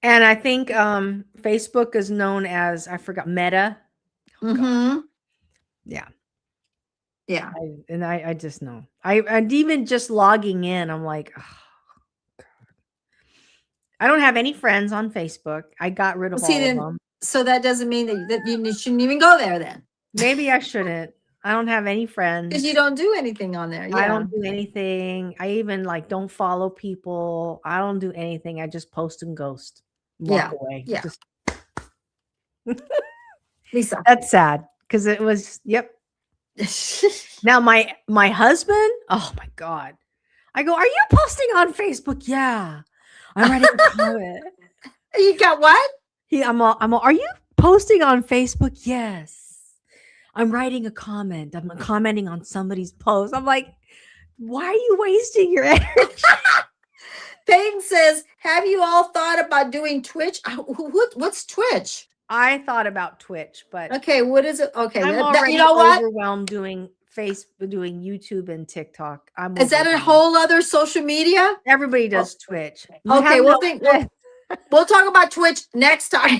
And I think Facebook is known as, I forgot, Meta. Mm-hmm. Yeah. Yeah. I just know. And even just logging in, I'm like, oh, God. I don't have any friends on Facebook. I got rid of Well, see, all of then, them. so that doesn't mean that you shouldn't even go there then. Maybe I shouldn't. I don't have any friends. Because you don't do anything on there. I Yeah. don't do anything. I even like don't follow people. I don't do anything. I just post and ghost. Walk away. Yeah. Just Lisa. that's sad because it was, yep. Now my husband, oh my God. I go, are you posting on Facebook? Yeah. I'm writing a comment. You got what? I'm all, are you posting on Facebook? Yes. I'm writing a comment. I'm commenting on somebody's post. I'm like, why are you wasting your energy? Peyton says, have you all thought about doing Twitch? What's Twitch? I thought about Twitch, but Okay, what is it? Okay, I'm already you know what? overwhelmed doing doing YouTube and TikTok. Is that a whole other social media? Everybody does Twitch. Okay, we'll talk about Twitch next time.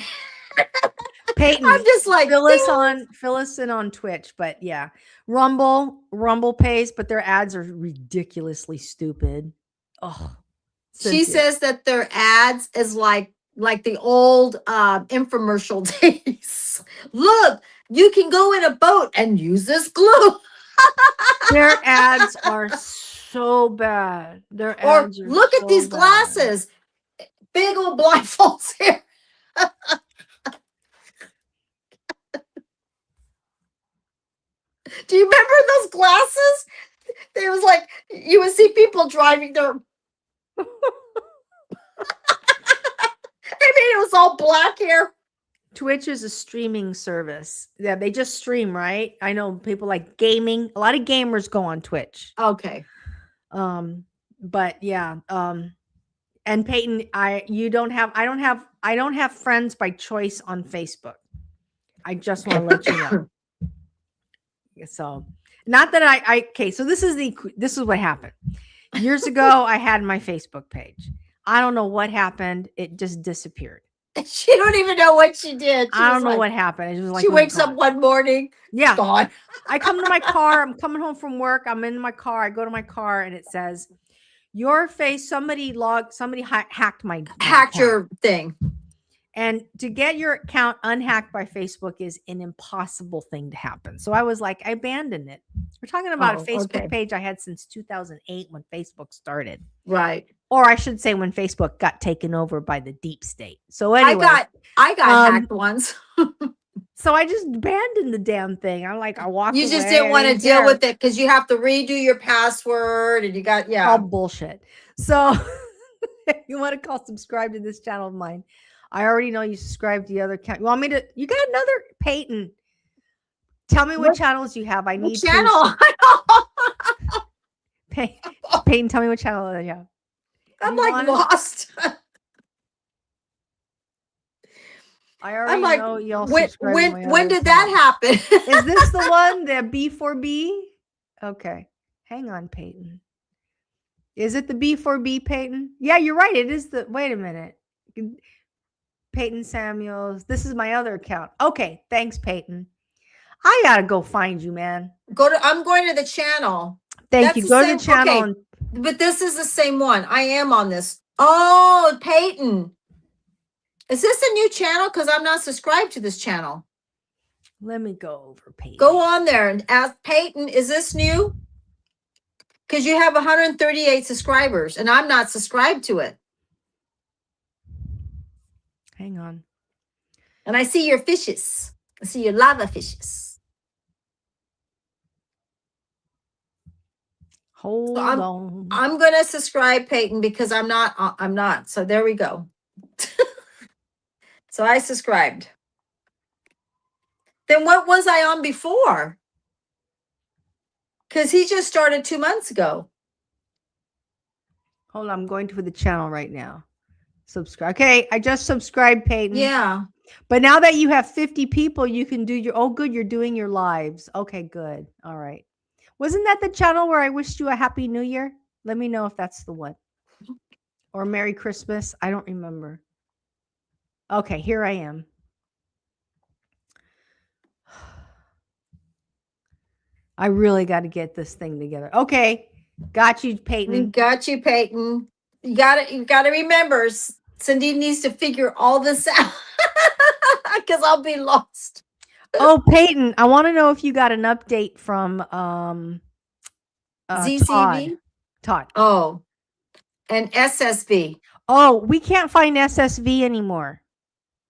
Peyton, I'm just like fill us in on Twitch, but yeah, Rumble pays, but their ads are ridiculously stupid. Oh, she says that their ads is like the old infomercial days. Look, you can go in a boat and use this glue. Their ads are so bad. Or look at these glasses. Big old blindfolds here. Do you remember those glasses? It was like you would see people driving their. I mean, it was all black hair. Twitch is a streaming service. Yeah, they just stream, right? I know people like gaming. A lot of gamers go on Twitch. Okay. But yeah. And Peyton, I don't have friends by choice on Facebook. I just want to let you know. So, not that okay, so this is what happened. Years ago, I had my Facebook page. I don't know what happened. It just disappeared. She don't even know what she did. I don't know what happened. It was like she wakes up one morning. Yeah. Gone. I come to my car. I'm coming home from work. I'm in my car. I go to my car and it says, your face, somebody hacked my hacked account. Your thing. And to get your account unhacked by Facebook is an impossible thing to happen. So I was like, I abandoned it. We're talking about a Facebook page I had since 2008 when Facebook started. Right. Or I should say when Facebook got taken over by the deep state. So anyway. I got hacked once. So I just abandoned the damn thing. I walked away. You just didn't want to deal with it because you have to redo your password and you got, all bullshit. So if you want to subscribe to this channel of mine, I already know you subscribe to the other account. You want me to? You got another Peyton. Tell me what channels you have. I need channel. Peyton, tell me what channel you have. I'm lost. I already know y'all subscribe. When did that happen? Is this the one, the B4B? Okay. Hang on, Peyton. Is it the B4B, Peyton? Yeah, you're right. It is wait a minute. Peyton Samuels. This is my other account. Okay. Thanks, Peyton. I gotta go find you, man. I'm going to the channel. Thank you. Go to the channel. Okay. But this is the same one. I am on this. Oh, Peyton. Is this a new channel? Because I'm not subscribed to this channel. Let me go over Peyton. Go on there and ask Peyton, is this new? Because you have 138 subscribers and I'm not subscribed to it. Hang on. And I see your fishes. I see your lava fishes. Hold on. I'm going to subscribe, Peyton, because I'm not. So there we go. So I subscribed. Then what was I on before? Because he just started 2 months ago. Hold on. I'm going to the channel right now. Subscribe. Okay, I just subscribed, Peyton. Yeah. But now that you have 50 people, you can do your, oh, good, you're doing your lives. Okay, good. All right. Wasn't that the channel where I wished you a happy new year? Let me know if that's the one. Or Merry Christmas. I don't remember. Okay, here I am. I really got to get this thing together. Okay, got you, We Peyton. got you, Peyton. You gotta remember, Cindy needs to figure all this out. Because I'll be lost. Oh, Peyton, I want to know if you got an update from ZCV? Todd. Oh, and SSV. Oh, we can't find SSV anymore.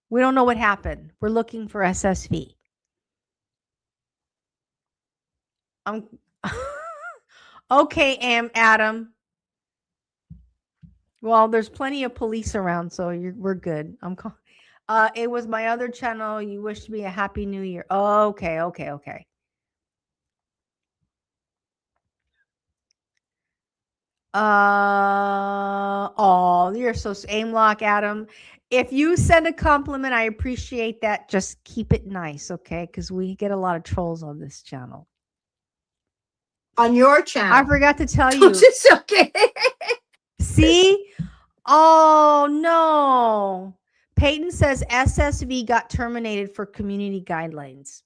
We don't know what happened. We're looking for SSV. Okay, Adam. Well, there's plenty of police around, so we're good. It was my other channel. You wished me a happy new year. Okay. Oh, you're so aim lock, Adam. If you send a compliment, I appreciate that. Just keep it nice, okay? Because we get a lot of trolls on this channel. On your channel. I forgot to tell you. It's okay. See? Oh no. Peyton says SSV got terminated for community guidelines.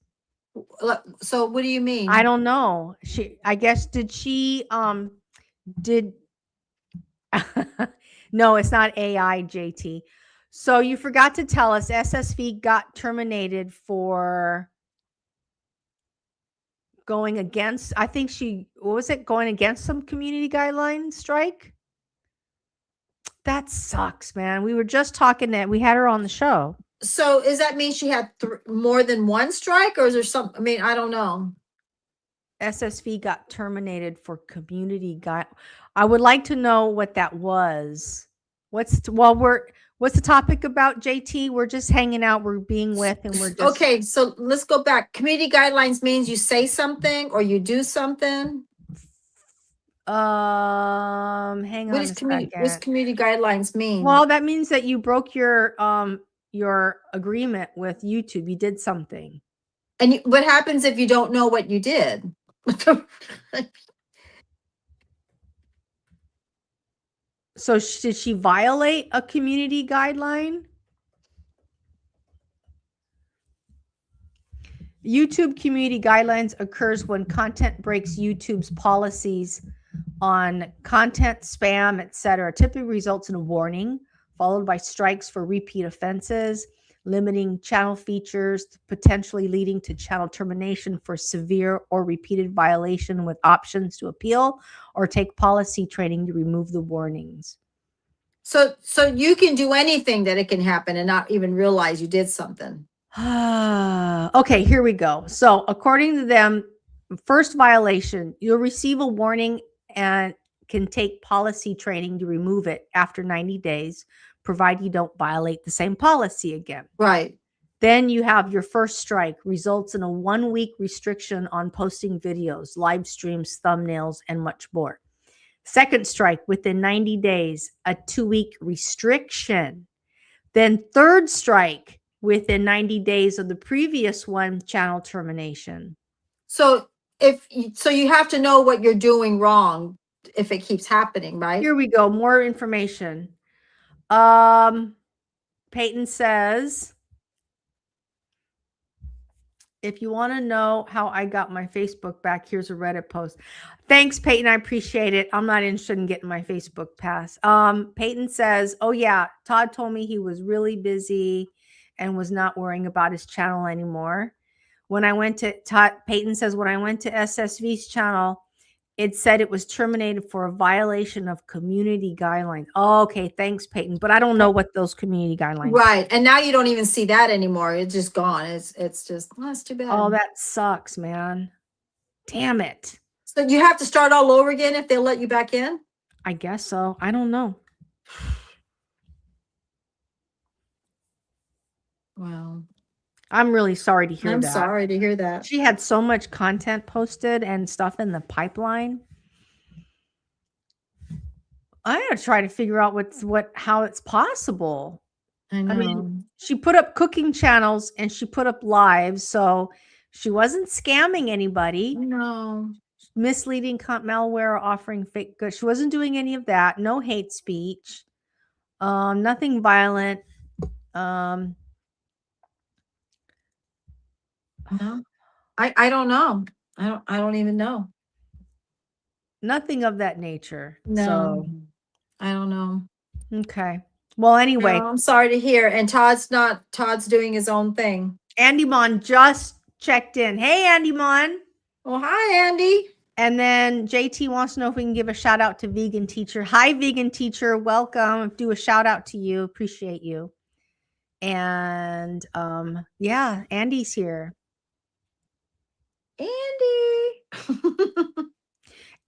So what do you mean? I don't know. I guess did no, it's not AI, JT. So you forgot to tell us SSV got terminated for going against, I think what was it, going against some community guideline strike? That sucks, man. We were just talking that we had her on the show. So does that mean she had more than one strike, or is there some? I mean, I don't know. SSV got terminated for community guide. I would like to know what that was. What's the topic about, JT? We're just hanging out. We're being with, and we're just okay. So let's go back. Community guidelines means you say something or you do something. Hang on. What's community guidelines mean? Well, that means that you broke your agreement with YouTube. You did something. And what happens if you don't know what you did? So did she violate a community guideline? YouTube community guidelines occurs when content breaks YouTube's policies on content, spam, etc. Typically results in a warning, followed by strikes for repeat offenses, limiting channel features, potentially leading to channel termination for severe or repeated violation with options to appeal or take policy training to remove the warnings. So you can do anything that it can happen and not even realize you did something. Okay, here we go. So according to them, first violation, you'll receive a warning and can take policy training to remove it after 90 days, provided you don't violate the same policy again. Right. Then you have your first strike, results in a 1-week restriction on posting videos, live streams, thumbnails, and much more. Second strike, within 90 days, a 2-week restriction. Then third strike, within 90 days of the previous one, channel termination. So you have to know what you're doing wrong if it keeps happening, right? Here we go. More information. Peyton says, if you want to know how I got my Facebook back, here's a Reddit post. Thanks, Peyton. I appreciate it. I'm not interested in getting my Facebook pass. Peyton says, oh yeah, Todd told me he was really busy and was not worrying about his channel anymore. When I went to Peyton says, when I went to SSV's channel, it said it was terminated for a violation of community guidelines. Oh, okay. Thanks, Peyton. But I don't know what those community guidelines are. Right. And now you don't even see that anymore. It's just gone. It's just, oh, that's too bad. Oh, that sucks, man. Damn it. So you have to start all over again if they'll let you back in? I guess so. I don't know. Wow. I'm really sorry to hear that. I'm sorry to hear that. She had so much content posted and stuff in the pipeline. I gotta try to figure out how it's possible. I I mean, know. she put up cooking channels and she put up lives, so she wasn't scamming anybody, No. misleading malware, or offering fake goods. She wasn't doing any of that. No hate speech. Nothing violent. Um, No. I don't know. I don't even know. nothing of that nature. No. So, I don't know. okay. Well, anyway, No, I'm sorry to hear. And Todd's doing his own thing. Andy Mon just checked in. Hey, Andy Mon. Well, hi, Andy. And then JT wants to know if we can give a shout out to Vegan Teacher. Hi, Vegan Teacher. Welcome. Do a shout out to you. Appreciate you. And yeah, Andy's here. Andy.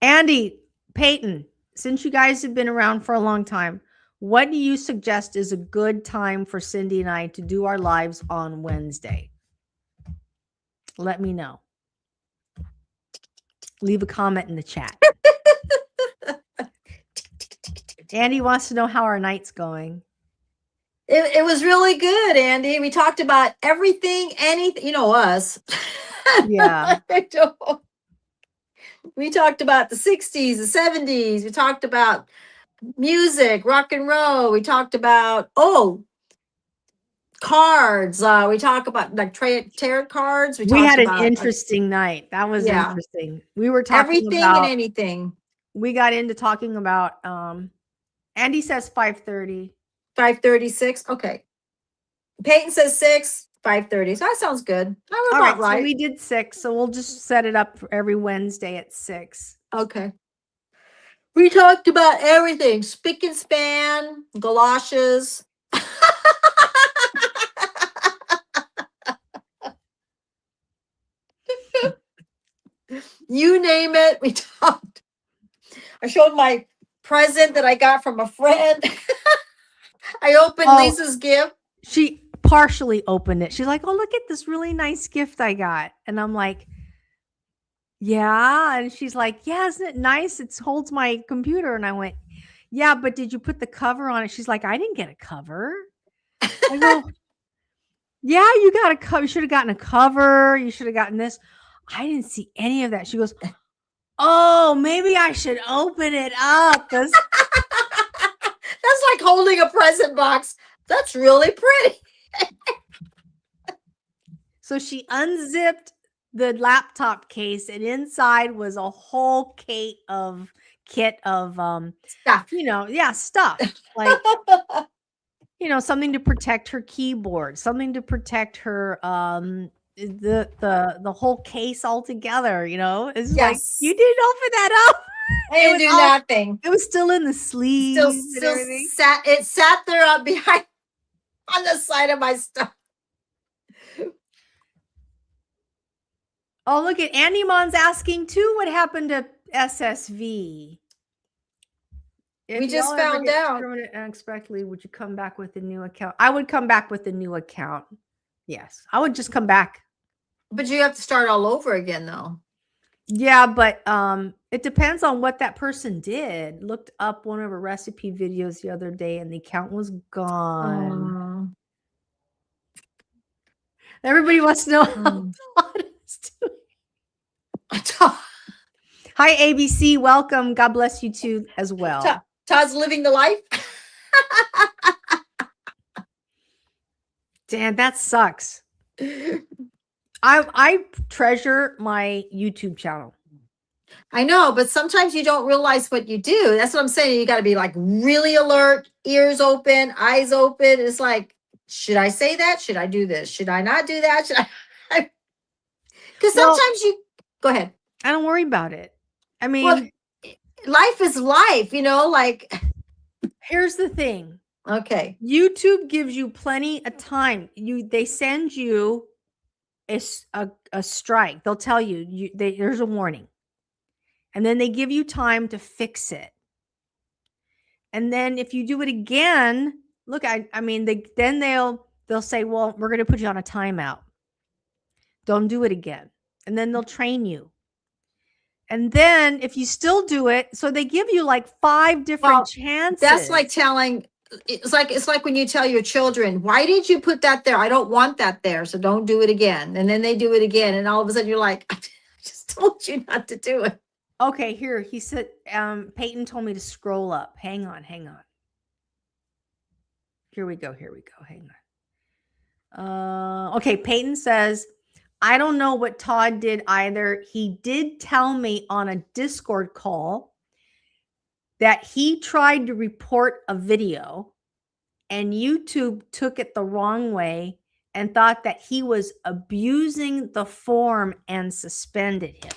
Andy, Peyton, since you guys have been around for a long time, what do you suggest is a good time for Cindy and I to do our lives on Wednesday? Let me know. Leave a comment in the chat. Andy wants to know how our night's going. It was really good, Andy. We talked about everything, anything, you know us. Yeah. We talked about the 60s, the 70s. We talked about music, rock and roll. We talked about, cards. We talk about like tarot cards. We talked had an about interesting night. That was Yeah. interesting. We were talking everything about, and anything. we got into talking about, Andy says 5:30. 5:36. Okay. Peyton says 6, 5:30. So that sounds good. That was All about right. So right. we did 6. So we'll just set it up for every Wednesday at 6. Okay. We talked about everything. Spick and span, galoshes. You name it. We talked. I showed my present that I got from a friend. I opened Oh. Lisa's gift. She partially opened it. She's like, "Oh, look at this really nice gift I got." And I'm like, "Yeah." And she's like, "Yeah, isn't it nice? It holds my computer." And I went, "Yeah, but did you put the cover on it?" She's like, "I didn't get a cover." I go, "Yeah, you got a cover. You should have gotten a cover. You should have gotten this." I didn't see any of that. She goes, "Oh, maybe I should open it up." That's like holding a present box. That's really pretty. So she unzipped the laptop case, and inside was a whole kit of Stuff. stuff like something to protect her keyboard, something to protect her the whole case altogether. It's like, Yes. you didn't open that up. I didn't do nothing. It was still in the sleeve. Still sat there on behind on the side of my stuff. Oh, look at Andy Mon's asking too. What happened to SSV? If We just y'all ever found get out. terminated unexpectedly, would you come back with a new account? I would come back with a new account. Yes, I would just come back. But you have to start all over again, though. Yeah, but it depends on what that person did. Looked up one of her recipe videos the other day, and the account was gone. Everybody wants to know how Todd is doing. Hi, ABC. Welcome. God bless you too as well. Todd's living the life. Dan, that sucks. I treasure my YouTube channel. I know, but sometimes you don't realize what you do. That's what I'm saying. You got to be like really alert, ears open, eyes open. It's like, should I say that? Should I do this? Should I not do that? Should I? Because sometimes you go ahead. I don't worry about it. I mean, life is life, like. Here's the thing. Okay. YouTube gives you plenty of time. They send you a strike. They'll tell you, there's a warning. And then they give you time to fix it. And then if you do it again, look, then they'll say, well, we're going to put you on a timeout. Don't do it again. And then they'll train you. And then if you still do it, so they give you like 5 different Well, chances. That's like telling, it's like when you tell your children, why did you put that there? I don't want that there, so don't do it again. And then they do it again, and all of a sudden you're like, I just told you not to do it. Okay, here he said, Peyton told me to scroll up. Hang on. Here we go. Hang on. Okay, Peyton says, I don't know what Todd did either. He did tell me on a Discord call that he tried to report a video and YouTube took it the wrong way and thought that he was abusing the form and suspended him.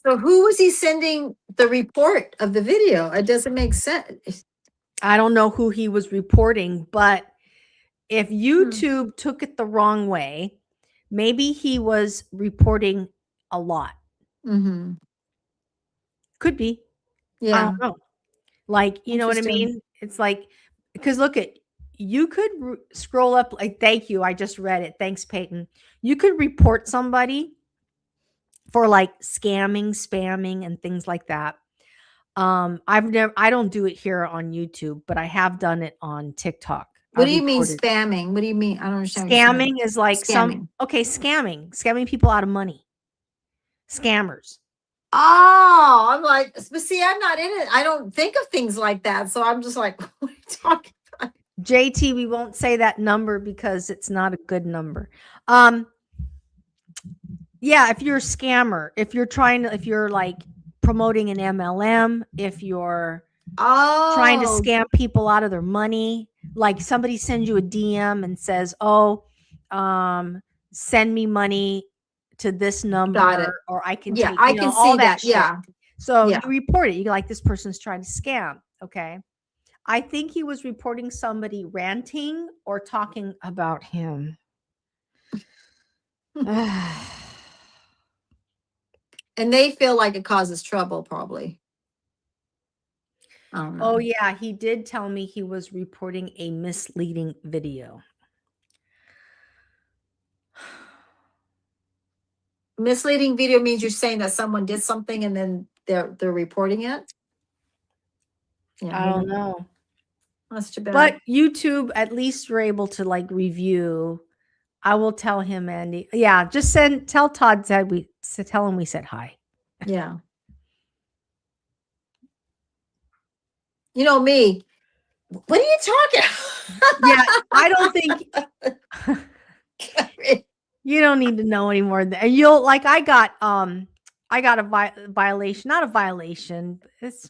So who was he sending the report of the video? It doesn't make sense. I don't know who he was reporting, but if YouTube took it the wrong way, maybe he was reporting a lot. Mm-hmm. Could be. I Yeah. don't know. Like, you know what I mean? It's like, because look at, you could scroll up, like, thank you. I just read it. Thanks, Peyton. You could report somebody for like scamming, spamming, and things like that. I don't do it here on YouTube, but I have done it on TikTok. What do you mean spamming? What do you mean? I don't understand. what you're saying. Scamming is like scamming people out of money. Scammers. Oh, I'm like, but see, I'm not in it. I don't think of things like that. So I'm just like, what are you talking about? JT, we won't say that number because it's not a good number. Yeah, if you're a scammer, if you're like promoting an MLM, if you're trying to scam people out of their money, like somebody sends you a DM and says, "Oh, send me money to this number," or I can take, I can see that. Yeah. So you report it. You like, this person's trying to scam. Okay. I think he was reporting somebody ranting or talking about him. And they feel like it causes trouble, probably. I don't know. Oh, yeah. He did tell me he was reporting a misleading video. Misleading video means you're saying that someone did something and then they're reporting it. Yeah, I don't know. That's too bad. But YouTube, at least you're able to like review. I will tell him, Andy. Yeah, just tell Todd tell him we said hi. Yeah. You know me. What are you talking? Yeah, I don't think you don't need to know anymore. You'll like, I got a violation, not a violation. It's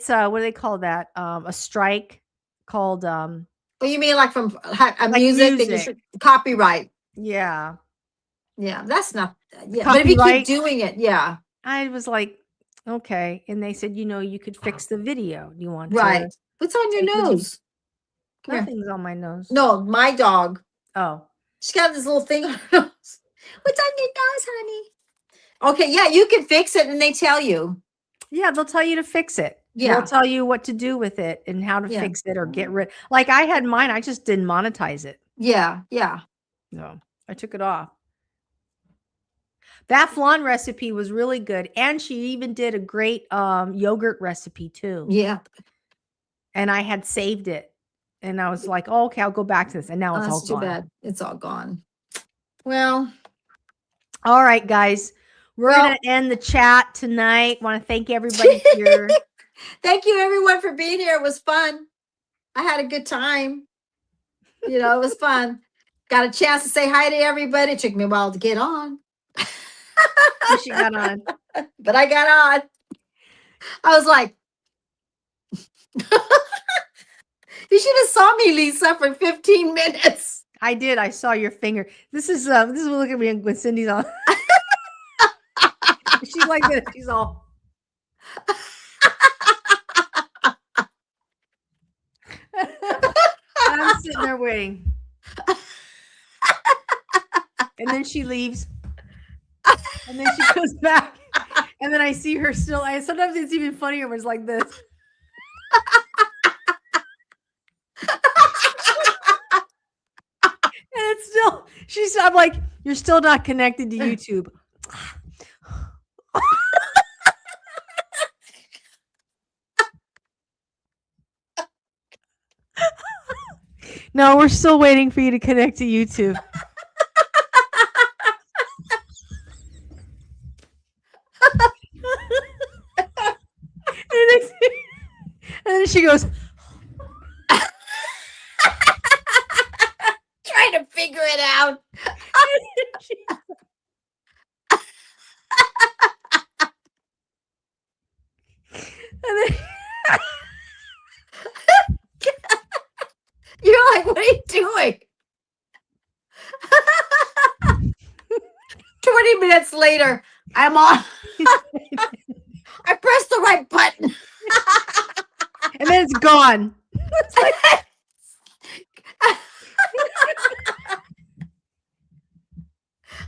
what do they call that? A strike called Well, you mean like from like music? That you should, copyright. Yeah. Yeah, that's not. Yeah, Copyright. but if you keep doing it, yeah. I was like, okay, and they said, you could fix the video. You want right? What's on your nose? Nothing's on my nose. No, my dog. Oh, she's got this little thing on her nose. What's on your nose, honey? Okay, yeah, you can fix it, and they tell you. Yeah, they'll tell you to fix it. Yeah. They'll tell you what to do with it and how to fix it or get rid. Like I had mine, I just didn't monetize it. Yeah, yeah. No, I took it off. That flan recipe was really good, and she even did a great yogurt recipe too. Yeah. And I had saved it, and I was like, "Oh, okay, I'll go back to this." And now it's all gone. Too bad. It's all gone. Well, all right, guys. We're going to end the chat tonight. Want to thank everybody here. Thank you, everyone, for being here. It was fun. I had a good time. It was fun. Got a chance to say hi to everybody. It took me a while to get on. She got on. But I got on. I was like, you should have saw me, Lisa, for 15 minutes. I did. I saw your finger. This is look at me when Cindy's on. She's like this. She's all. I'm sitting there waiting. And then she leaves. And then she goes back. And then I see her still. Sometimes it's even funnier when it's like this. And it's still, I'm like, you're still not connected to YouTube. No, we're still waiting for you to connect to YouTube. And then she goes, Trying to figure it out. and then You're like, what are you doing? 20 minutes later, I'm on. I pressed the right button. and then it's gone. It's like,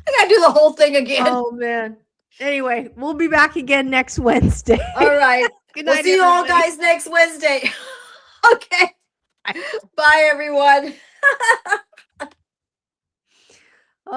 I gotta do the whole thing again. oh man. Anyway, we'll be back again next Wednesday. All right. Good We'll night, see you all everybody. guys next Wednesday. Okay. Bye, everyone. Oh.